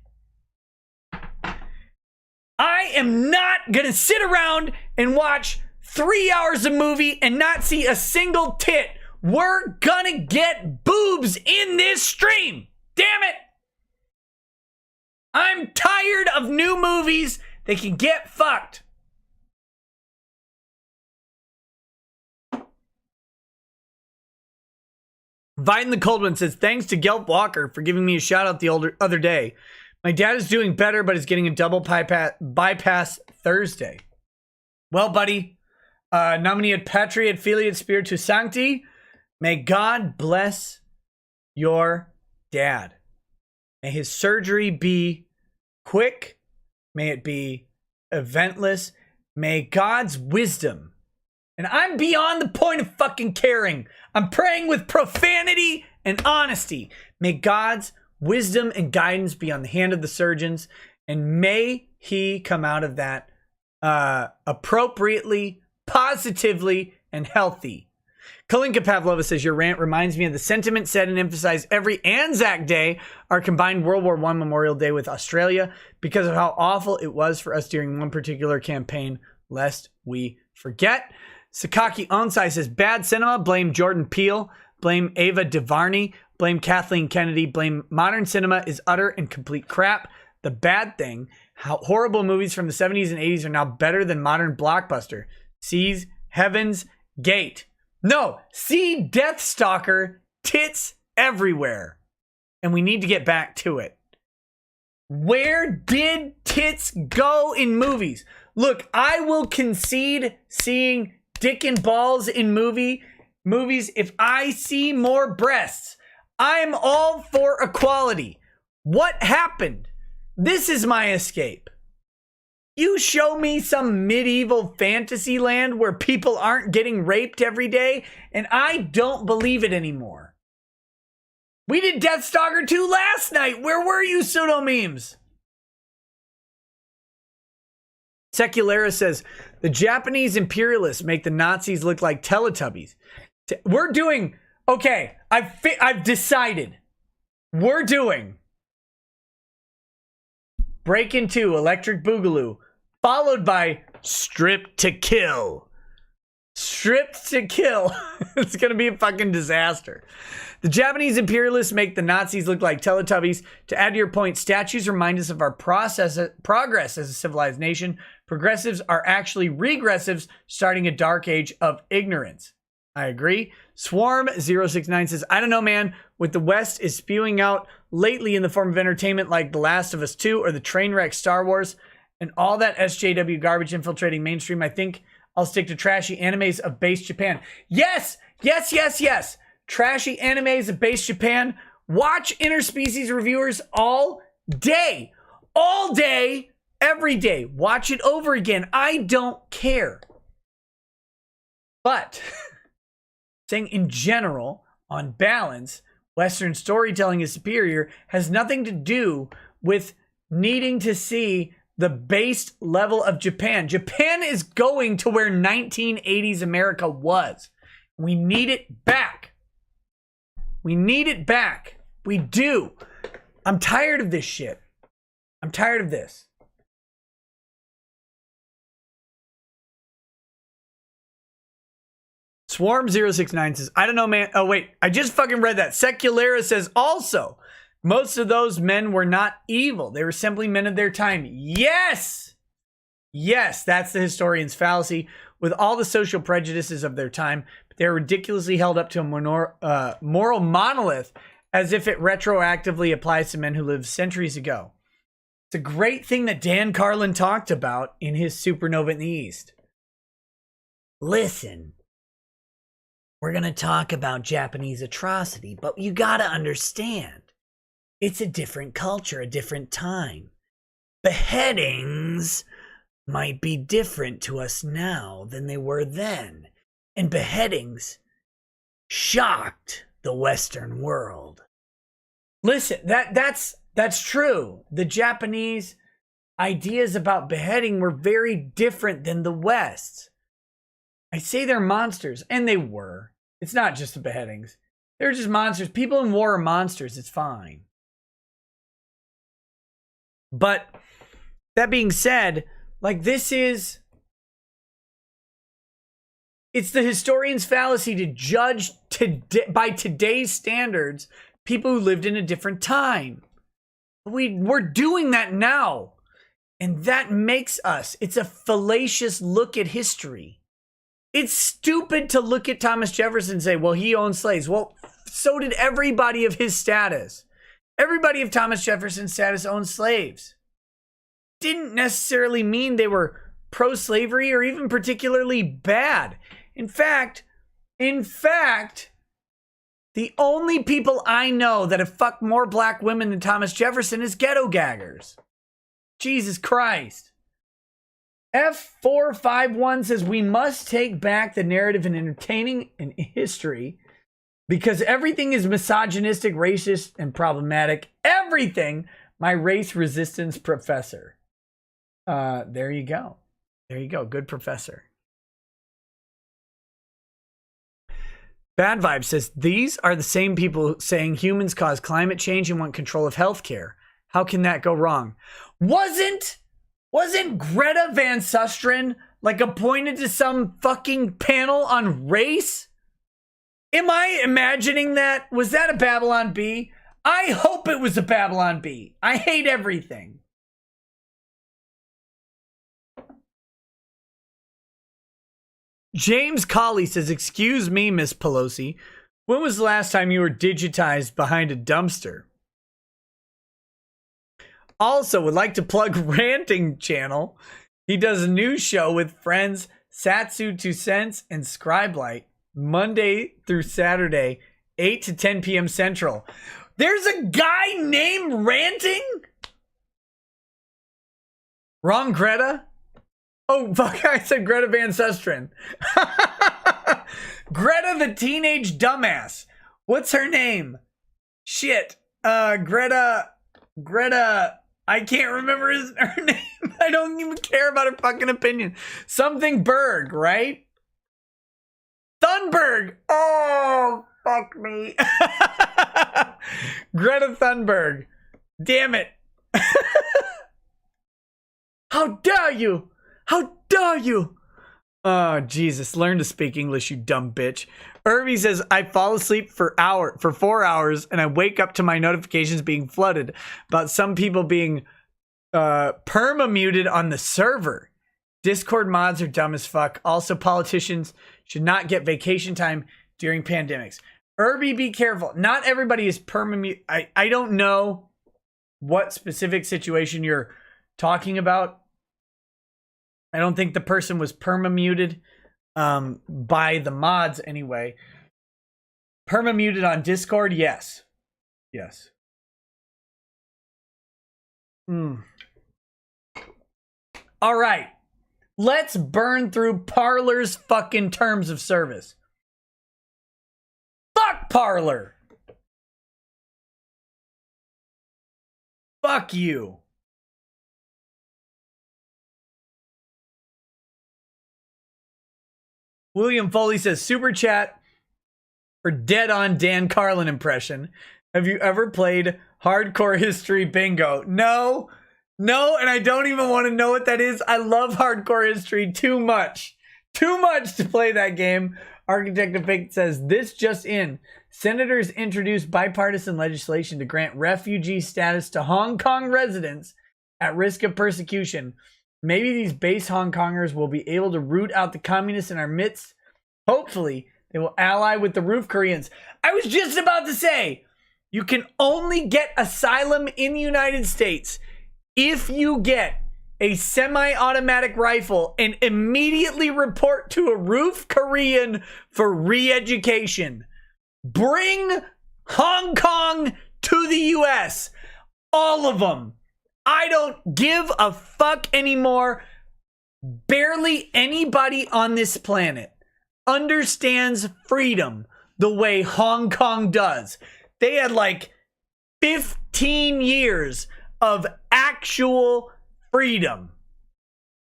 I am not gonna sit around and watch 3 hours of movie and not see a single tit. We're gonna get boobs in this stream. Damn it. I'm tired of new movies that can get fucked. Vine the Cold One says, thanks to Gelp Walker for giving me a shout out the other day. My dad is doing better, but is getting a double bypass Thursday. Well, buddy, nominate Patri et Filii et Spiritus Sancti. May God bless your dad. May his surgery be quick. May it be eventless. May God's wisdom. And I'm beyond the point of fucking caring. I'm praying with profanity and honesty. May God's wisdom and guidance be on the hand of the surgeons, and may he come out of that appropriately, positively, and healthy. Kalinka Pavlova says, your rant reminds me of the sentiment said and emphasized every Anzac Day, our combined World War I Memorial Day with Australia, because of how awful it was for us during one particular campaign, lest we forget. Sakaki Onsai says, bad cinema, blame Jordan Peele, blame Ava DuVernay, blame Kathleen Kennedy, blame modern cinema is utter and complete crap. The bad thing, how horrible movies from the 70s and 80s are now better than modern blockbuster. Sees Heaven's Gate. No, see Death Stalker, tits everywhere. And we need to get back to it. Where did tits go in movies? Look, I will concede seeing dick and balls in movies if I see more breasts. I'm all for equality. What happened? This is my escape. You show me some medieval fantasy land where people aren't getting raped every day, and I don't believe it anymore. We did Deathstalker 2 last night. Where were you, pseudo memes? Seculara says, The Japanese imperialists make the Nazis look like Teletubbies. We're doing... Okay, I've decided. We're doing... Breakin' 2, Electric Boogaloo, followed by Strip to Kill. Stripped to Kill. It's going to be a fucking disaster. The Japanese imperialists make the Nazis look like Teletubbies. To add to your point, statues remind us of our progress as a civilized nation. Progressives are actually regressives, starting a dark age of ignorance. I agree. Swarm069 says, I don't know, man. What the West is spewing out lately in the form of entertainment like The Last of Us 2 or the train wreck Star Wars and all that SJW garbage infiltrating mainstream, I think I'll stick to trashy animes of base Japan. Yes! Yes, yes, yes! Trashy animes of base Japan. Watch interspecies reviewers all day. All day, every day. Watch it over again. I don't care. But... saying in general, on balance, Western storytelling is superior has nothing to do with needing to see the base level of Japan. Japan is going to where 1980s America was. We need it back. We need it back. We do. I'm tired of this shit. I'm tired of this. Swarm069 says, I don't know, man. Oh, wait. I just fucking read that. Seculara says also, most of those men were not evil. They were simply men of their time. Yes! Yes, that's the historian's fallacy. With all the social prejudices of their time, they're ridiculously held up to a moral monolith as if it retroactively applies to men who lived centuries ago. It's a great thing that Dan Carlin talked about in his Supernova in the East. Listen. We're going to talk about Japanese atrocity, but you got to understand, it's a different culture, a different time. Beheadings might be different to us now than they were then. And beheadings shocked the Western world. Listen, that's true. The Japanese ideas about beheading were very different than the West. I say they're monsters, and they were. It's not just the beheadings. They're just monsters. People in war are monsters. It's fine. But that being said, like it's the historian's fallacy to judge by today's standards people who lived in a different time. We're doing that now. And that makes us. It's a fallacious look at history. It's stupid to look at Thomas Jefferson and say, well, he owned slaves. Well, so did everybody of his status. Everybody of Thomas Jefferson's status owned slaves. Didn't necessarily mean they were pro-slavery or even particularly bad. In fact, the only people I know that have fucked more black women than Thomas Jefferson is ghetto gaggers. Jesus Christ. F451 says, we must take back the narrative in entertaining and history because everything is misogynistic, racist, and problematic. Everything, my race resistance professor. There you go. There you go. Good professor. Bad Vibe says, these are the same people saying humans cause climate change and want control of healthcare. How can that go wrong? Wasn't Greta Van Susteren like appointed to some fucking panel on race? Am I imagining that? Was that a Babylon Bee? I hope it was a Babylon Bee. I hate everything. James Colley says, excuse me, Miss Pelosi. When was the last time you were digitized behind a dumpster? Also, would like to plug Ranting Channel. He does a news show with friends Satsu 2 Cents and Scribelight Monday through Saturday, 8 to 10 p.m. Central. There's a guy named Ranting? Wrong Greta? Oh, fuck, I said Greta Van Susteren. Greta the teenage dumbass. What's her name? Shit. Greta. I can't remember her name. I don't even care about her fucking opinion. Something Berg, right? Thunberg. Oh, fuck me. Greta Thunberg. Damn it. How dare you? How dare you? Oh, Jesus. Learn to speak English, you dumb bitch. Errbody says, I fall asleep for 4 hours and I wake up to my notifications being flooded about some people being perma-muted on the server. Discord mods are dumb as fuck. Also, politicians should not get vacation time during pandemics. Errbody, be careful. Not everybody is perma-muted. I don't know what specific situation you're talking about. I don't think the person was perma-muted by the mods anyway. Perma-muted on Discord? Yes. Yes. All right. Let's burn through Parler's fucking terms of service. Fuck Parler. Fuck you. William Foley says, super chat for dead on Dan Carlin impression. Have you ever played Hardcore History Bingo? No, and I don't even want to know what that is. I love Hardcore History too much to play that game. Architect of Fake says, this just in. Senators introduced bipartisan legislation to grant refugee status to Hong Kong residents at risk of persecution. Maybe these base Hong Kongers will be able to root out the communists in our midst. Hopefully, they will ally with the roof Koreans. I was just about to say, you can only get asylum in the United States if you get a semi-automatic rifle and immediately report to a roof Korean for re-education. Bring Hong Kong to the US. All of them. I don't give a fuck anymore. Barely anybody on this planet understands freedom the way Hong Kong does. They had like 15 years of actual freedom.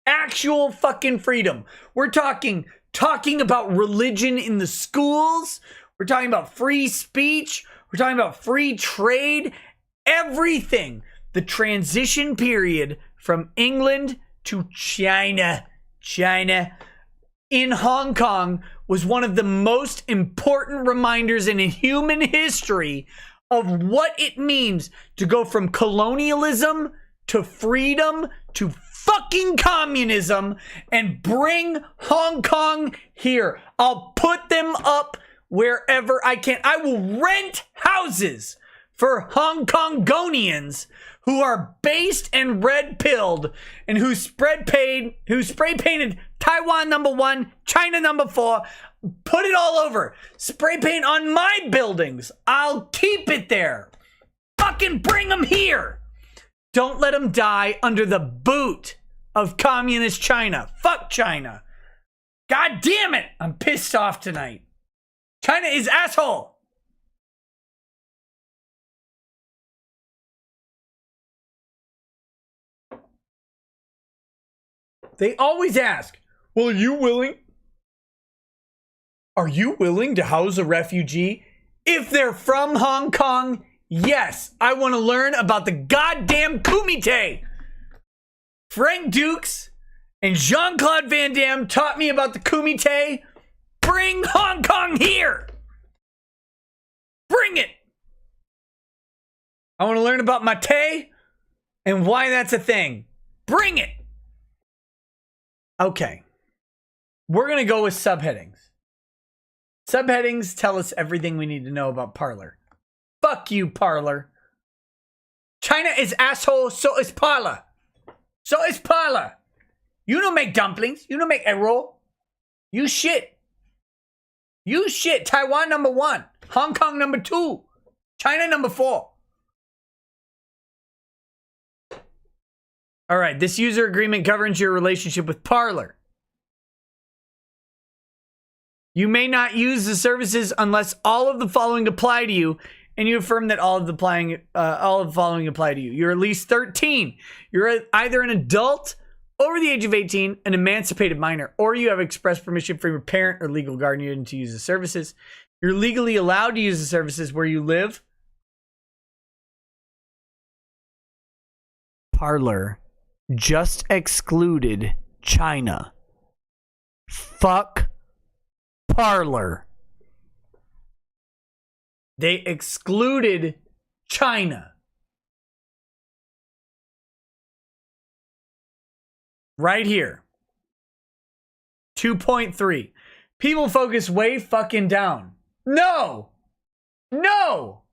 Actual fucking freedom. We're talking about religion in the schools. We're talking about free speech. We're talking about free trade. Everything. The transition period from England to China in Hong Kong was one of the most important reminders in human history of what it means to go from colonialism to freedom to fucking communism and bring Hong Kong here. I'll put them up wherever I can. I will rent houses for Hong Kongonians who are based and red-pilled and who spray painted Taiwan #1, China #4, put it all over. Spray paint on my buildings. I'll keep it there. Fucking bring them here. Don't let them die under the boot of communist China. Fuck China. God damn it. I'm pissed off tonight. China is asshole. They always ask, well, are you willing to house a refugee if they're from Hong Kong? Yes, I want to learn about the goddamn Kumite. Frank Dukes and Jean-Claude Van Damme taught me about the Kumite. Bring Hong Kong here. Bring it. I want to learn about Mate and why that's a thing. Bring it. Okay. We're going to go with subheadings. Subheadings tell us everything we need to know about Parler. Fuck you, Parler. China is asshole, so is Parler. So is Parler. You don't make dumplings. You don't make egg roll. You shit. You shit. Taiwan #1. Hong Kong #2. China #4. All right, this user agreement governs your relationship with Parler. You may not use the services unless all of the following apply to you and you affirm that all of the following apply to you. You're at least 13. You're either an adult over the age of 18, an emancipated minor, or you have express permission from your parent or legal guardian to use the services. You're legally allowed to use the services where you live. Parler just excluded China. Fuck Parler. They excluded China. Right here. 2.3. People focus way fucking down. No. No.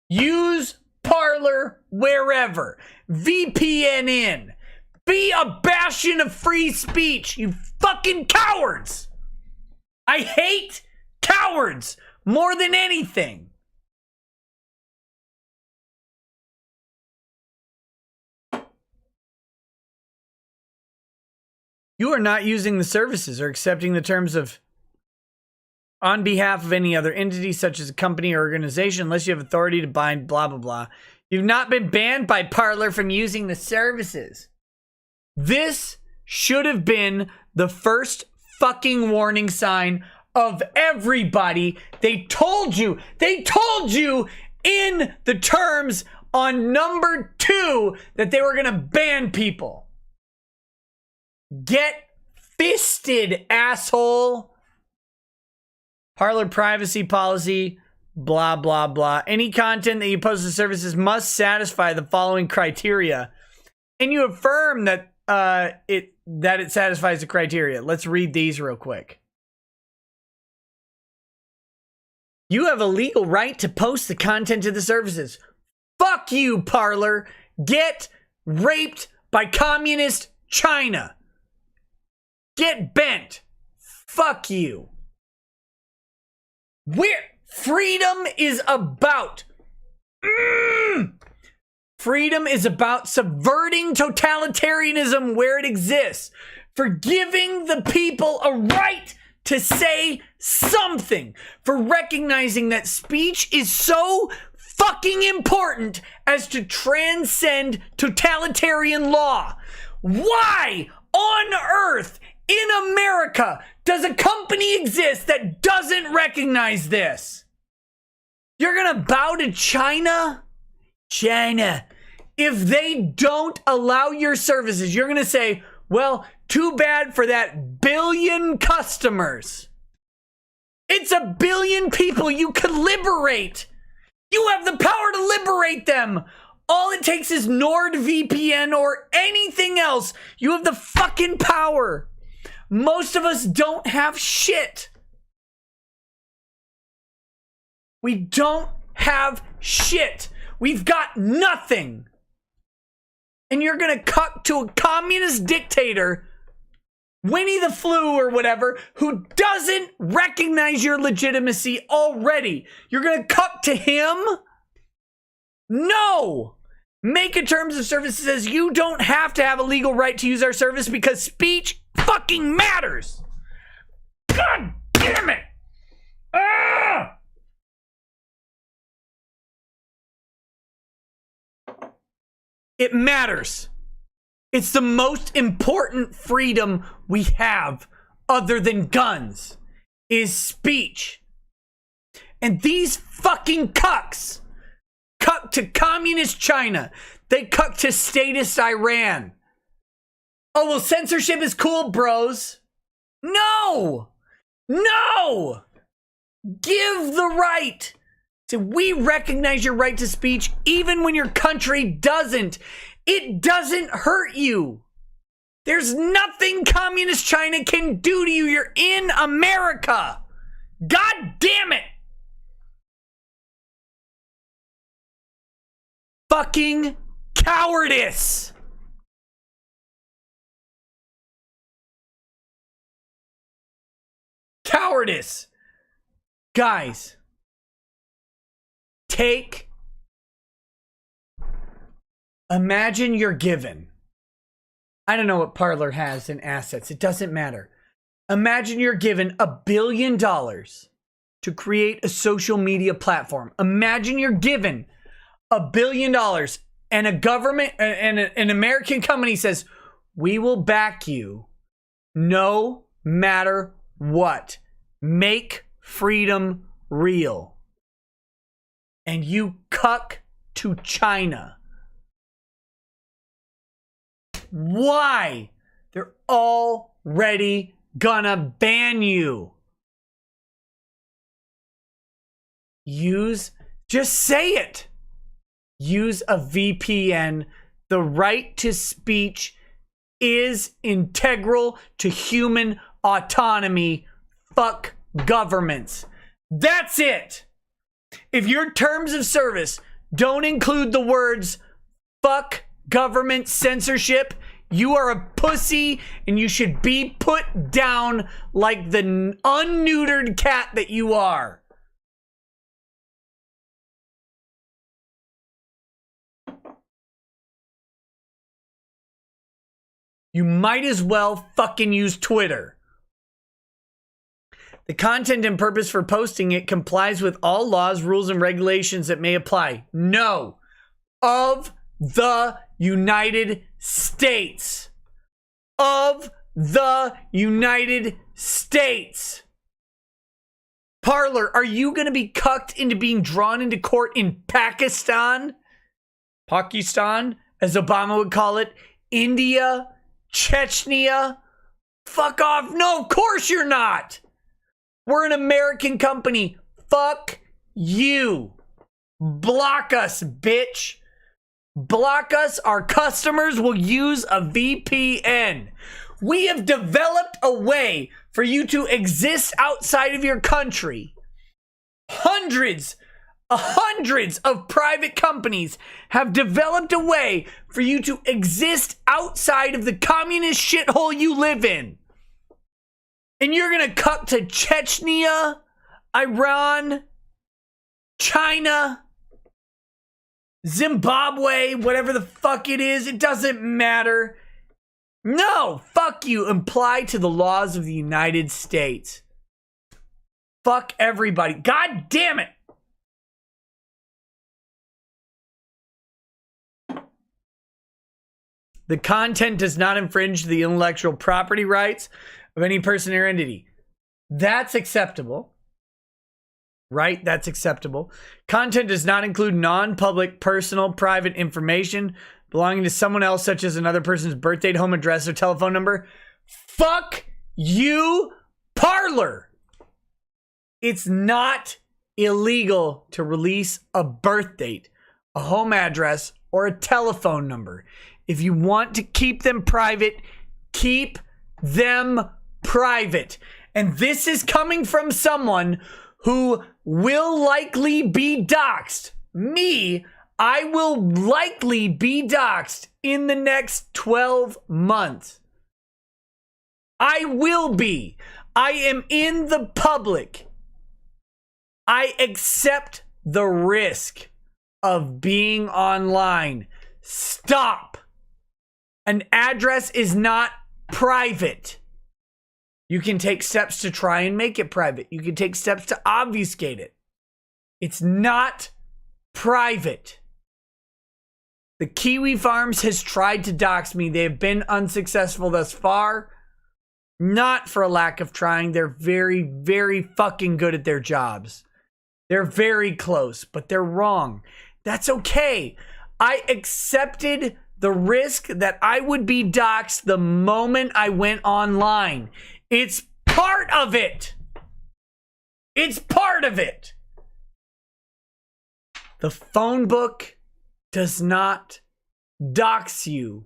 Use Parler wherever. VPN in. Be a bastion of free speech, you fucking cowards. I hate cowards more than anything. You are not using the services or accepting the terms of on behalf of any other entity such as a company or organization unless you have authority to bind blah blah blah. You've not been banned by Parler from using the services. This should have been the first fucking warning sign of everybody. They told you in the terms on number 2 that they were going to ban people. Get fisted, asshole. Parler privacy policy, blah, blah, blah. Any content that you post to services must satisfy the following criteria. And you affirm that it satisfies the criteria. Let's read these real quick. You have a legal right to post the content to the services. Fuck you, Parler. Get raped by communist China. Get bent. Fuck you. Where freedom is about. Freedom is about subverting totalitarianism where it exists, for giving the people a right to say something, for recognizing that speech is so fucking important as to transcend totalitarian law. Why on earth in America does a company exist that doesn't recognize this? You're gonna bow to China? China. If they don't allow your services, you're going to say, well, too bad for that billion customers. It's a billion people you could liberate. You have the power to liberate them. All it takes is NordVPN or anything else. You have the fucking power. Most of us don't have shit. We don't have shit. We've got nothing. And you're going to cuck to a communist dictator, Winnie the Flu or whatever, who doesn't recognize your legitimacy already. You're going to cuck to him? No. Make a terms of service that says you don't have to have a legal right to use our service because speech fucking matters. God damn it. Ah! It matters. It's the most important freedom we have other than guns is speech. And these fucking cucks cuck to communist China. They cuck to statist Iran. Oh, well, censorship is cool, bros. No! No! Give the right. So we recognize your right to speech even when your country doesn't. It doesn't hurt you. There's nothing communist China can do to you. You're in America. God damn it. Fucking cowardice. Cowardice. Guys. Imagine you're given, I don't know what Parler has in assets. It doesn't matter. Imagine you're given $1 billion to create a social media platform. Imagine you're given $1 billion and a government and an American company says, we will back you no matter what. Make freedom real. And you cuck to China. Why? They're already gonna ban you. Just say it. Use a VPN. The right to speech is integral to human autonomy. Fuck governments. That's it. If your terms of service don't include the words fuck government censorship, you are a pussy and you should be put down like the unneutered cat that you are. You might as well fucking use Twitter. The content and purpose for posting it complies with all laws, rules, and regulations that may apply. No. Of the United States. Of the United States. Parler, are you going to be cucked into being drawn into court in Pakistan? Pakistan, as Obama would call it. India? Chechnya? Fuck off. No, of course you're not. We're an American company. Fuck you. Block us, bitch. Block us. Our customers will use a VPN. We have developed a way for you to exist outside of your country. Hundreds of private companies have developed a way for you to exist outside of the communist shithole you live in. And you're going to cut to Chechnya, Iran, China, Zimbabwe, whatever the fuck it is. It doesn't matter. No, fuck you. Apply to the laws of the United States. Fuck everybody. God damn it. The content does not infringe the intellectual property rights of any person or entity. That's acceptable. Right? That's acceptable. Content does not include non-public, personal, private information belonging to someone else, such as another person's birth date, home address, or telephone number. Fuck you, Parler. It's not illegal to release a birth date, a home address, or a telephone number. If you want to keep them private, keep them private. And this is coming from someone who will likely be doxxed. Me, I will likely be doxxed in the next 12 months. I will be. I am in the public. I accept the risk of being online. Stop. An address is not private. You can take steps to try and make it private. You can take steps to obfuscate it. It's not private. The Kiwi Farms has tried to dox me. They have been unsuccessful thus far. Not for a lack of trying. They're very, very fucking good at their jobs. They're very close, but they're wrong. That's okay. I accepted the risk that I would be doxxed the moment I went online. It's part of it. It's part of it. The phone book does not dox you.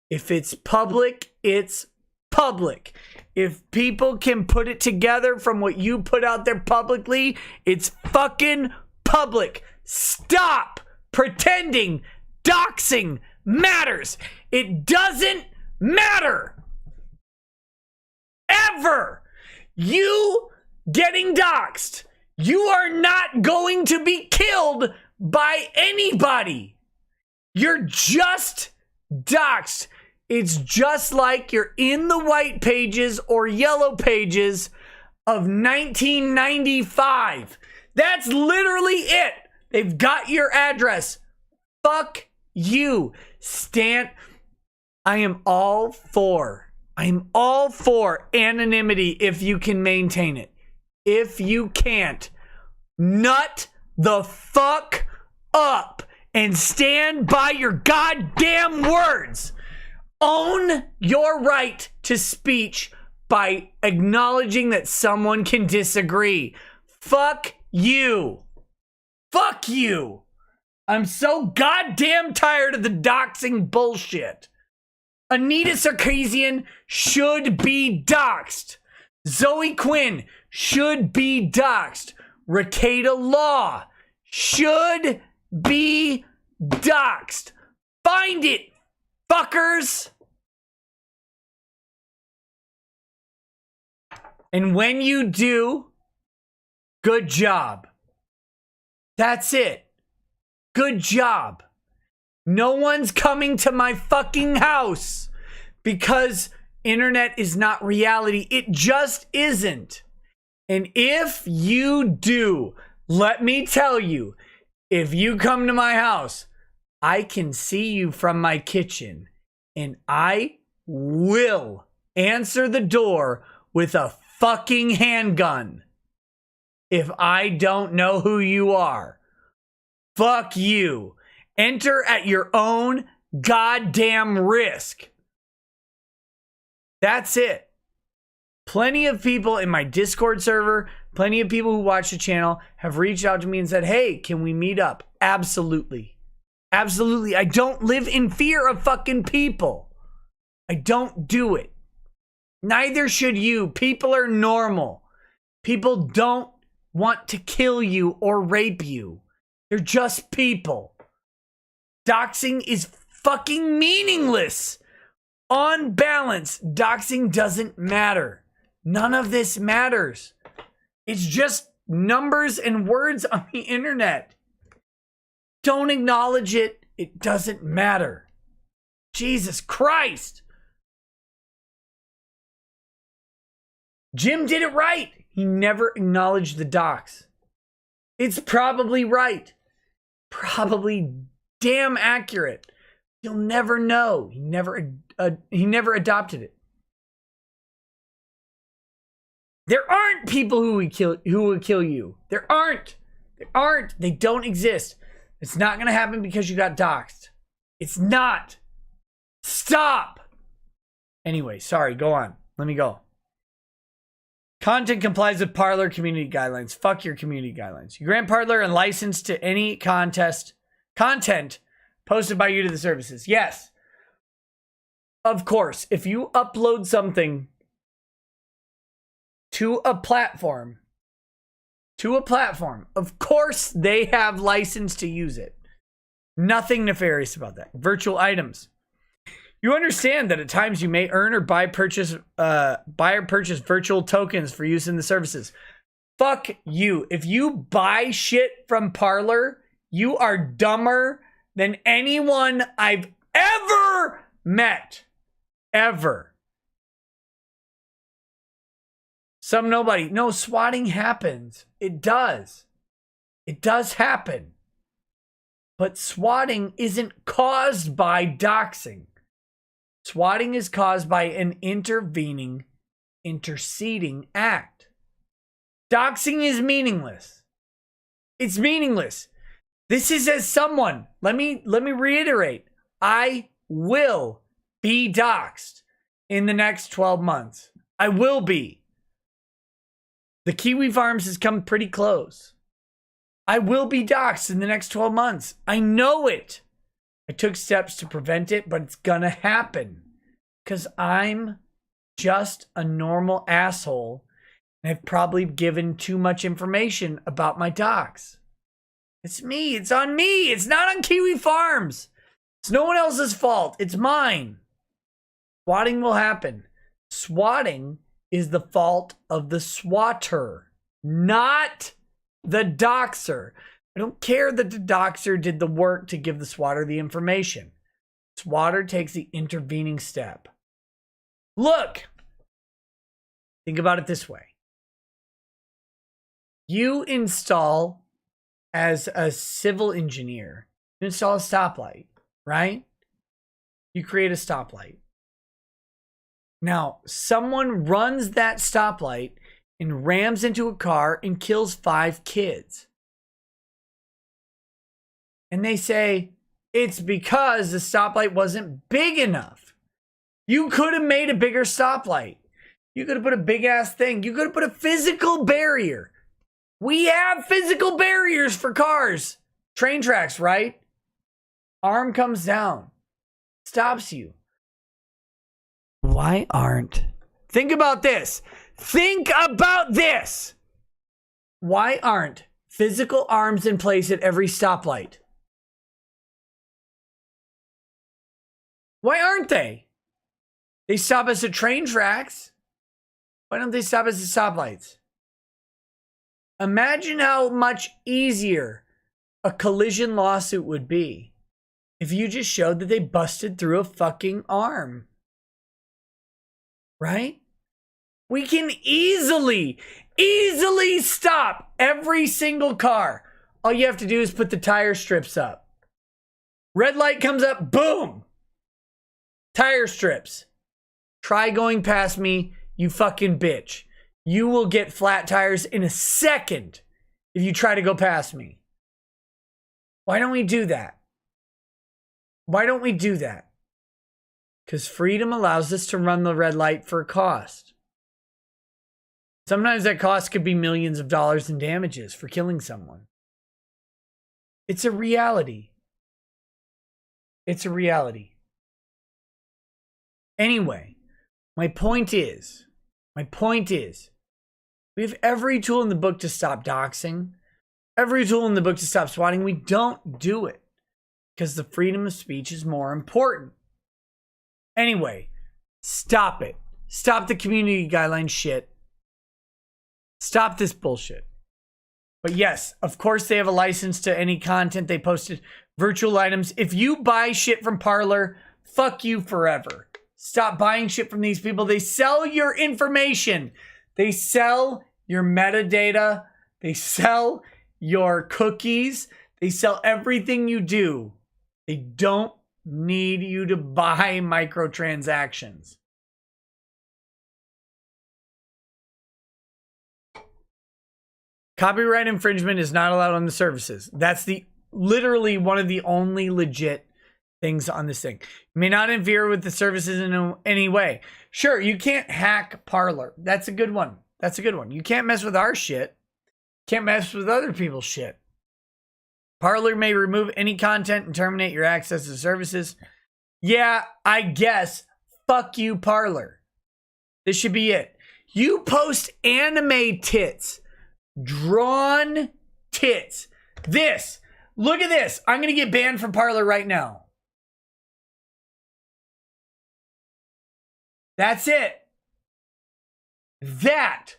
If it's public, it's public. If people can put it together from what you put out there publicly, it's fucking public. Stop pretending doxing matters. It doesn't matter. Ever. You getting doxed. You are not going to be killed by anybody. You're just doxed. It's just like you're in the white pages or yellow pages of 1995. That's literally it. They've got your address. Fuck you. I am all for anonymity if you can maintain it. If you can't, nut the fuck up and stand by your goddamn words. Own your right to speech by acknowledging that someone can disagree. Fuck you. Fuck you. I'm so goddamn tired of the doxing bullshit. Anita Sarkeesian should be doxed. Zoe Quinn should be doxed. Rekieta Law should be doxed. Find it, fuckers. And when you do, good job. That's it. Good job. No one's coming to my fucking house because internet is not reality. It just isn't. And if you do, let me tell you, if you come to my house, I can see you from my kitchen and I will answer the door with a fucking handgun if I don't know who you are. Fuck you. Enter at your own goddamn risk. That's it. Plenty of people in my Discord server, plenty of people who watch the channel have reached out to me and said, hey, can we meet up? Absolutely. Absolutely. I don't live in fear of fucking people. I don't do it. Neither should you. People are normal. People don't want to kill you or rape you. They're just people. Doxing is fucking meaningless. On balance, doxing doesn't matter. None of this matters. It's just numbers and words on the internet. Don't acknowledge it. It doesn't matter. Jesus Christ. Jim did it right. He never acknowledged the dox. It's probably right. Probably damn accurate. You'll never know. He never adopted it. There aren't people who would kill you. There aren't. They don't exist. It's not going to happen because you got doxxed. It's not. Stop. Anyway, sorry. Go on. Let me go. Content complies with Parler community guidelines. Fuck your community guidelines. You grant Parler a license to any content posted by you to the services. Yes. Of course, if you upload something to a platform, of course they have license to use it. Nothing nefarious about that. Virtual items. You understand that at times you may earn or buy or purchase virtual tokens for use in the services. Fuck you. If you buy shit from Parler, you are dumber than anyone I've ever met. Ever. Some nobody. No, swatting happens. It does. It does happen. But swatting isn't caused by doxing. Swatting is caused by an interceding act. Doxing is meaningless. It's meaningless. This is as someone, let me reiterate, I will be doxed in the next 12 months. I will be. The Kiwi Farms has come pretty close. I will be doxed in the next 12 months. I know it. I took steps to prevent it, but it's gonna happen. Because I'm just a normal asshole. And I've probably given too much information about my dox. It's me. It's on me. It's not on Kiwi Farms. It's no one else's fault. It's mine. Swatting will happen. Swatting is the fault of the swatter, not the doxer. I don't care that the doxer did the work to give the swatter the information. Swatter takes the intervening step. Look, think about it this way. You install, as a civil engineer, you install a stoplight, right? You create a stoplight. Now, someone runs that stoplight and rams into a car and kills 5 kids. And they say, it's because the stoplight wasn't big enough. You could have made a bigger stoplight. You could have put a big ass thing. You could have put a physical barrier. We have physical barriers for cars. Train tracks, right? Arm comes down. Stops you. Why aren't? Think about this. Think about this. Why aren't physical arms in place at every stoplight? Why aren't they? They stop us at train tracks. Why don't they stop us at stoplights? Imagine how much easier a collision lawsuit would be if you just showed that they busted through a fucking arm. Right? We can easily stop every single car. All you have to do is put the tire strips up. Red light comes up, boom. Tire strips. Try going past me, you fucking bitch. You will get flat tires in a second if you try to go past me. Why don't we do that? Why don't we do that? Because freedom allows us to run the red light for a cost. Sometimes that cost could be millions of dollars in damages for killing someone. It's a reality. It's a reality. Anyway, my point is, we have every tool in the book to stop doxing, every tool in the book to stop swatting. We don't do it because the freedom of speech is more important. Anyway, stop it. Stop the community guidelines shit. Stop this bullshit. But yes, of course they have a license to any content they posted. Virtual items. If you buy shit from Parler, fuck you forever. Stop buying shit from these people. They sell your information. They sell your metadata. They sell your cookies. They sell everything you do. They don't need you to buy microtransactions. Copyright infringement is not allowed on the services. That's literally one of the only legit things on this thing. You may not interfere with the services in any way. Sure, you can't hack Parler. That's a good one. That's a good one. You can't mess with our shit. Can't mess with other people's shit. Parler may remove any content and terminate your access to services. Yeah, I guess. Fuck you, Parler. This should be it. You post anime tits. Drawn tits. This. Look at this. I'm going to get banned from Parler right now. That's it. That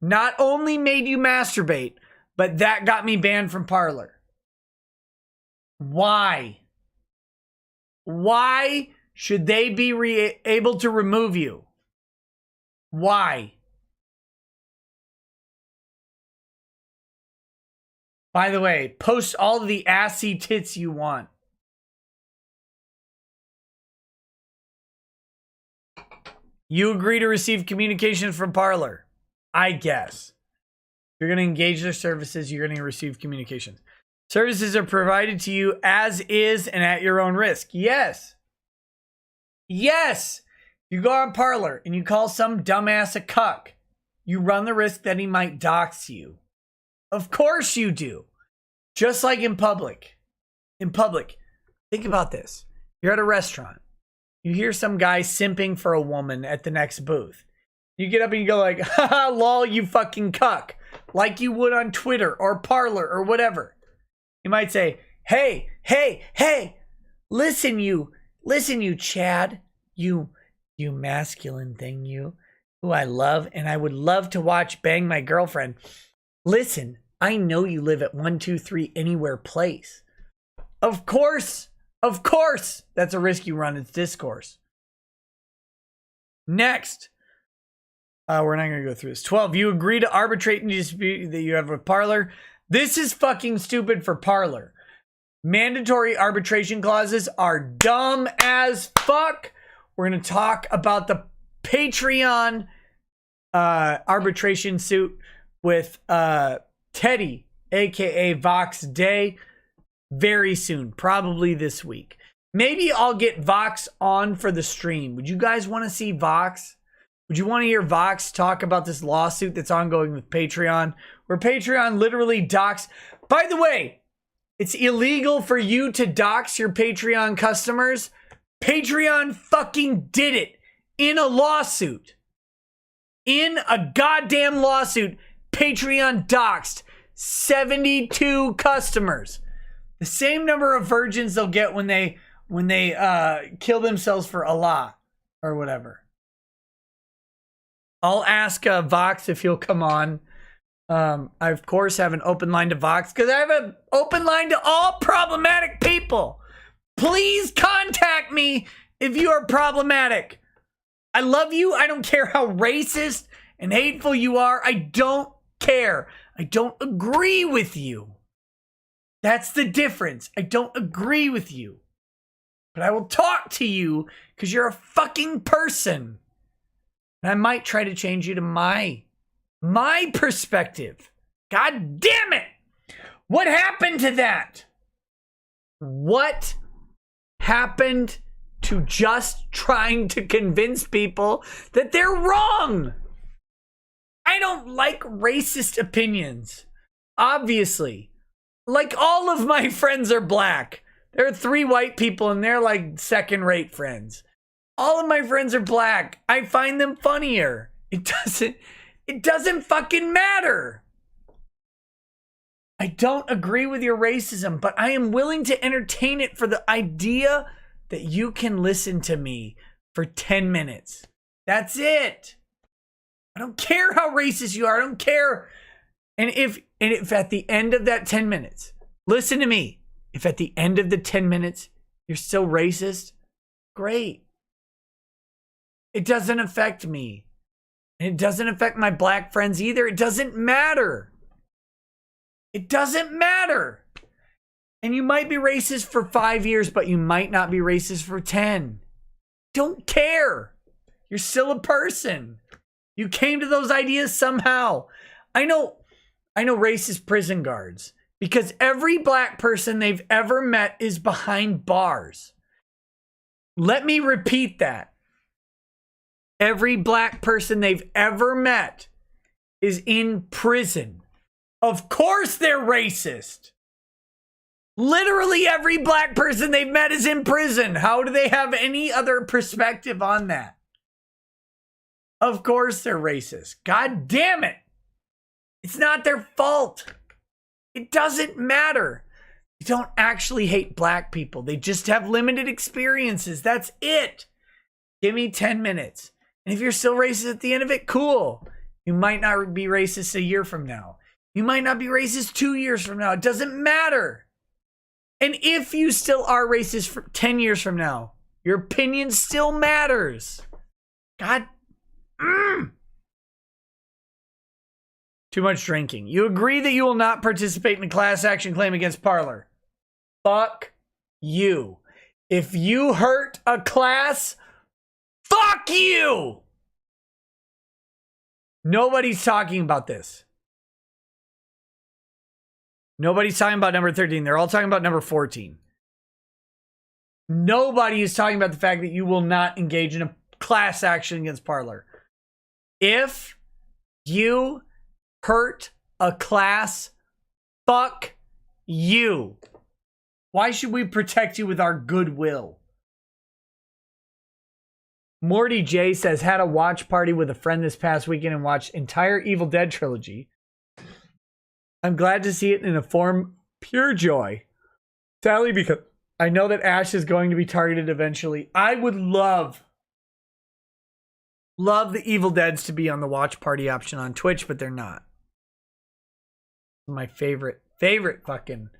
not only made you masturbate, but that got me banned from Parler. Why? Why should they be able to remove you? Why? By the way, post all of the assy tits you want. You agree to receive communications from Parler. I guess. If you're going to engage their services, you're going to receive communications. Services are provided to you as is and at your own risk. Yes. Yes. You go on Parler and you call some dumbass a cuck. You run the risk that he might dox you. Of course you do. Just like in public. In public. Think about this. You're at a restaurant. You hear some guy simping for a woman at the next booth. You get up and you go like, haha, lol, you fucking cuck. Like you would on Twitter or Parler or whatever. You might say, hey, listen you Chad, you masculine thing, you, who I love and I would love to watch bang my girlfriend. Listen, I know you live at 123 Anywhere Place. Of course, that's a risk you run. It's discourse. Next, We're not going to go through this. 12, you agree to arbitrate any dispute that you have with Parler. This is fucking stupid for Parler. Mandatory arbitration clauses are dumb as fuck. We're going to talk about the Patreon arbitration suit with Teddy, aka Vox Day, very soon, probably this week. Maybe I'll get Vox on for the stream. Would you guys want to see Vox? Would you want to hear Vox talk about this lawsuit that's ongoing with Patreon, where Patreon literally docs? By the way, it's illegal for you to dox your Patreon customers. Patreon fucking did it in a lawsuit. In a goddamn lawsuit, Patreon doxed 72 customers. The same number of virgins they'll get when they kill themselves for Allah or whatever. I'll ask Vox if he'll come on. I, of course, have an open line to Vox because I have an open line to all problematic people. Please contact me if you are problematic. I love you. I don't care how racist and hateful you are. I don't care. I don't agree with you. That's the difference. I don't agree with you. But I will talk to you because you're a fucking person. And I might try to change you to my perspective. God damn it! What happened to that? What happened to just trying to convince people that they're wrong? I don't like racist opinions. Obviously. Like, all of my friends are black. There are 3 white people and they're like second-rate friends. All of my friends are black. I find them funnier. It doesn't fucking matter. I don't agree with your racism, but I am willing to entertain it for the idea that you can listen to me for 10 minutes. That's it. I don't care how racist you are. I don't care. And if at the end of that 10 minutes, listen to me. If at the end of the 10 minutes, you're still racist, great. It doesn't affect me. And it doesn't affect my black friends either. It doesn't matter. It doesn't matter. And you might be racist for 5 years, but you might not be racist for 10. Don't care. You're still a person. You came to those ideas somehow. I know racist prison guards because every black person they've ever met is behind bars. Let me repeat that. Every black person they've ever met is in prison. Of course they're racist. Literally every black person they've met is in prison. How do they have any other perspective on that? Of course they're racist. God damn it. It's not their fault. It doesn't matter. They don't actually hate black people. They just have limited experiences. That's it. Give me 10 minutes. And if you're still racist at the end of it, cool. You might not be racist a year from now. You might not be racist 2 years from now. It doesn't matter. And if you still are racist for 10 years from now, your opinion still matters. God. Too much drinking. You agree that you will not participate in a class action claim against Parler. Fuck you. If you hurt a class, fuck you! Nobody's talking about this. Nobody's talking about number 13. They're all talking about number 14. Nobody is talking about the fact that you will not engage in a class action against Parler. If you hurt a class, fuck you. Why should we protect you with our goodwill? Morty J says, had a watch party with a friend this past weekend and watched entire Evil Dead trilogy. I'm glad to see it in a form pure joy. Sadly, because I know that Ash is going to be targeted eventually. I would love the Evil Deads to be on the watch party option on Twitch, but they're not. My favorite fucking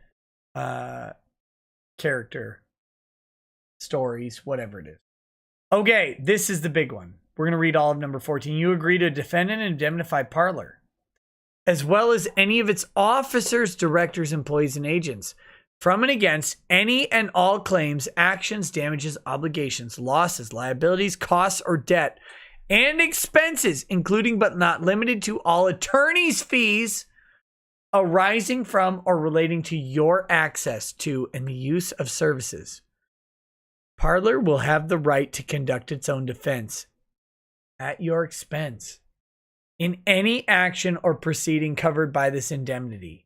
character stories, whatever it is. Okay, this is the big one. We're going to read all of number 14. You agree to defend and indemnify Parler, as well as any of its officers, directors, employees, and agents, from and against any and all claims, actions, damages, obligations, losses, liabilities, costs, or debt, and expenses, including but not limited to all attorney's fees arising from or relating to your access to and the use of services. Parler will have the right to conduct its own defense at your expense in any action or proceeding covered by this indemnity.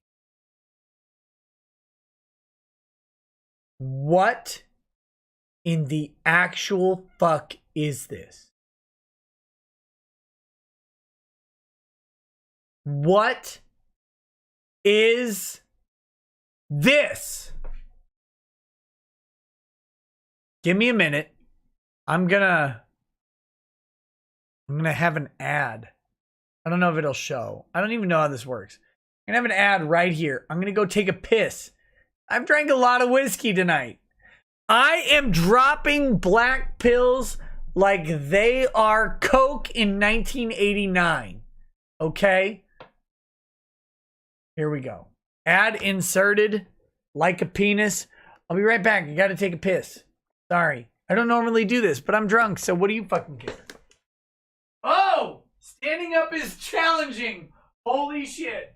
What in the actual fuck is this? What is this? Give me a minute. I'm gonna have an ad. I don't know if it'll show. I don't even know how this works. I'm gonna have an ad right here. I'm gonna go take a piss. I've drank a lot of whiskey tonight. I am dropping black pills like they are Coke in 1989. Okay? Here we go. Ad inserted like a penis. I'll be right back. I gotta take a piss. Sorry. I don't normally do this, but I'm drunk, so what do you fucking care? Oh! Standing up is challenging. Holy shit.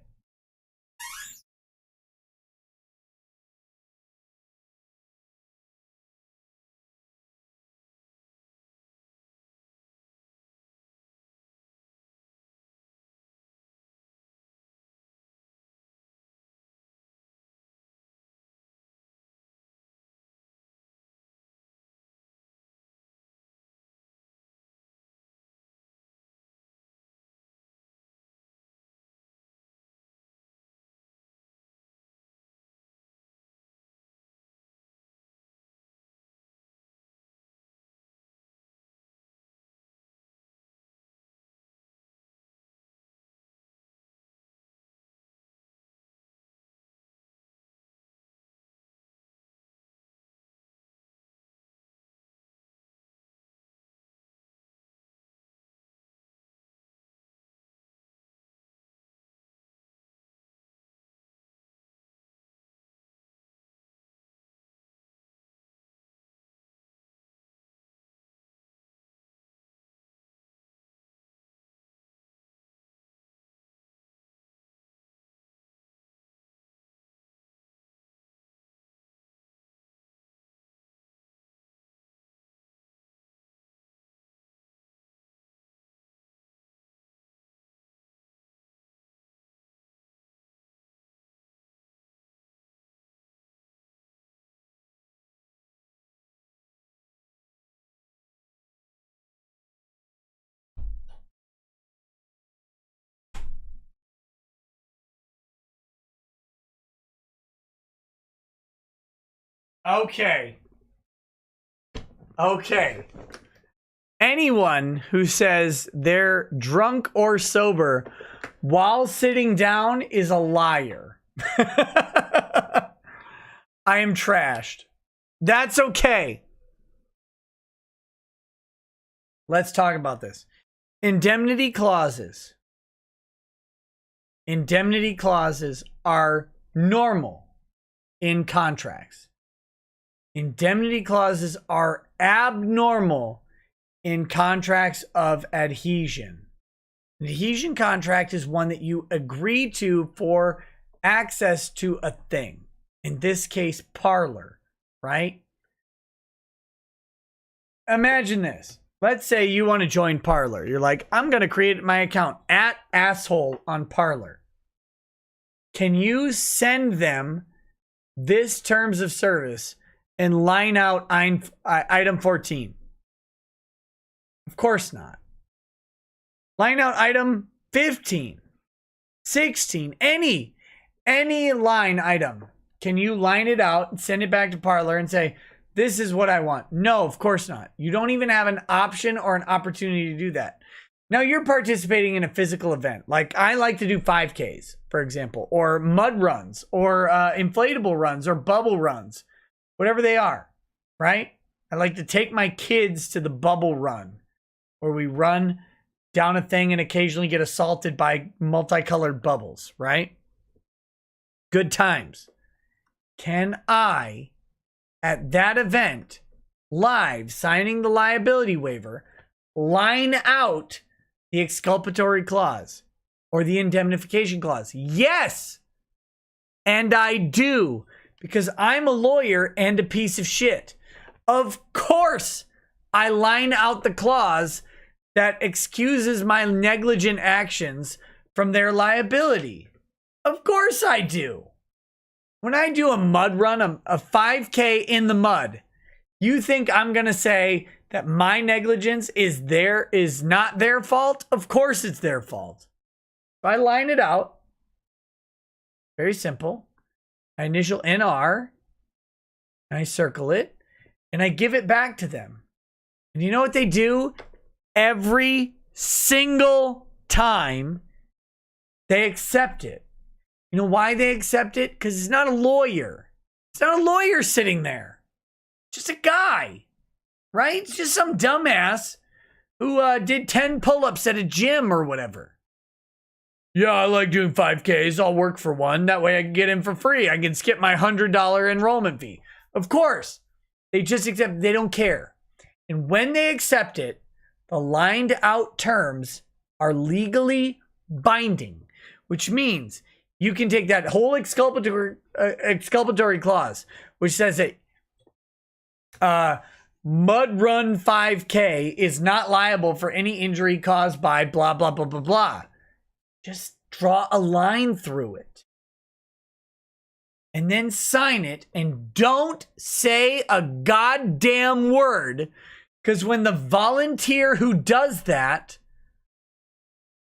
Okay. Anyone who says they're drunk or sober while sitting down is a liar. I am trashed. That's okay. Let's talk about this. Indemnity clauses. Indemnity clauses are normal in contracts. Indemnity clauses are abnormal in contracts of adhesion. An adhesion contract is one that you agree to for access to a thing. In this case, Parler, right? Imagine this. Let's say you want to join Parler. You're like, I'm going to create my account at asshole on Parler. Can you send them this terms of service and line out item 14? Of course not. Line out item 15, 16, any line item. Can you line it out and send it back to Parler and say, this is what I want? No, of course not. You don't even have an option or an opportunity to do that. Now you're participating in a physical event. Like I like to do 5Ks, for example, or mud runs, or inflatable runs, or bubble runs. Whatever they are, right? I like to take my kids to the bubble run. where we run down a thing and occasionally get assaulted by multicolored bubbles, right? Good times. Can I, at that event, live, signing the liability waiver, line out the exculpatory clause or the indemnification clause? Yes! And I do, because I'm a lawyer and a piece of shit. Of course, I line out the clause that excuses my negligent actions from their liability. Of course I do. When I do a mud run, a 5K in the mud, you think I'm going to say that my negligence is not their fault? Of course it's their fault. If I line it out, very simple. I initial NR, and I circle it, and I give it back to them. And you know what they do? Every single time, they accept it. You know why they accept it? Because it's not a lawyer. It's not a lawyer sitting there. It's just a guy, right? It's just some dumbass who did 10 pull-ups at a gym or whatever. Yeah, I like doing 5Ks. I'll work for one. That way I can get in for free. I can skip my $100 enrollment fee. Of course. They just accept. They don't care. And when they accept it, the lined out terms are legally binding, which means you can take that whole exculpatory clause, which says that Mud Run 5K is not liable for any injury caused by blah, blah, blah, blah, blah. Just draw a line through it. And then sign it, and don't say a goddamn word, because when the volunteer who does that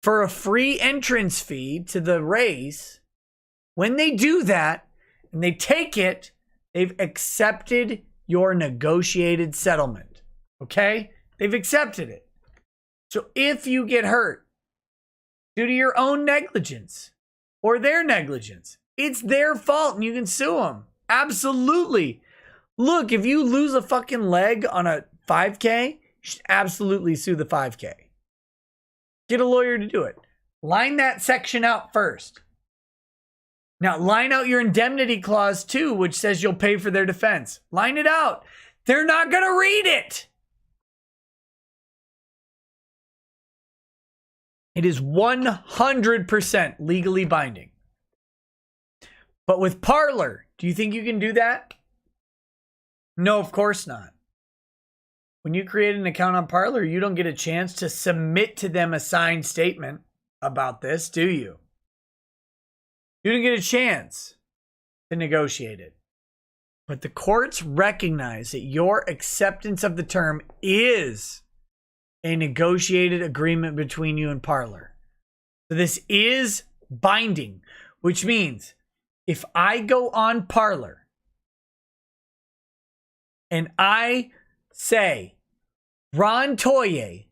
for a free entrance fee to the race, when they do that and they take it, they've accepted your negotiated settlement. Okay? They've accepted it. So if you get hurt due to your own negligence or their negligence, it's their fault and you can sue them. Absolutely. Look, if you lose a fucking leg on a 5K, you should absolutely sue the 5K. Get a lawyer to do it. Line that section out first. Now, line out your indemnity clause too, which says you'll pay for their defense. Line it out. They're not going to read it. It is 100% legally binding. But with Parler, do you think you can do that? No, of course not. When you create an account on Parler, you don't get a chance to submit to them a signed statement about this, do you? You don't get a chance to negotiate it. But the courts recognize that your acceptance of the term is a negotiated agreement between you and Parler. So this is binding, which means if I go on Parler and I say Ron Toye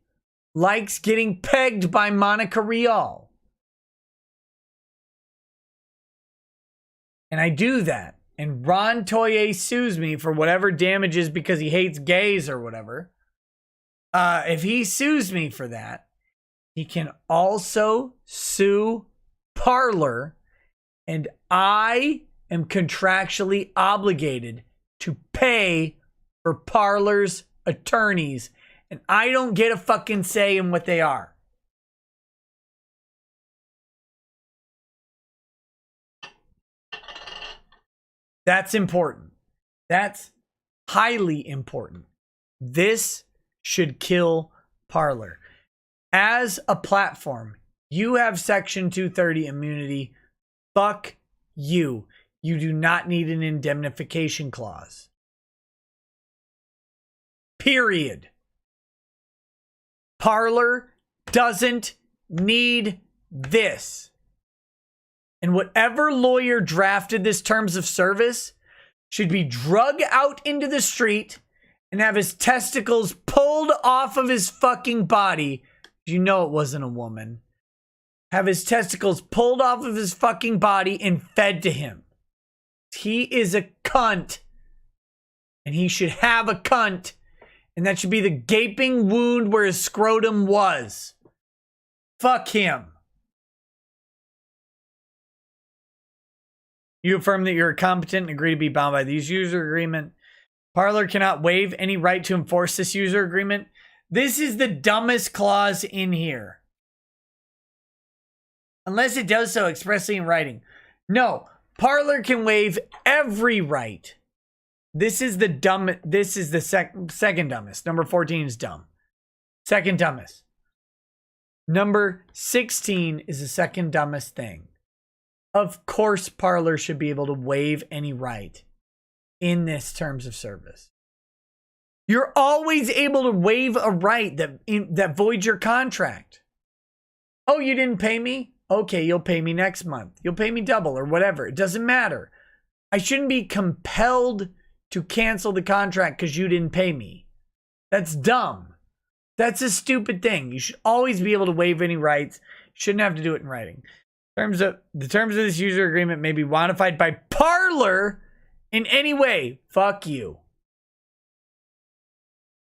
likes getting pegged by Monica Rial, and I do that, and Ron Toye sues me for whatever damages because he hates gays or whatever, if he sues me for that, he can also sue Parler, and I am contractually obligated to pay for Parler's attorneys, and I don't get a fucking say in what they are. That's important. That's highly important. This should kill Parler. As a platform, you have Section 230 immunity. Fuck you. You do not need an indemnification clause. Period. Parler doesn't need this. And whatever lawyer drafted this terms of service should be drug out into the street and have his testicles pulled off of his fucking body. You know it wasn't a woman. Have his testicles pulled off of his fucking body and fed to him. He is a cunt. And he should have a cunt. And that should be the gaping wound where his scrotum was. Fuck him. You affirm that you're competent and agree to be bound by these user agreement. Parler cannot waive any right to enforce this user agreement. This is the dumbest clause in here. Unless it does so expressly in writing. No, Parler can waive every right. This is the dumb. This is the second dumbest. Number 14 is dumb. Second dumbest. Number 16 is the second dumbest thing. Of course, Parler should be able to waive any right in this terms of service. You're always able to waive a right that voids your contract. Oh, you didn't pay me? Okay, you'll pay me next month. You'll pay me double or whatever. It doesn't matter. I shouldn't be compelled to cancel the contract because you didn't pay me. That's dumb. That's a stupid thing. You should always be able to waive any rights. Shouldn't have to do it in writing. The terms of this user agreement may be modified by Parler in any way. Fuck you.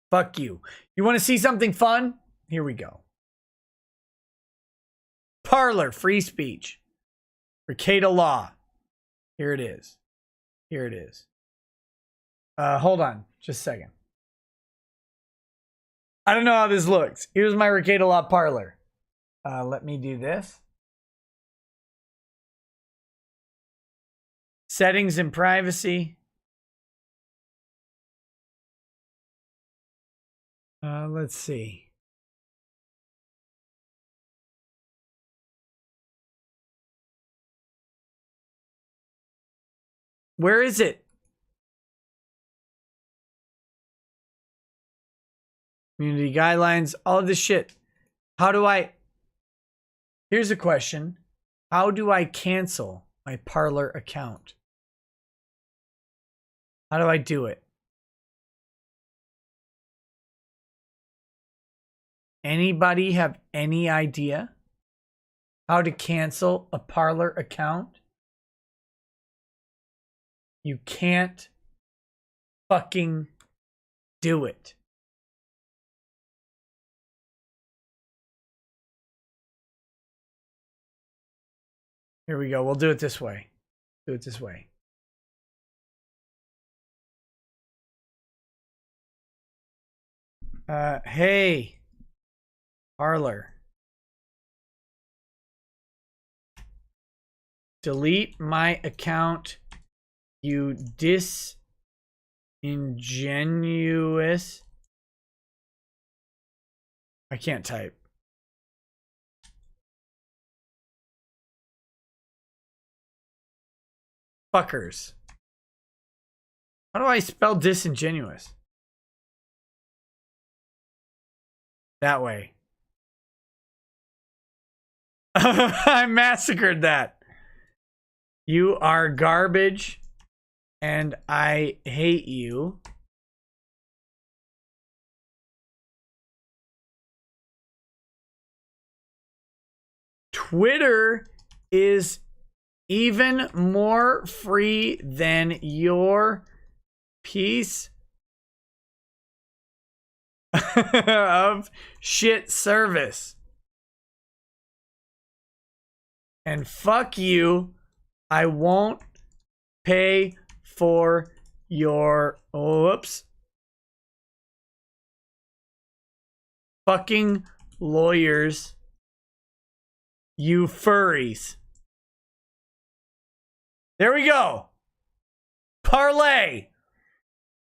Fuck you. You want to see something fun? Here we go. Parler, free speech. Rekieta law. Here it is. Here it is. Hold on. Just a second. I don't know how this looks. Here's my Rekieta law Parler. Let me do this. Settings and privacy. Let's see. Where is it? Community guidelines, all of this shit. How do I... Here's a question. How do I cancel my Parler account? How do I do it? Anybody have any idea how to cancel a Parler account? You can't fucking do it. Here we go. We'll do it this way. Do it this way. Hey, Parler. Delete my account, you disingenuous. I can't type. Fuckers. How do I spell disingenuous? That way. I massacred that. You are garbage and I hate you. Twitter is even more free than your piece of shit service. And fuck you. I won't pay for your fucking lawyers, you furries. There we go. Parlay.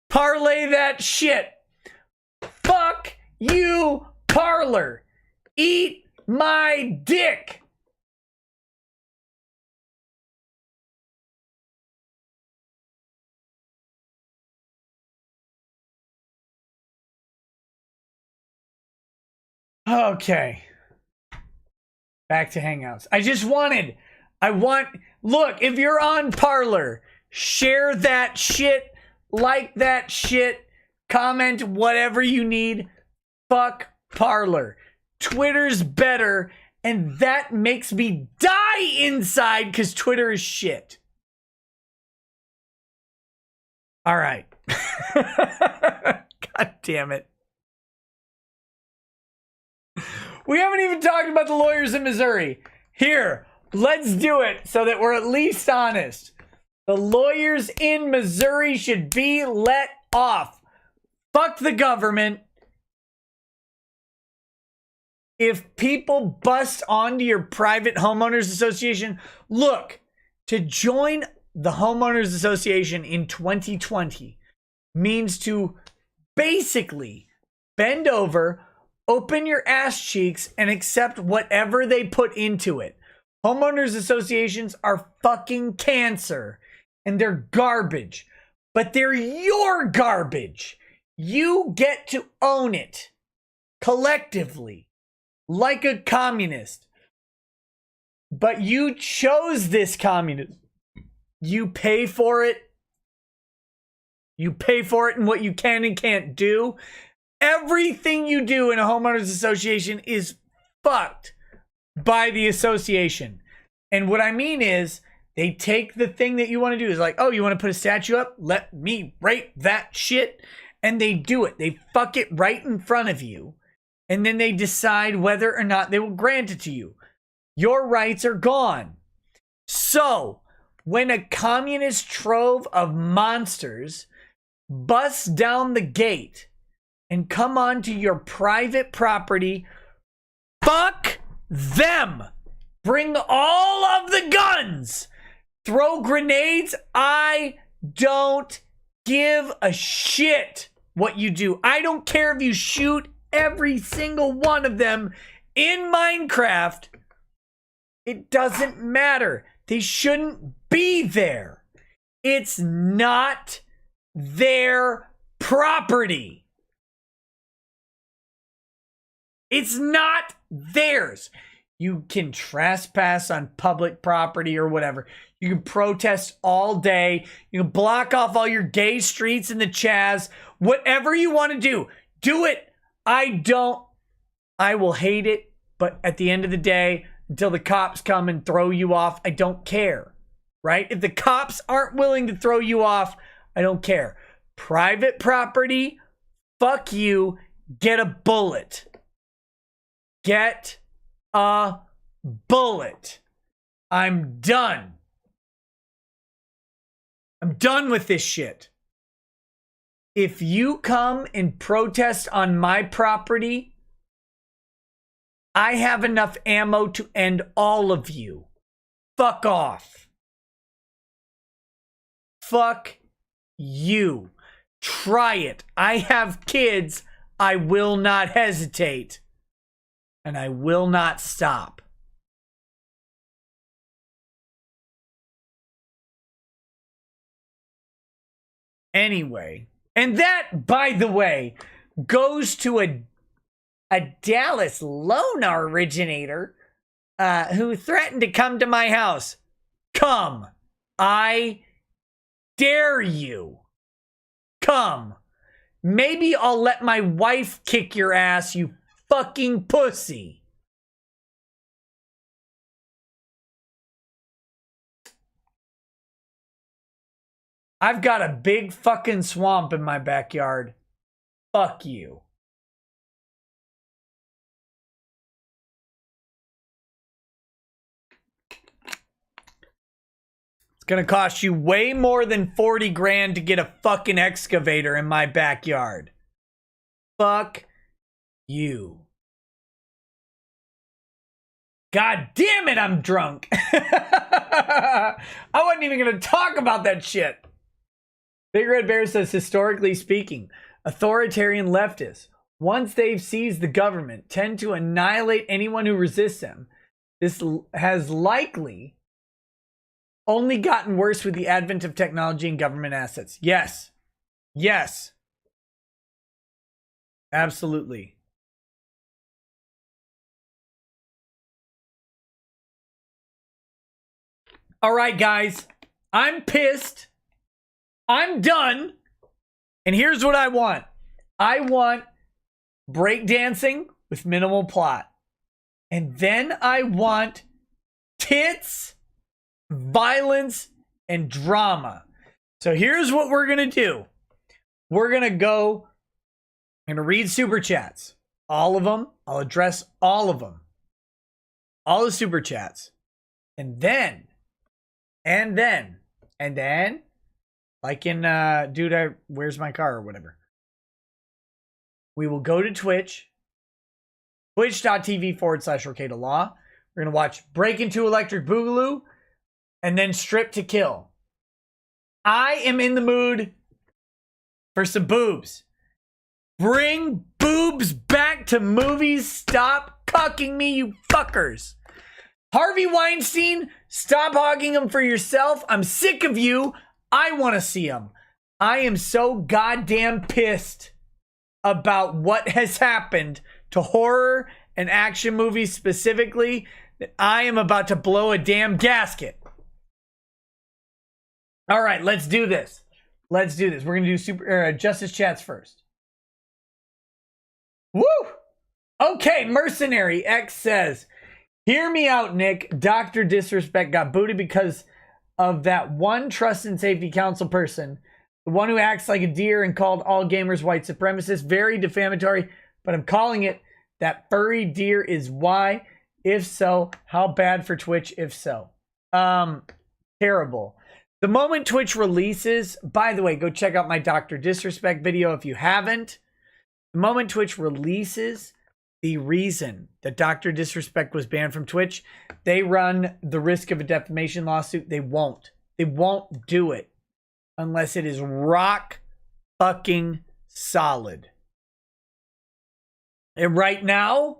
Parlay that shit. Fuck you, Parler. Eat my dick. Okay. Back to Hangouts. Look, if you're on Parler, share that shit, like that shit, comment whatever you need. Fuck Parler. Twitter's better, and that makes me die inside because Twitter is shit. All right. God damn it. We haven't even talked about the lawyers in Missouri. Here, let's do it so that we're at least honest. The lawyers in Missouri should be let off. Fuck the government. If people bust onto your private homeowners association, look, to join the homeowners association in 2020 means to basically bend over, open your ass cheeks, and accept whatever they put into it. Homeowners associations are fucking cancer, and they're garbage, but they're your garbage. You get to own it collectively, like a communist. But you chose this communism. You pay for it. You pay for it in what you can and can't do. Everything you do in a homeowners association is fucked by the association. And what I mean is, they take the thing that you want to do. Is like, oh, you want to put a statue up? Let me rape that shit. And they do it. They fuck it right in front of you. And then they decide whether or not they will grant it to you. Your rights are gone. So, when a communist trove of monsters busts down the gate and come onto your private property, fuck them. Bring all of the guns. Throw grenades. I don't give a shit what you do. I don't care if you shoot every single one of them in Minecraft. It doesn't matter. They shouldn't be there. It's not their property. It's not theirs. You can trespass on public property or whatever. You can protest all day. You can block off all your gay streets in the Chaz. Whatever you want to do, do it. I will hate it. But at the end of the day, until the cops come and throw you off, I don't care. Right? If the cops aren't willing to throw you off, I don't care. Private property, fuck you. Get a bullet. Get a bullet. I'm done. I'm done with this shit. If you come and protest on my property, I have enough ammo to end all of you. Fuck off. Fuck you. Try it. I have kids. I will not hesitate. And I will not stop. Anyway, and that, by the way, goes to a Dallas loan originator who threatened to come to my house. Come. I dare you. Come. Maybe I'll let my wife kick your ass, you fucking pussy. I've got a big fucking swamp in my backyard. Fuck you. It's gonna cost you way more than 40 grand to get a fucking excavator in my backyard. Fuck you. God damn it, I'm drunk. I wasn't even gonna talk about that shit. Big Red Bear says, historically speaking, authoritarian leftists, once they've seized the government, tend to annihilate anyone who resists them. This has likely only gotten worse with the advent of technology and government assets. Yes. Yes. Absolutely. All right, guys. I'm pissed. I'm done. And here's what I want. I want breakdancing with minimal plot. And then I want tits, violence, and drama. So here's what we're going to do. We're going to read super chats. all of them. I'll address all of them. All the super chats. And then, like in, dude, where's my car or whatever. We will go to Twitch, twitch.tv/Rekieta Law. We're going to watch Break Into Electric Boogaloo and then Strip to Kill. I am in the mood for some boobs. Bring boobs back to movies. Stop cucking me, you fuckers. Harvey Weinstein, stop hogging them for yourself. I'm sick of you. I want to see them. I am so goddamn pissed about what has happened to horror and action movies specifically that I am about to blow a damn gasket. All right, let's do this. Let's do this. We're going to do super Justice Chats first. Woo! Okay, Mercenary X says, hear me out, Nick. Dr. Disrespect got booted because of that one Trust and Safety Council person. The one who acts like a deer and called all gamers white supremacists. Very defamatory, but I'm calling it that furry deer is why. If so, how bad for Twitch if so? Terrible. The moment Twitch releases, by the way, go check out my Dr. Disrespect video if you haven't. The moment Twitch releases the reason that Dr. Disrespect was banned from Twitch, they run the risk of a defamation lawsuit. They won't. They won't do it unless it is rock fucking solid. And right now,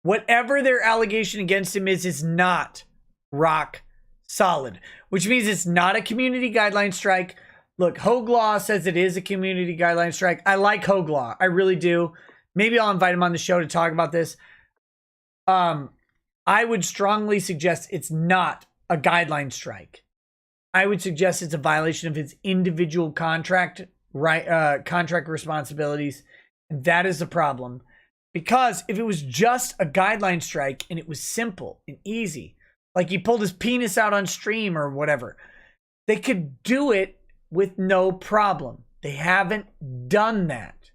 whatever their allegation against him is not rock solid, which means it's not a community guideline strike. Look, Hogue Law says it is a community guideline strike. I like Hogue Law. I really do. Maybe I'll invite him on the show to talk about this. I would strongly suggest it's not a guideline strike. I would suggest it's a violation of his individual contract responsibilities. And that is the problem. Because if it was just a guideline strike and it was simple and easy, like he pulled his penis out on stream or whatever, they could do it with no problem. They haven't done that.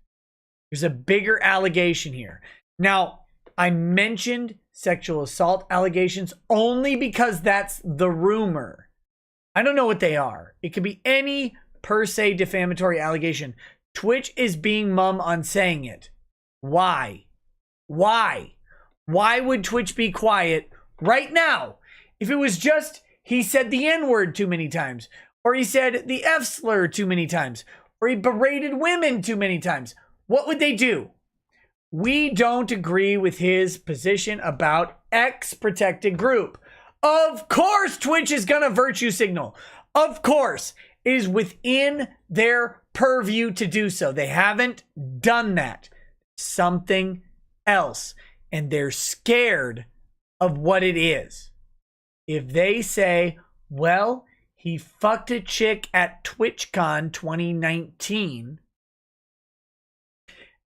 There's a bigger allegation here. Now, I mentioned sexual assault allegations only because that's the rumor. I don't know what they are. It could be any per se defamatory allegation. Twitch is being mum on saying it. Why? Why? Why would Twitch be quiet right now? If it was just he said the N-word too many times, or he said the F slur too many times, or he berated women too many times, what would they do? We don't agree with his position about X protected group. Of course, Twitch is going to virtue signal. Of course, it is within their purview to do so. They haven't done that. Something else. And they're scared of what it is. If they say, well, he fucked a chick at TwitchCon 2019,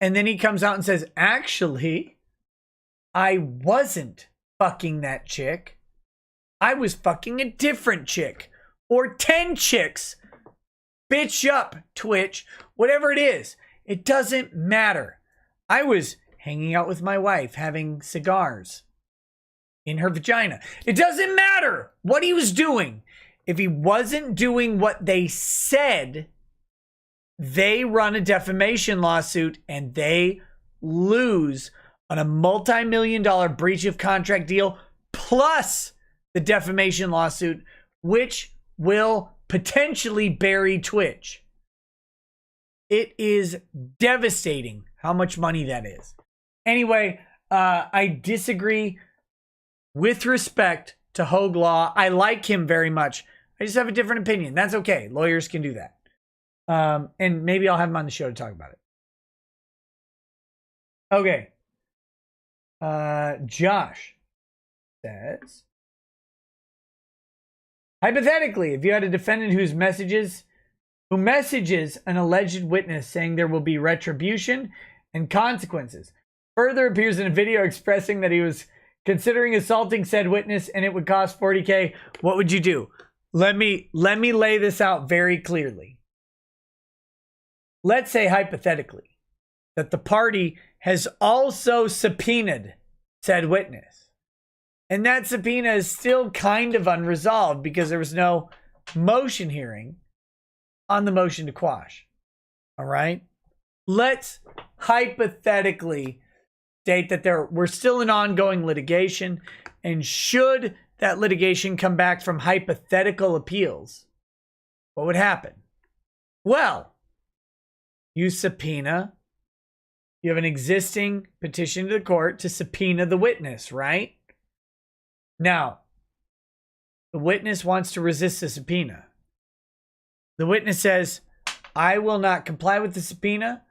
and then he comes out and says, actually, I wasn't fucking that chick. I was fucking a different chick. Or 10 chicks. Bitch up, Twitch. Whatever it is. It doesn't matter. I was hanging out with my wife, having cigars in her vagina. It doesn't matter what he was doing. If he wasn't doing what they said, they run a defamation lawsuit and they lose on a multi-million-dollar breach of contract deal plus the defamation lawsuit, which will potentially bury Twitch. It is devastating how much money that is. Anyway, I disagree with respect to Hogue Law. I like him very much. I just have a different opinion. That's okay. Lawyers can do that. And maybe I'll have him on the show to talk about it. Okay. Josh says, hypothetically, if you had a defendant who messages an alleged witness saying there will be retribution and consequences, further appears in a video expressing that he was considering assaulting said witness and it would cost $40K, what would you do? Let me lay this out very clearly. Let's say hypothetically, that the party has also subpoenaed said witness. And that subpoena is still kind of unresolved because there was no motion hearing on the motion to quash. All right? Let's hypothetically state that we're still in ongoing litigation, and should that litigation come back from hypothetical appeals, what would happen? Well, you subpoena. You have an existing petition to the court to subpoena the witness, right? Now, the witness wants to resist the subpoena. The witness says, I will not comply with the subpoena.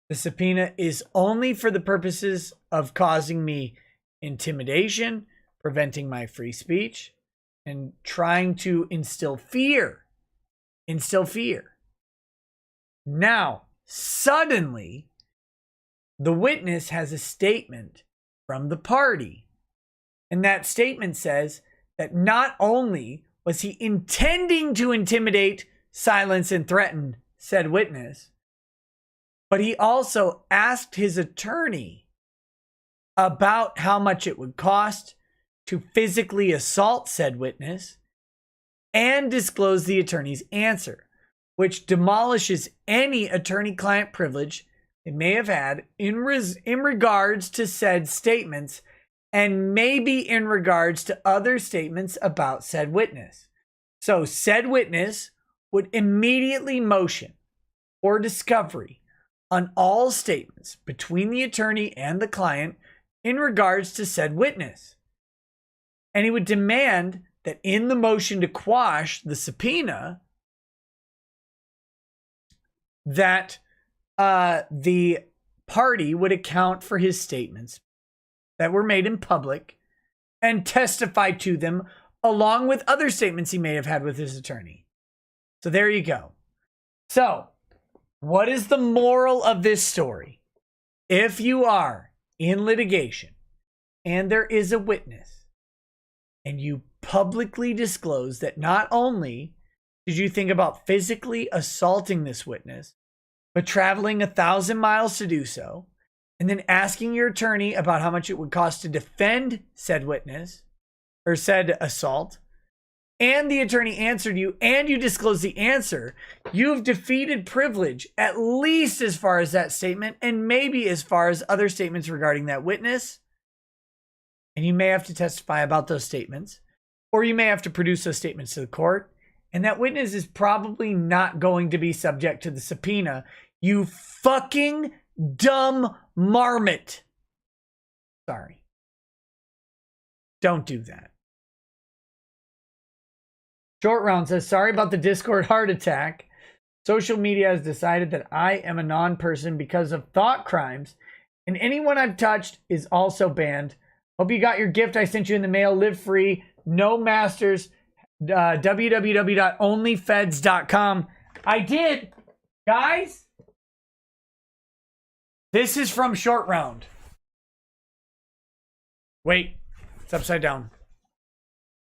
The subpoena is only for the purposes of causing me intimidation, preventing my free speech, and trying to instill fear. Instill fear. Now, suddenly, the witness has a statement from the party. And that statement says that not only was he intending to intimidate, silence, and threaten said witness, but he also asked his attorney about how much it would cost to physically assault said witness and disclose the attorney's answer, which demolishes any attorney-client privilege they may have had in regards to said statements, and maybe in regards to other statements about said witness. So said witness would immediately motion for discovery on all statements between the attorney and the client in regards to said witness. And he would demand that in the motion to quash the subpoena, that the party would account for his statements that were made in public and testify to them along with other statements he may have had with his attorney. So there you go. So, what is the moral of this story? If you are in litigation and there is a witness and you publicly disclose that not only did you think about physically assaulting this witness, but traveling 1,000 miles to do so, and then asking your attorney about how much it would cost to defend said witness or said assault, and the attorney answered you, and you disclosed the answer, you've defeated privilege, at least as far as that statement, and maybe as far as other statements regarding that witness. And you may have to testify about those statements, or you may have to produce those statements to the court, and that witness is probably not going to be subject to the subpoena. You fucking dumb marmot. Sorry. Don't do that. Short Round says, sorry about the Discord heart attack. Social media has decided that I am a non-person because of thought crimes, and anyone I've touched is also banned. Hope you got your gift I sent you in the mail. Live free. No masters. www.onlyfeds.com. I did. Guys, this is from Short Round. Wait, it's upside down.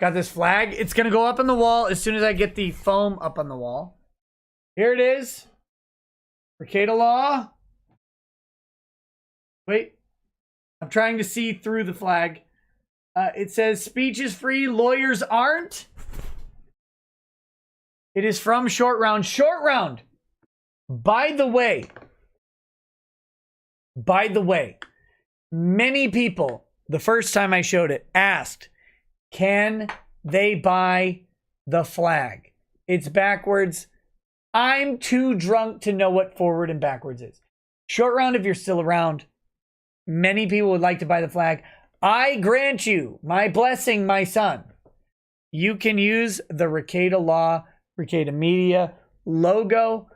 Got this flag. It's going to go up on the wall as soon as I get the foam up on the wall. Here it is. Rekieta law. Wait, I'm trying to see through the flag. It says speech is free, lawyers aren't. It is from Short Round. Short Round. By the way, many people, the first time I showed it, asked, can they buy the flag? It's backwards. I'm too drunk to know what forward and backwards is. Short Round, if you're still around, many people would like to buy the flag. I grant you my blessing, my son. You can use the Rekieta Law, Rekieta Media logo.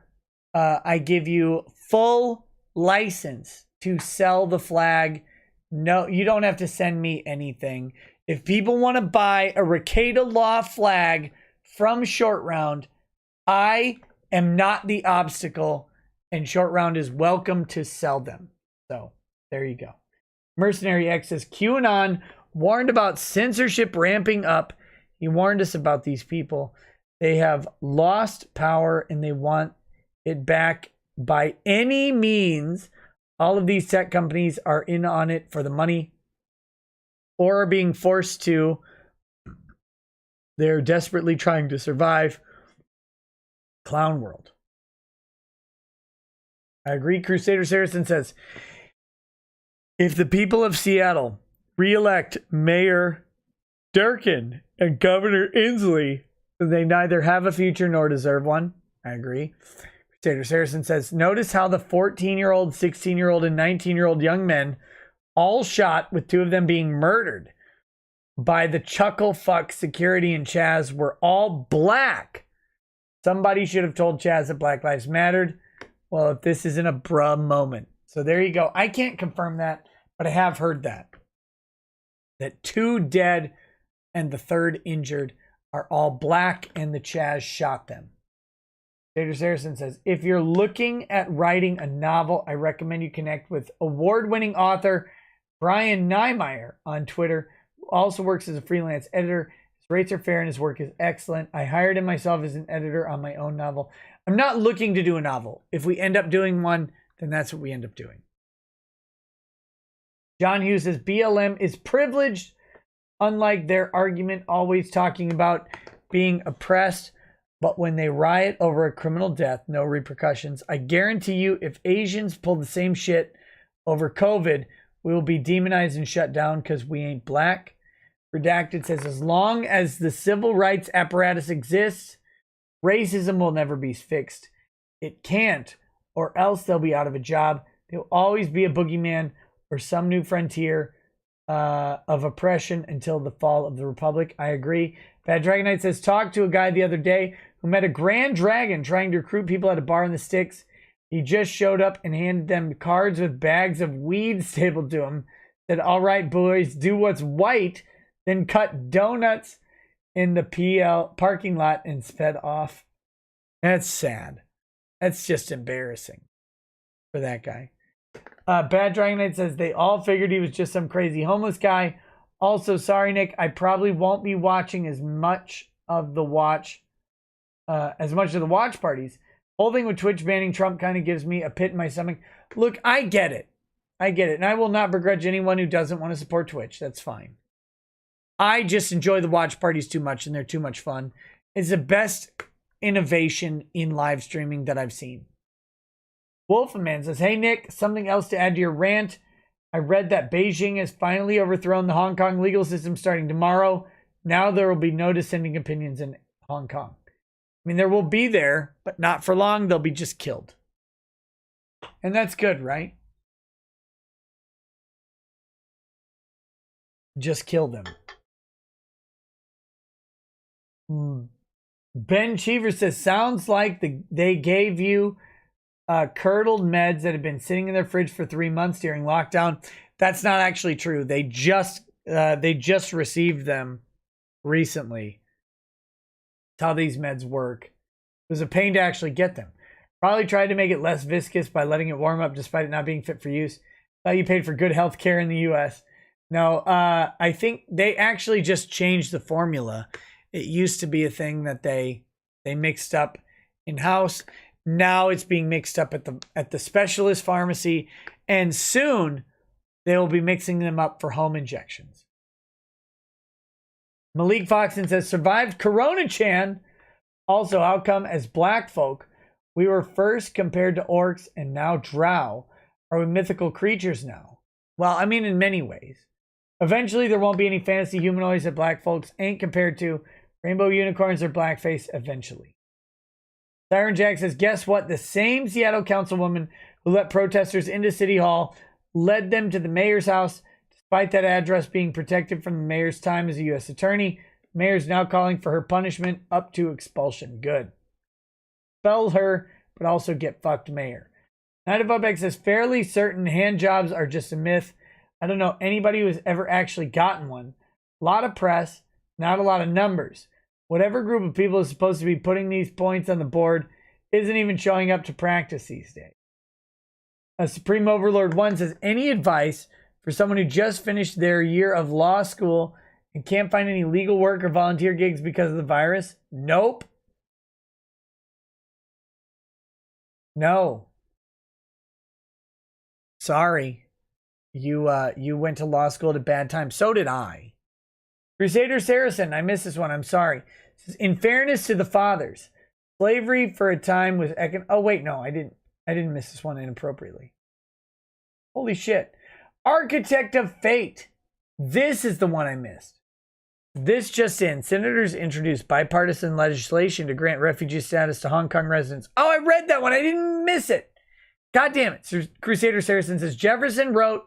I give you full license to sell the flag. No, you don't have to send me anything. If people want to buy a Rekieta Law flag from Short Round, I am not the obstacle, and Short Round is welcome to sell them. So there you go. Mercenary X says QAnon warned about censorship ramping up. He warned us about these people. They have lost power and they want it back by any means. All of these tech companies are in on it for the money or are being forced to. They're desperately trying to survive. Clown world. I agree. Crusader Saracen says, if the people of Seattle re-elect Mayor Durkin and Governor Inslee, they neither have a future nor deserve one. I agree. Crusader Saracen says, notice how the 14-year-old, 16-year-old, and 19-year-old young men all shot, with 2 of them being murdered by the chuckle fuck security and Chaz, were all black. Somebody should have told Chaz that Black Lives mattered. Well, if this isn't a bruh moment. So there you go. I can't confirm that, but I have heard that. That 2 dead and the 3rd injured are all black and the Chaz shot them. Crusader Saracen says, if you're looking at writing a novel, I recommend you connect with award-winning author Brian Niemeyer on Twitter, who also works as a freelance editor. His rates are fair and his work is excellent. I hired him myself as an editor on my own novel. I'm not looking to do a novel. If we end up doing one, then that's what we end up doing. John Hughes says, BLM is privileged, unlike their argument always talking about being oppressed. But when they riot over a criminal death, no repercussions. I guarantee you, if Asians pull the same shit over COVID, we will be demonized and shut down because we ain't black. Redacted says, as long as the civil rights apparatus exists, racism will never be fixed. It can't, or else they'll be out of a job. There'll always be a boogeyman or some new frontier of oppression until the fall of the republic. I agree. Bad Dragon Knight says, talked to a guy the other day who met a grand dragon trying to recruit people at a bar in the sticks. He just showed up and handed them cards with bags of weed stapled to him. Said, all right, boys, do what's white, then cut donuts in the PL parking lot and sped off. That's sad. That's just embarrassing for that guy. Bad Dragon Knight says, they all figured he was just some crazy homeless guy. Also, sorry, Nick, I probably won't be watching as much of the watch parties. Whole thing with Twitch banning Trump kind of gives me a pit in my stomach. Look, I get it. And I will not begrudge anyone who doesn't want to support Twitch. That's fine. I just enjoy the watch parties too much, and they're too much fun. It's the best innovation in live streaming that I've seen. Wolfman says, hey, Nick, something else to add to your rant. I read that Beijing has finally overthrown the Hong Kong legal system starting tomorrow. Now there will be no dissenting opinions in Hong Kong. I mean, there will be there, but not for long. They'll be just killed. And that's good, right? Just kill them. Ben Cheever says, sounds like they gave you curdled meds that have been sitting in their fridge for 3 months during lockdown. That's not actually true. They just received them recently. That's how these meds work. It was a pain to actually get them. Probably tried to make it less viscous by letting it warm up despite it not being fit for use. Thought you paid for good health care in the US. No, I think they actually just changed the formula. It used to be a thing that they mixed up in-house. Now it's being mixed up at the specialist pharmacy, and soon they will be mixing them up for home injections. Malik Foxon says, survived Corona Chan. Also, how come as black folk, we were first compared to orcs and now drow? Are we mythical creatures now? Well, I mean, in many ways. Eventually, there won't be any fantasy humanoids that black folks ain't compared to. Rainbow unicorns or blackface eventually. Siren Jack says, guess what? The same Seattle councilwoman who let protesters into City Hall led them to the mayor's house. Despite that address being protected from the mayor's time as a U.S. attorney, the mayor's now calling for her punishment up to expulsion. Good. Expel her, but also get fucked, mayor. Night of Upbeck says, fairly certain hand jobs are just a myth. I don't know anybody who has ever actually gotten one. A lot of press, not a lot of numbers. Whatever group of people is supposed to be putting these points on the board isn't even showing up to practice these days. A Supreme Overlord 1 says, any advice for someone who just finished their year of law school and can't find any legal work or volunteer gigs because of the virus? Nope. No. Sorry. You went to law school at a bad time. So did I. Crusader Saracen, I missed this one. I'm sorry. In fairness to the fathers, slavery for a time was oh wait, no, I didn't miss this one inappropriately. Holy shit. Architect of Fate. This is the one I missed. This just in. Senators introduced bipartisan legislation to grant refugee status to Hong Kong residents. Oh, I read that one. I didn't miss it. God damn it. Crusader Saracen says Jefferson wrote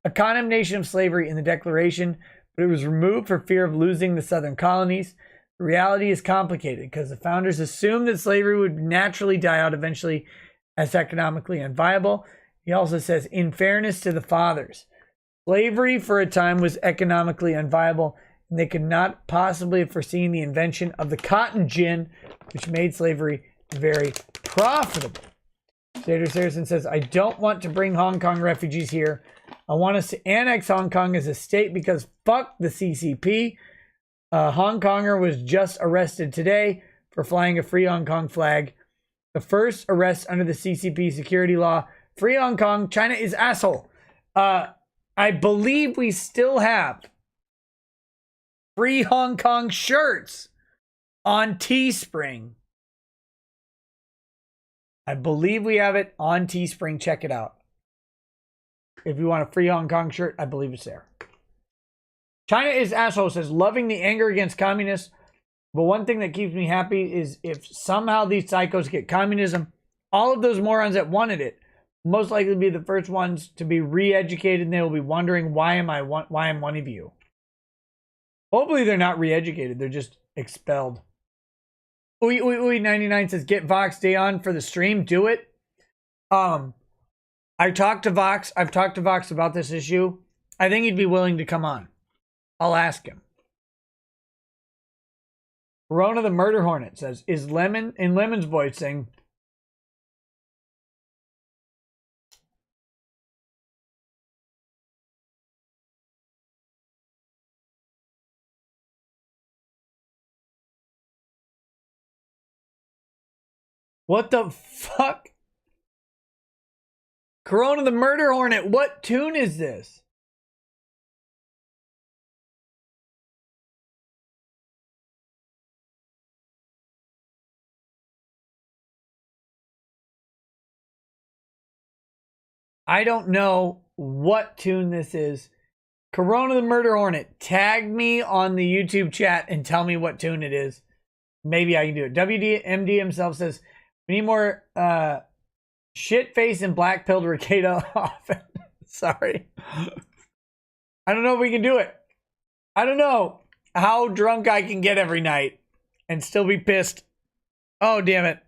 a condemnation of slavery in the Declaration, but it was removed for fear of losing the southern colonies. The reality is complicated because the founders assumed that slavery would naturally die out eventually as economically unviable. He also says, in fairness to the fathers, slavery for a time was economically unviable, and they could not possibly have foreseen the invention of the cotton gin, which made slavery very profitable. Crusader Saracen says, I don't want to bring Hong Kong refugees here. I want us to annex Hong Kong as a state because fuck the CCP. A Hong Konger was just arrested today for flying a Free Hong Kong flag. The first arrest under the CCP security law. Free Hong Kong. China is asshole. I believe we still have Free Hong Kong shirts on Teespring. I believe we have it on Teespring. Check it out. If you want a Free Hong Kong shirt, I believe it's there. China is asshole says, loving the anger against communists. But one thing that keeps me happy is if somehow these psychos get communism, all of those morons that wanted it most likely be the first ones to be re-educated, and they will be wondering why I'm one of you. Hopefully they're not re-educated, they're just expelled. Ooey 99 says, get Vox day on for the stream. Do it. I've talked to Vox about this issue. I think he'd be willing to come on. I'll ask him. Corona the Murder Hornet says, is Lemon in Lemon's voice saying, what the fuck? Corona the Murder Hornet, what tune is this? I don't know what tune this is. Corona the Murder Hornet, tag me on the YouTube chat and tell me what tune it is. Maybe I can do it. WDMD himself says, we need more shit face and black pilled Rekieta off. Sorry. I don't know if we can do it. I don't know how drunk I can get every night and still be pissed. Oh, damn it.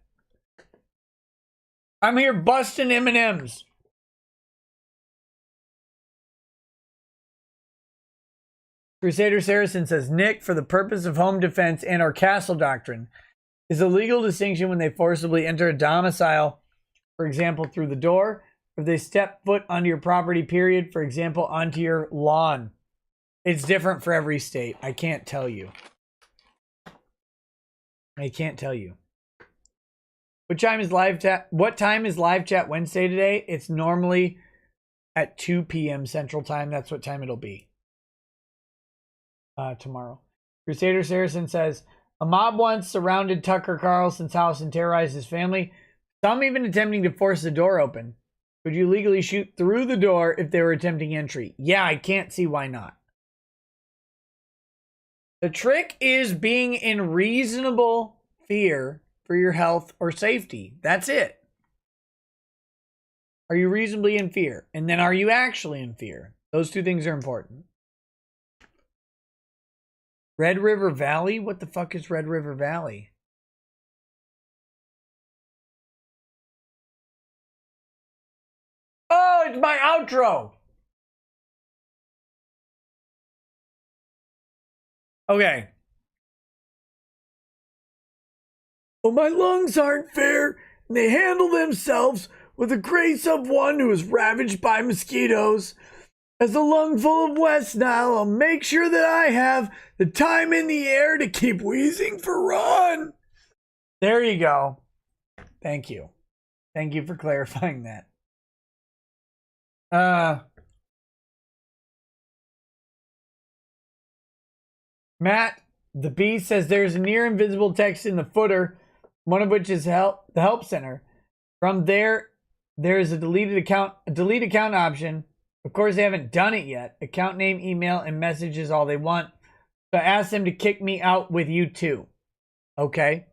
I'm here busting M&Ms. Crusader Saracen says, Nick, for the purpose of home defense and our castle doctrine, is a legal distinction when they forcibly enter a domicile, for example, through the door, or if they step foot onto your property, period, for example, onto your lawn. It's different for every state. I can't tell you. I can't tell you. What time is live chat Wednesday today? It's normally at 2 p.m. Central Time. That's what time it'll be. Tomorrow. Crusader Saracen says, a mob once surrounded Tucker Carlson's house and terrorized his family, some even attempting to force the door open. Could you legally shoot through the door if they were attempting entry? Yeah, I can't see why not. The trick is being in reasonable fear for your health or safety. That's it. Are you reasonably in fear? And then are you actually in fear? Those two things are important. Red River Valley? What the fuck is Red River Valley? Oh, it's my outro. Okay. Well, my lungs aren't fair, and they handle themselves with the grace of one who is ravaged by mosquitoes. As a lung full of West Nile, I'll make sure that I have the time in the air to keep wheezing for Ron. There you go. Thank you. Thank you for clarifying that. Matt, the Beast says there's a near invisible text in the footer, one of which is the help center. From there is a delete account option. Of course, they haven't done it yet. Account name, email, and message is all they want. So I asked them to kick me out with you too. Okay.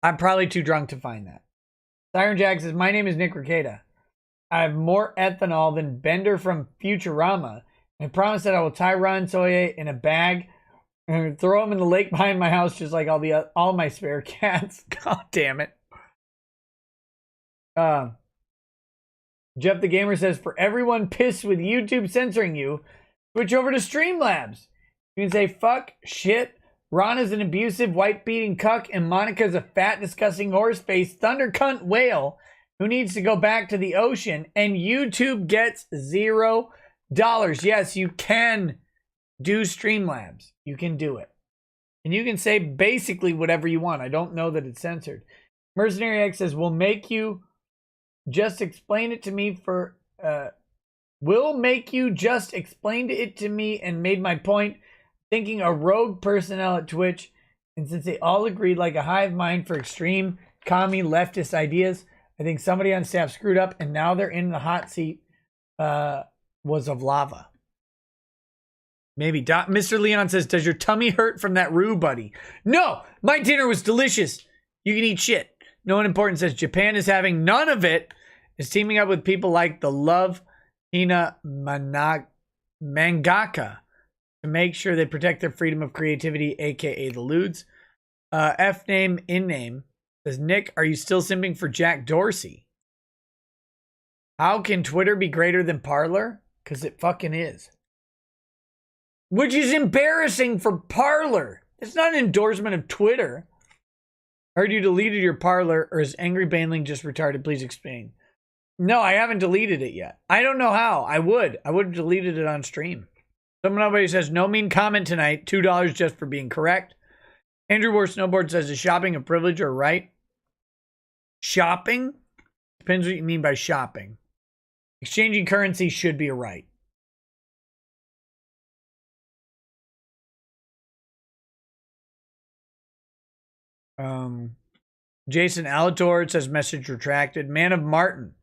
I'm probably too drunk to find that. Siren Jack says, my name is Nick Rekieta. I have more ethanol than Bender from Futurama. I promise that I will tie Ron Soye in a bag and throw him in the lake behind my house just like all my spare cats. God damn it. Jeff the Gamer says, for everyone pissed with YouTube censoring you, switch over to Streamlabs. You can say, fuck, shit, Ron is an abusive, white-beating cuck, and Monica's a fat, disgusting, horse-faced, thunder cunt whale who needs to go back to the ocean, and YouTube gets $0. Yes, you can do Streamlabs. You can do it. And you can say basically whatever you want. I don't know that it's censored. Mercenary X says, we'll make you just explain it to me and made my point, thinking a rogue personnel at Twitch, and since they all agreed like a hive mind for extreme commie leftist ideas, I think somebody on staff screwed up and now they're in the hot seat was of lava. Maybe. Mr. Leon says, does your tummy hurt from that roux, buddy? No, my dinner was delicious. You can eat shit. No one important says Japan is having none of it. Is teaming up with people like the Love Hina Mangaka to make sure they protect their freedom of creativity, aka the Ludes. F name in name says, Nick, are you still simping for Jack Dorsey? How can Twitter be greater than Parler? Because it fucking is. Which is embarrassing for Parler. It's not an endorsement of Twitter. Heard you deleted your Parler, or is Angry Baneling just retarded? Please explain. No, I haven't deleted it yet. I don't know how. I would have deleted it on stream. Somebody says, no mean comment tonight. $2 just for being correct. Andrew War Snowboard says, is shopping a privilege or a right? Shopping? Depends what you mean by shopping. Exchanging currency should be a right. Jason Alator says, message retracted. Man of Martin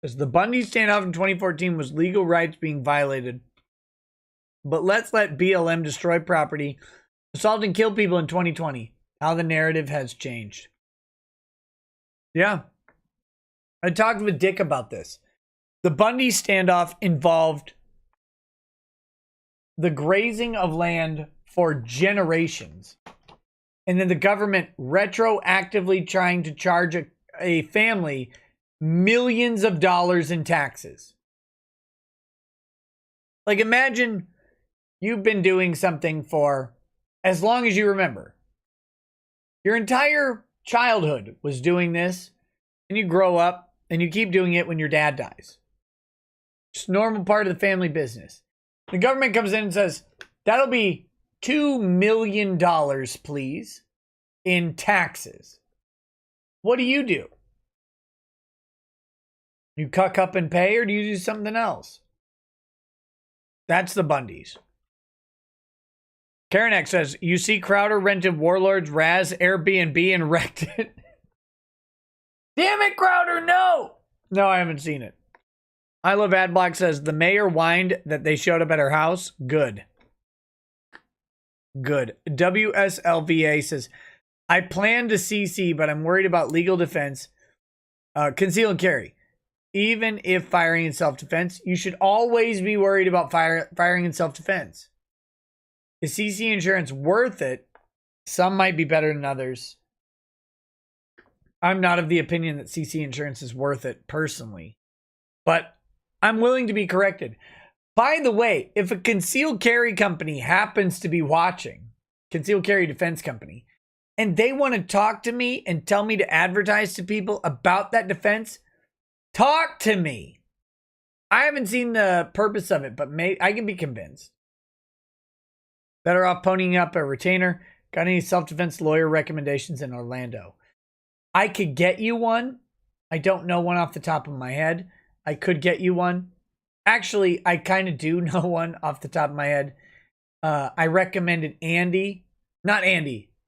says, the Bundy standoff in 2014 was legal rights being violated. But let's let BLM destroy property, assault and kill people in 2020. How the narrative has changed. Yeah. I talked with Dick about this. The Bundy standoff involved the grazing of land for generations. And then the government retroactively trying to charge a family millions of dollars in taxes. Like, imagine you've been doing something for as long as you remember. Your entire childhood was doing this, and you grow up and you keep doing it when your dad dies. Just normal part of the family business. The government comes in and says, that'll be $2 million, please, in taxes. What do? You cuck up and pay, or do you do something else? That's the Bundys. Karen X says, you see Crowder rented Warlord's Raz Airbnb and wrecked it. Damn it, Crowder, no! No, I haven't seen it. I Love Adblock says, the mayor whined that they showed up at her house. Good. Good. WSLVA says, I plan to CC, but I'm worried about legal defense. Conceal and carry. Even if firing in self-defense, you should always be worried about firing in self-defense. Is CC insurance worth it? Some might be better than others. I'm not of the opinion that CC insurance is worth it personally, but I'm willing to be corrected. By the way, if a concealed carry company happens to be watching, concealed carry defense company, and they want to talk to me and tell me to advertise to people about that defense, talk to me. I haven't seen the purpose of it, but I can be convinced. Better off ponying up a retainer. Got any self-defense lawyer recommendations in Orlando? I could get you one. I don't know one off the top of my head. I could get you one. Actually, I kind of do know one off the top of my head. I recommended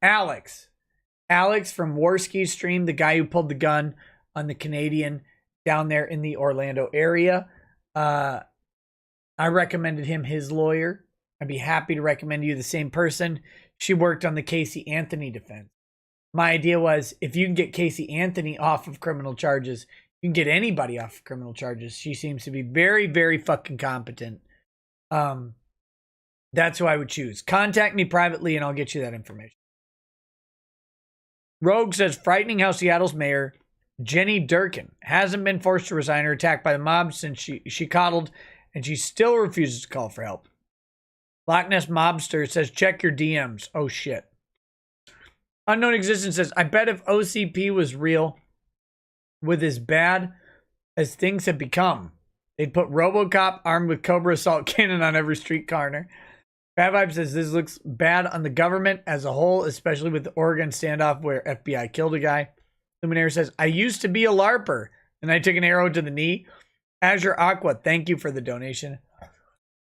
Alex. Alex from Warski's stream, the guy who pulled the gun on the Canadian down there in the Orlando area. I recommended him his lawyer. I'd be happy to recommend you the same person. She worked on the Casey Anthony defense. My idea was, if you can get Casey Anthony off of criminal charges, you can get anybody off of criminal charges. She seems to be very, very fucking competent. That's who I would choose. Contact me privately and I'll get you that information. Rogue says, frightening how Seattle's mayor, Jenny Durkin, hasn't been forced to resign or attacked by the mob since she coddled, and she still refuses to call for help. Loch Ness Mobster says, check your DMs. Oh, shit. Unknown Existence says, I bet if OCP was real, with as bad as things have become, they'd put RoboCop armed with Cobra assault cannon on every street corner. Bad Vibe says, this looks bad on the government as a whole, especially with the Oregon standoff where FBI killed a guy. Luminaire says, I used to be a LARPer, and I took an arrow to the knee. Azure Aqua, thank you for the donation.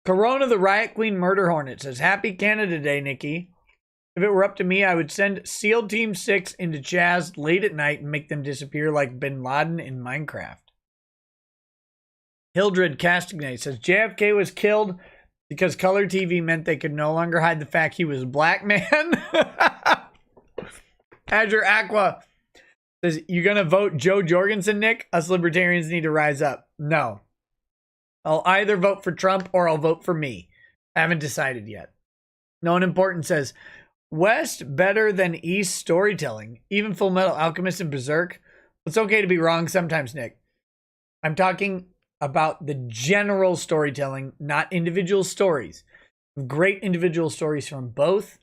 Corona the Riot Queen Murder Hornet says, happy Canada Day, Nikki. If it were up to me, I would send SEAL Team 6 into Chaz late at night and make them disappear like Bin Laden in Minecraft. Hildred Castagnay says, JFK was killed because color TV meant they could no longer hide the fact he was a black man. Azure Aqua says, you gonna vote Joe Jorgensen, Nick? Us libertarians need to rise up. No. I'll either vote for Trump or I'll vote for me. I haven't decided yet. No one important says, West better than East storytelling. Even Full Metal Alchemist and Berserk. It's okay to be wrong sometimes, Nick. I'm talking about the general storytelling, not individual stories. Great individual stories from both.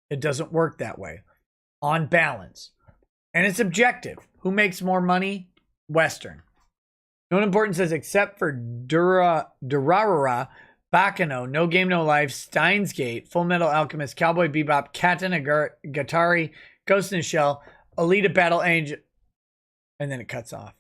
It doesn't work that way. On balance. And it's objective. Who makes more money? Western. No one important says, except for Durarara, Bakano, No Game No Life, Steins Gate, Full Metal Alchemist, Cowboy Bebop, Katana Gatari, Ghost in the Shell, Alita Battle Angel, and then it cuts off.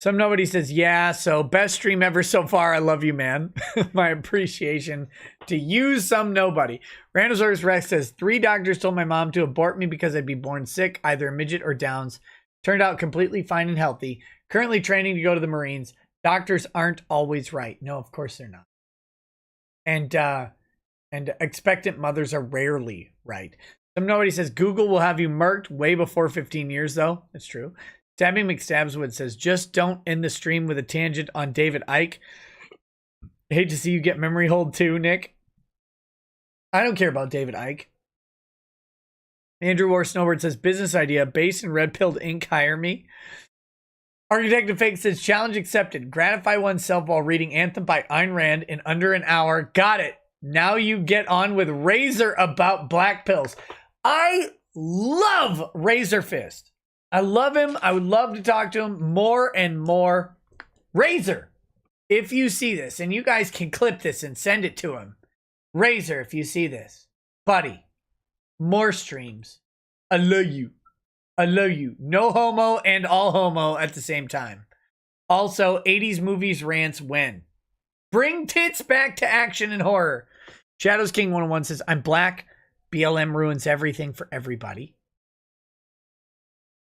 Some nobody says, yeah, so best stream ever so far. I love you, man. My appreciation to you, some nobody. Randosaurus Rex says, 3 doctors told my mom to abort me because I'd be born sick, either a midget or Downs. Turned out completely fine and healthy. Currently training to go to the Marines. Doctors aren't always right. No, of course they're not. And expectant mothers are rarely right. Some nobody says, Google will have you murked way before 15 years, though. That's true. Stabby McStabswood says, just don't end the stream with a tangent on David Icke. Hate to see you get memory hold too, Nick. I don't care about David Icke. Andrew War Snowbird says, business idea, Base and Red Pilled Inc. hire me. Architect of Fake says, challenge accepted. Gratify oneself while reading Anthem by Ayn Rand in under an hour. Got it. Now you get on with Razor about black pills. I love Razor Fist. I love him. I would love to talk to him more and more. Razor, if you see this, and you guys can clip this and send it to him. Razor, if you see this. Buddy, more streams. I love you. I love you. No homo and all homo at the same time. Also, 80s movies rants when? Bring tits back to action and horror. Shadows King 101 says, I'm black. BLM ruins everything for everybody.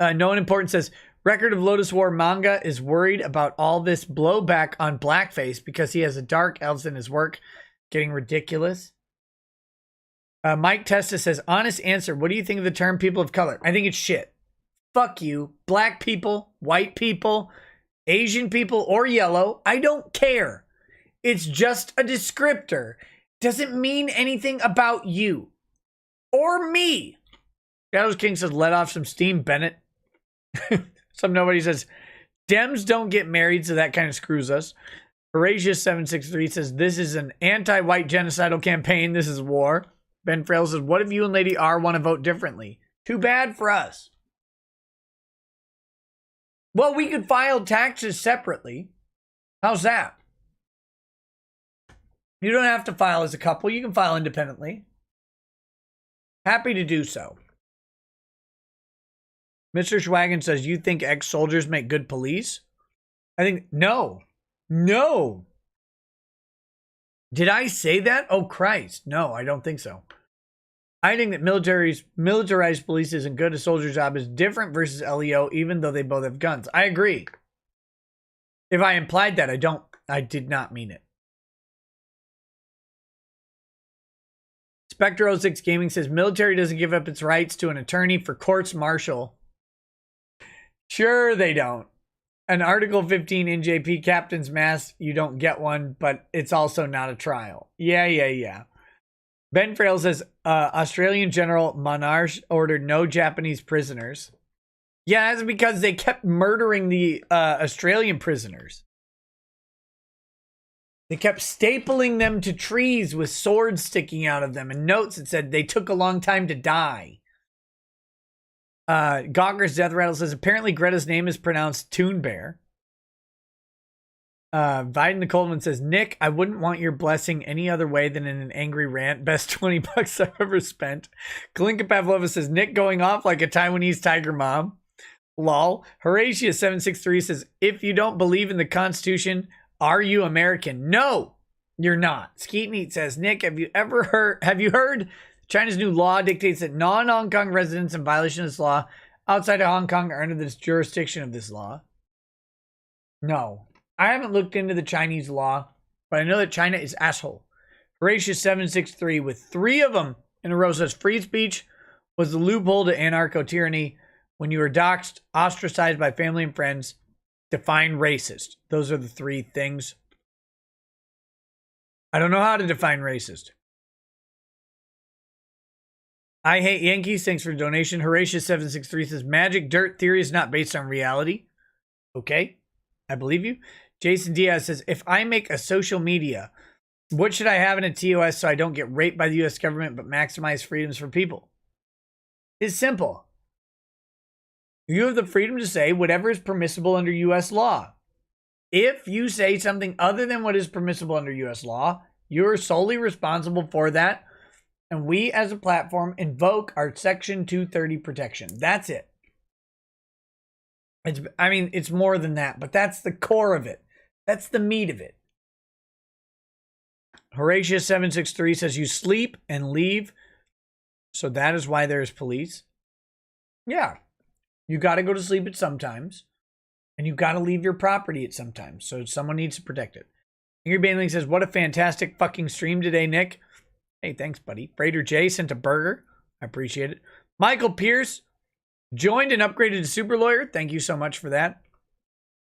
No one important says, Record of Lotus War manga is worried about all this blowback on blackface because he has a dark elves in his work. Getting ridiculous. Mike Testa says, honest answer, what do you think of the term people of color? I think it's shit. Fuck you. Black people, white people, Asian people, or yellow. I don't care. It's just a descriptor. Doesn't mean anything about you. Or me. Shadows King says, let off some steam, Bennett. Some nobody says, Dems don't get married, so that kind of screws us. Horacious763 says, this is an anti-white genocidal campaign. This is war. Ben Frail says, what if you and Lady R want to vote differently? Too bad for us. Well, we could file taxes separately. How's that? You don't have to file as a couple. You can file independently. Happy to do so. Mr. Schwagen says, you think ex-soldiers make good police? I think, no. No. Did I say that? Oh, Christ. No, I don't think so. I think that militarized police isn't good. A soldier's job is different versus LEO, even though they both have guns. I agree. If I implied that, I did not mean it. Spectre06 Gaming says, military doesn't give up its rights to an attorney for courts martial. Sure, they don't. An Article 15 NJP captain's mask, you don't get one, but it's also not a trial. Yeah. Ben Frail says, Australian General Monarch ordered no Japanese prisoners. Yeah, that's because they kept murdering the Australian prisoners. They kept stapling them to trees with swords sticking out of them and notes that said they took a long time to die. Gawker's Death Rattle says, apparently Greta's name is pronounced Toon Bear. Viden the Coldman says, Nick, I wouldn't want your blessing any other way than in an angry rant. Best 20 bucks I've ever spent. Kalinka Pavlova says, Nick going off like a Taiwanese tiger mom. Lol. Horatia763 says, if you don't believe in the Constitution, are you American? No, you're not. Skeet Neat says, Nick, have you heard China's new law dictates that non-Hong Kong residents in violation of this law outside of Hong Kong are under the jurisdiction of this law? No. I haven't looked into the Chinese law, but I know that China is asshole. Horatia763 with 3 of them in a row says, free speech was the loophole to anarcho-tyranny. When you are doxxed, ostracized by family and friends, define racist. Those are the 3 things. I don't know how to define racist. I hate Yankees. Thanks for the donation. Horatia763 says, magic dirt theory is not based on reality. Okay, I believe you. Jason Diaz says, if I make a social media, what should I have in a TOS so I don't get raped by the U.S. government but maximize freedoms for people? It's simple. You have the freedom to say whatever is permissible under U.S. law. If you say something other than what is permissible under U.S. law, you're solely responsible for that. And we as a platform invoke our Section 230 protection. That's it. It's more than that, but that's the core of it. That's the meat of it. Horatia763 says, you sleep and leave. So that is why there's police. Yeah. You got to go to sleep at sometimes. And you got to leave your property at sometimes. So someone needs to protect it. Angry Baneling says, what a fantastic fucking stream today, Nick. Hey, thanks, buddy. Freighter J sent a burger. I appreciate it. Michael Pierce joined and upgraded to Super Lawyer. Thank you so much for that.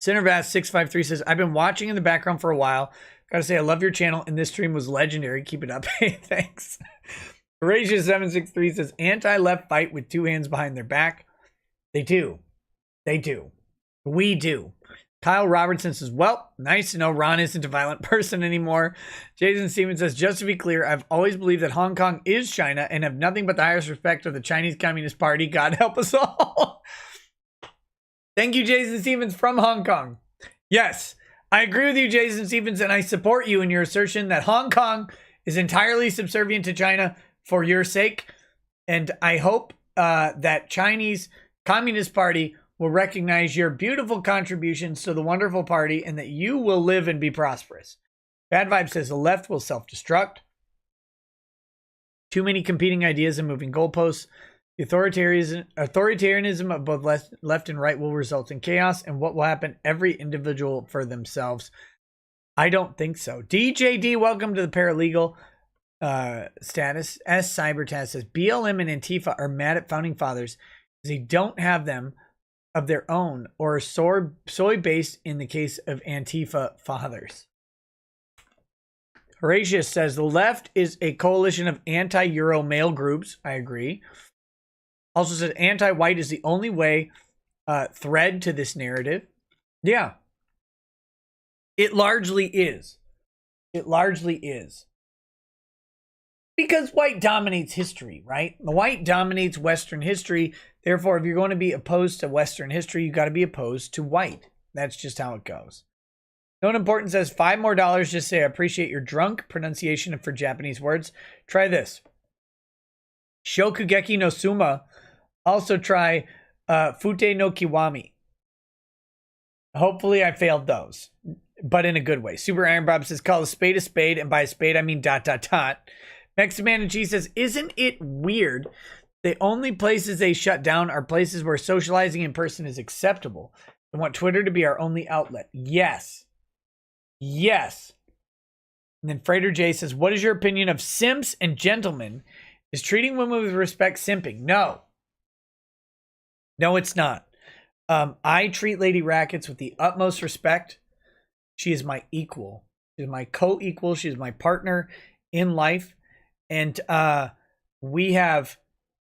Centervast653 says, I've been watching in the background for a while. Gotta say, I love your channel, and this stream was legendary. Keep it up. Hey, thanks. Horatia763 says, anti-left fight with 2 hands behind their back. They do. They do. We do. Kyle Robertson says, well, nice to know Ron isn't a violent person anymore. Jason Stevens says, just to be clear, I've always believed that Hong Kong is China and have nothing but the highest respect for the Chinese Communist Party. God help us all. Thank you, Jason Stevens from Hong Kong. Yes, I agree with you, Jason Stevens, and I support you in your assertion that Hong Kong is entirely subservient to China for your sake. And I hope that Chinese Communist Party will recognize your beautiful contributions to the wonderful party and that you will live and be prosperous. Bad Vibe says the left will self-destruct. Too many competing ideas and moving goalposts. The authoritarianism of both left and right will result in chaos, and what will happen? Every individual for themselves. I don't think so. DJD, welcome to the paralegal status. S Cybertaz says BLM and Antifa are mad at founding fathers because they don't have them of their own or are soy based in the case of Antifa fathers. Horatius says the left is a coalition of anti-Euro male groups. I agree. Also says anti-white is the only way thread to this narrative. Yeah. It largely is. It largely is. Because white dominates history, right? The white dominates Western history. Therefore, if you're going to be opposed to Western history, you got to be opposed to white. That's just how it goes. Note Important says $5 more. Just say I appreciate your drunk pronunciation for Japanese words. Try this. Shokugeki no Suma. Also try Fute no Kiwami. Hopefully I failed those, but in a good way. Super Iron Bob says, call a spade, and by a spade, I mean ... Mexican and G says, isn't it weird? The only places they shut down are places where socializing in person is acceptable. I want Twitter to be our only outlet. Yes. Yes. And then Freighter J says, what is your opinion of simps and gentlemen? Is treating women with respect simping? No. No, it's not. I treat Lady Rackets with the utmost respect. She is my equal. She is my co-equal. She is my partner in life. And we have,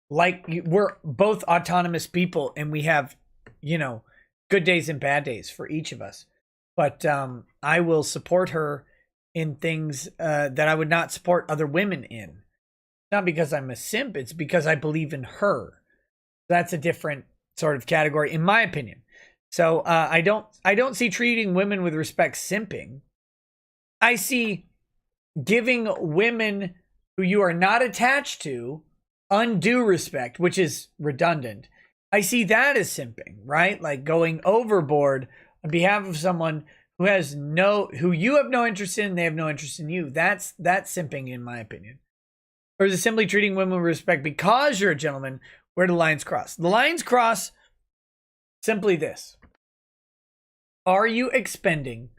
we're both autonomous people, and we have, good days and bad days for each of us. But I will support her in things that I would not support other women in. Not because I'm a simp, it's because I believe in her. That's a different sort of category, in my opinion. So I don't see treating women with respect simping. I see giving women who you are not attached to undue respect, which is redundant. I see that as simping, right? Like going overboard on behalf of someone who you have no interest in, they have no interest in you. That's simping, in my opinion. Or is it simply treating women with respect because you're a gentleman? Where do the lines cross? The lines cross simply this. Are you expending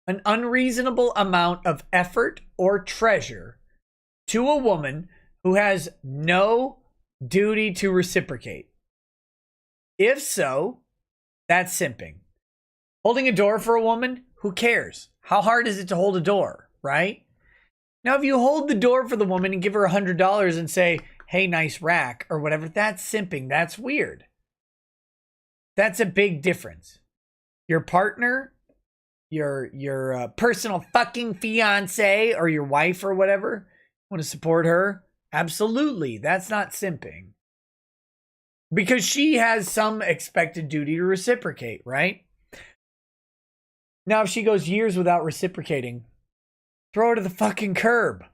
an unreasonable amount of effort or treasure to a woman who has no duty to reciprocate? If so, that's simping. Holding a door for a woman, who cares? How hard is it to hold a door, right? Now, if you hold the door for the woman and give her $100 and say, hey, nice rack, or whatever, that's simping. That's weird. That's a big difference. Your partner, your personal fucking fiance or your wife or whatever, want to support her? Absolutely. That's not simping. Because she has some expected duty to reciprocate, right? Now, if she goes years without reciprocating, throw her to the fucking curb.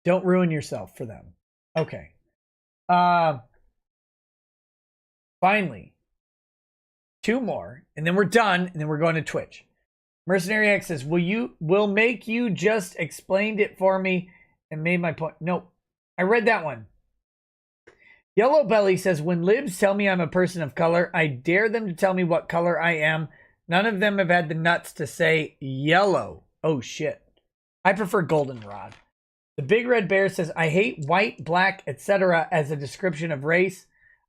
Don't ruin yourself for them. Okay. Finally, 2 more, and then we're done, and then we're going to Twitch. Mercenary X says, will make you just explained it for me and made my point. Nope. I read that one. Yellow Belly says, when libs tell me I'm a person of color, I dare them to tell me what color I am. None of them have had the nuts to say yellow. Oh, shit. I prefer goldenrod. The Big Red Bear says, I hate white, black, etc. as a description of race.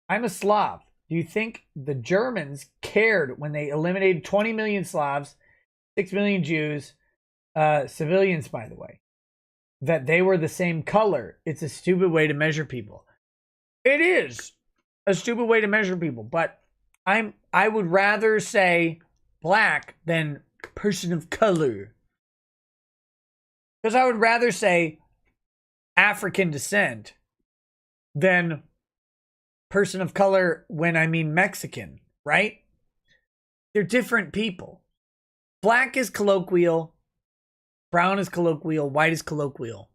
I'm a Slav. Do you think the Germans cared when they eliminated 20 million Slavs, 6 million Jews, civilians, by the way, that they were the same color? It's a stupid way to measure people. It is a stupid way to measure people, but I would rather say black than person of color. Because I would rather say African descent than person of color when I mean Mexican, right? They're different people. Black is colloquial, brown is colloquial, white is colloquial.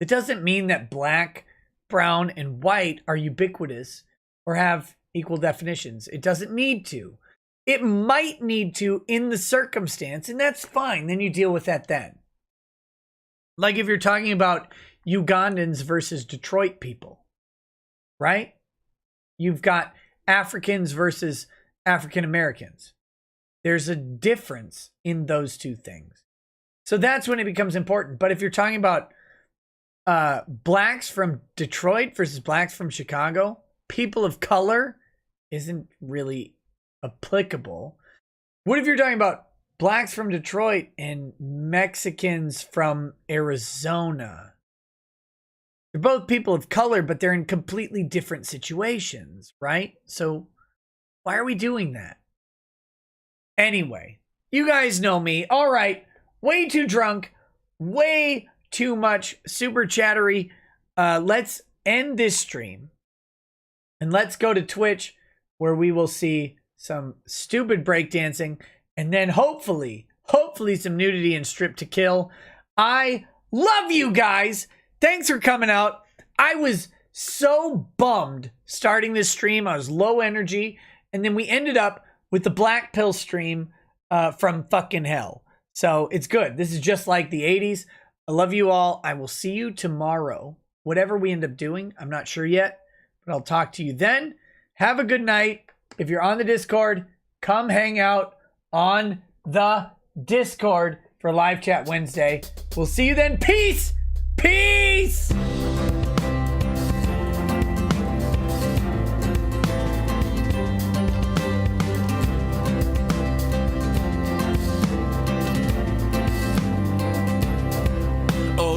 It doesn't mean that black, brown, and white are ubiquitous or have equal definitions. It doesn't need to. It might need to in the circumstance, and that's fine. Then you deal with that then. Like if you're talking about Ugandans versus Detroit people, right? You've got Africans versus African Americans. There's a difference in those two things. So that's when it becomes important. But if you're talking about blacks from Detroit versus blacks from Chicago, people of color isn't really applicable. What if you're talking about blacks from Detroit and Mexicans from Arizona? They're both people of color, but they're in completely different situations, right? So why are we doing that? Anyway, you guys know me. All right, way too drunk, way too much super chattery. Let's end this stream and let's go to Twitch, where we will see some stupid breakdancing and then hopefully some nudity and strip to kill. I love you guys. Thanks for coming out. I was so bummed starting this stream. I was low energy. And then we ended up with the Black Pill stream from fucking hell. So it's good. This is just like the 80s. I love you all. I will see you tomorrow. Whatever we end up doing, I'm not sure yet, but I'll talk to you then. Have a good night. If you're on the Discord, come hang out on the Discord for Live Chat Wednesday. We'll see you then. Peace! Peace!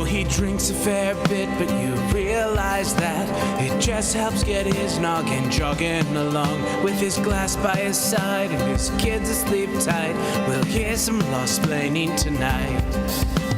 He drinks a fair bit, but you realize that it just helps get his noggin jogging along. With his glass by his side and his kids asleep tight, we'll hear some lost-plaining tonight.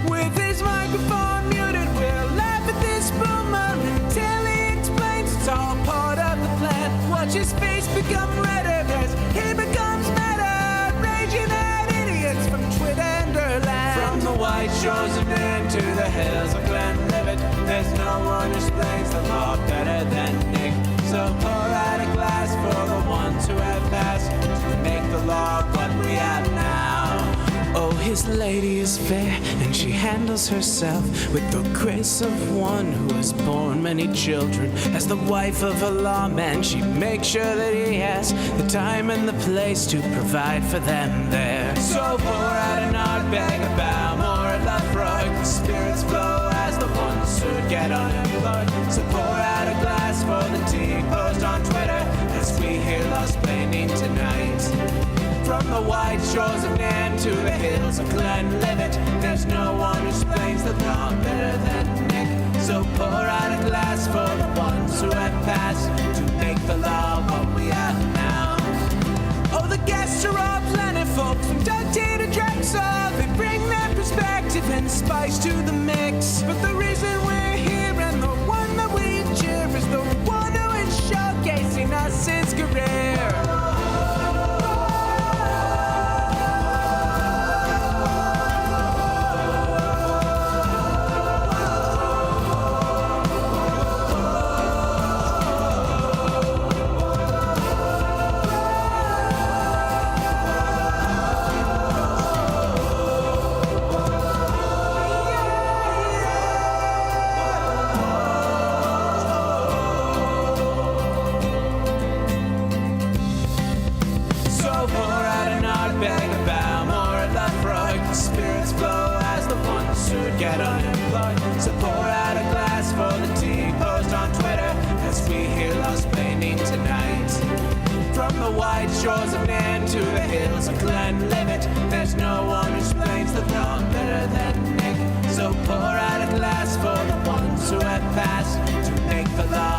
With his microphone muted, we'll laugh at this boomer until he explains it's all part of the plan. Watch his face become redder as he becomes meta, raging at idiots from Twitter and Erland. From the white shores of Maine to the hills of Glenlivet, there's no one who explains the law better than Nick. So pour out a glass for the ones who have passed to make the law what we have now. Oh, his lady is fair, and she handles herself with the grace of one who has borne many children. As the wife of a lawman, she makes sure that he has the time and the place to provide for them there. So pour out an art bag, a bow, more a love rug. The spirits flow as the ones who get unemployed. So pour out a glass for the tea post on Twitter as we hear lost-plaining tonight. From the white shores of Nan to the hills of Glenlivet, there's no one who explains the law better than Nick. So pour out a glass for the ones who have passed to make the law what we have now. Oh, the guests are all planet folks from Doug T to Drexel. They bring their perspective and spice to the mix. But the reason we're here and the one that we cheer is the one who is showcasing us his career. Get unemployed. So pour out a glass for the tea post on Twitter as we hear lost-plaining tonight. From the white shores of Nan to the hills of Glenlivet, there's no one who explains the law better than Nick. So pour out a glass for the ones who have passed to make the law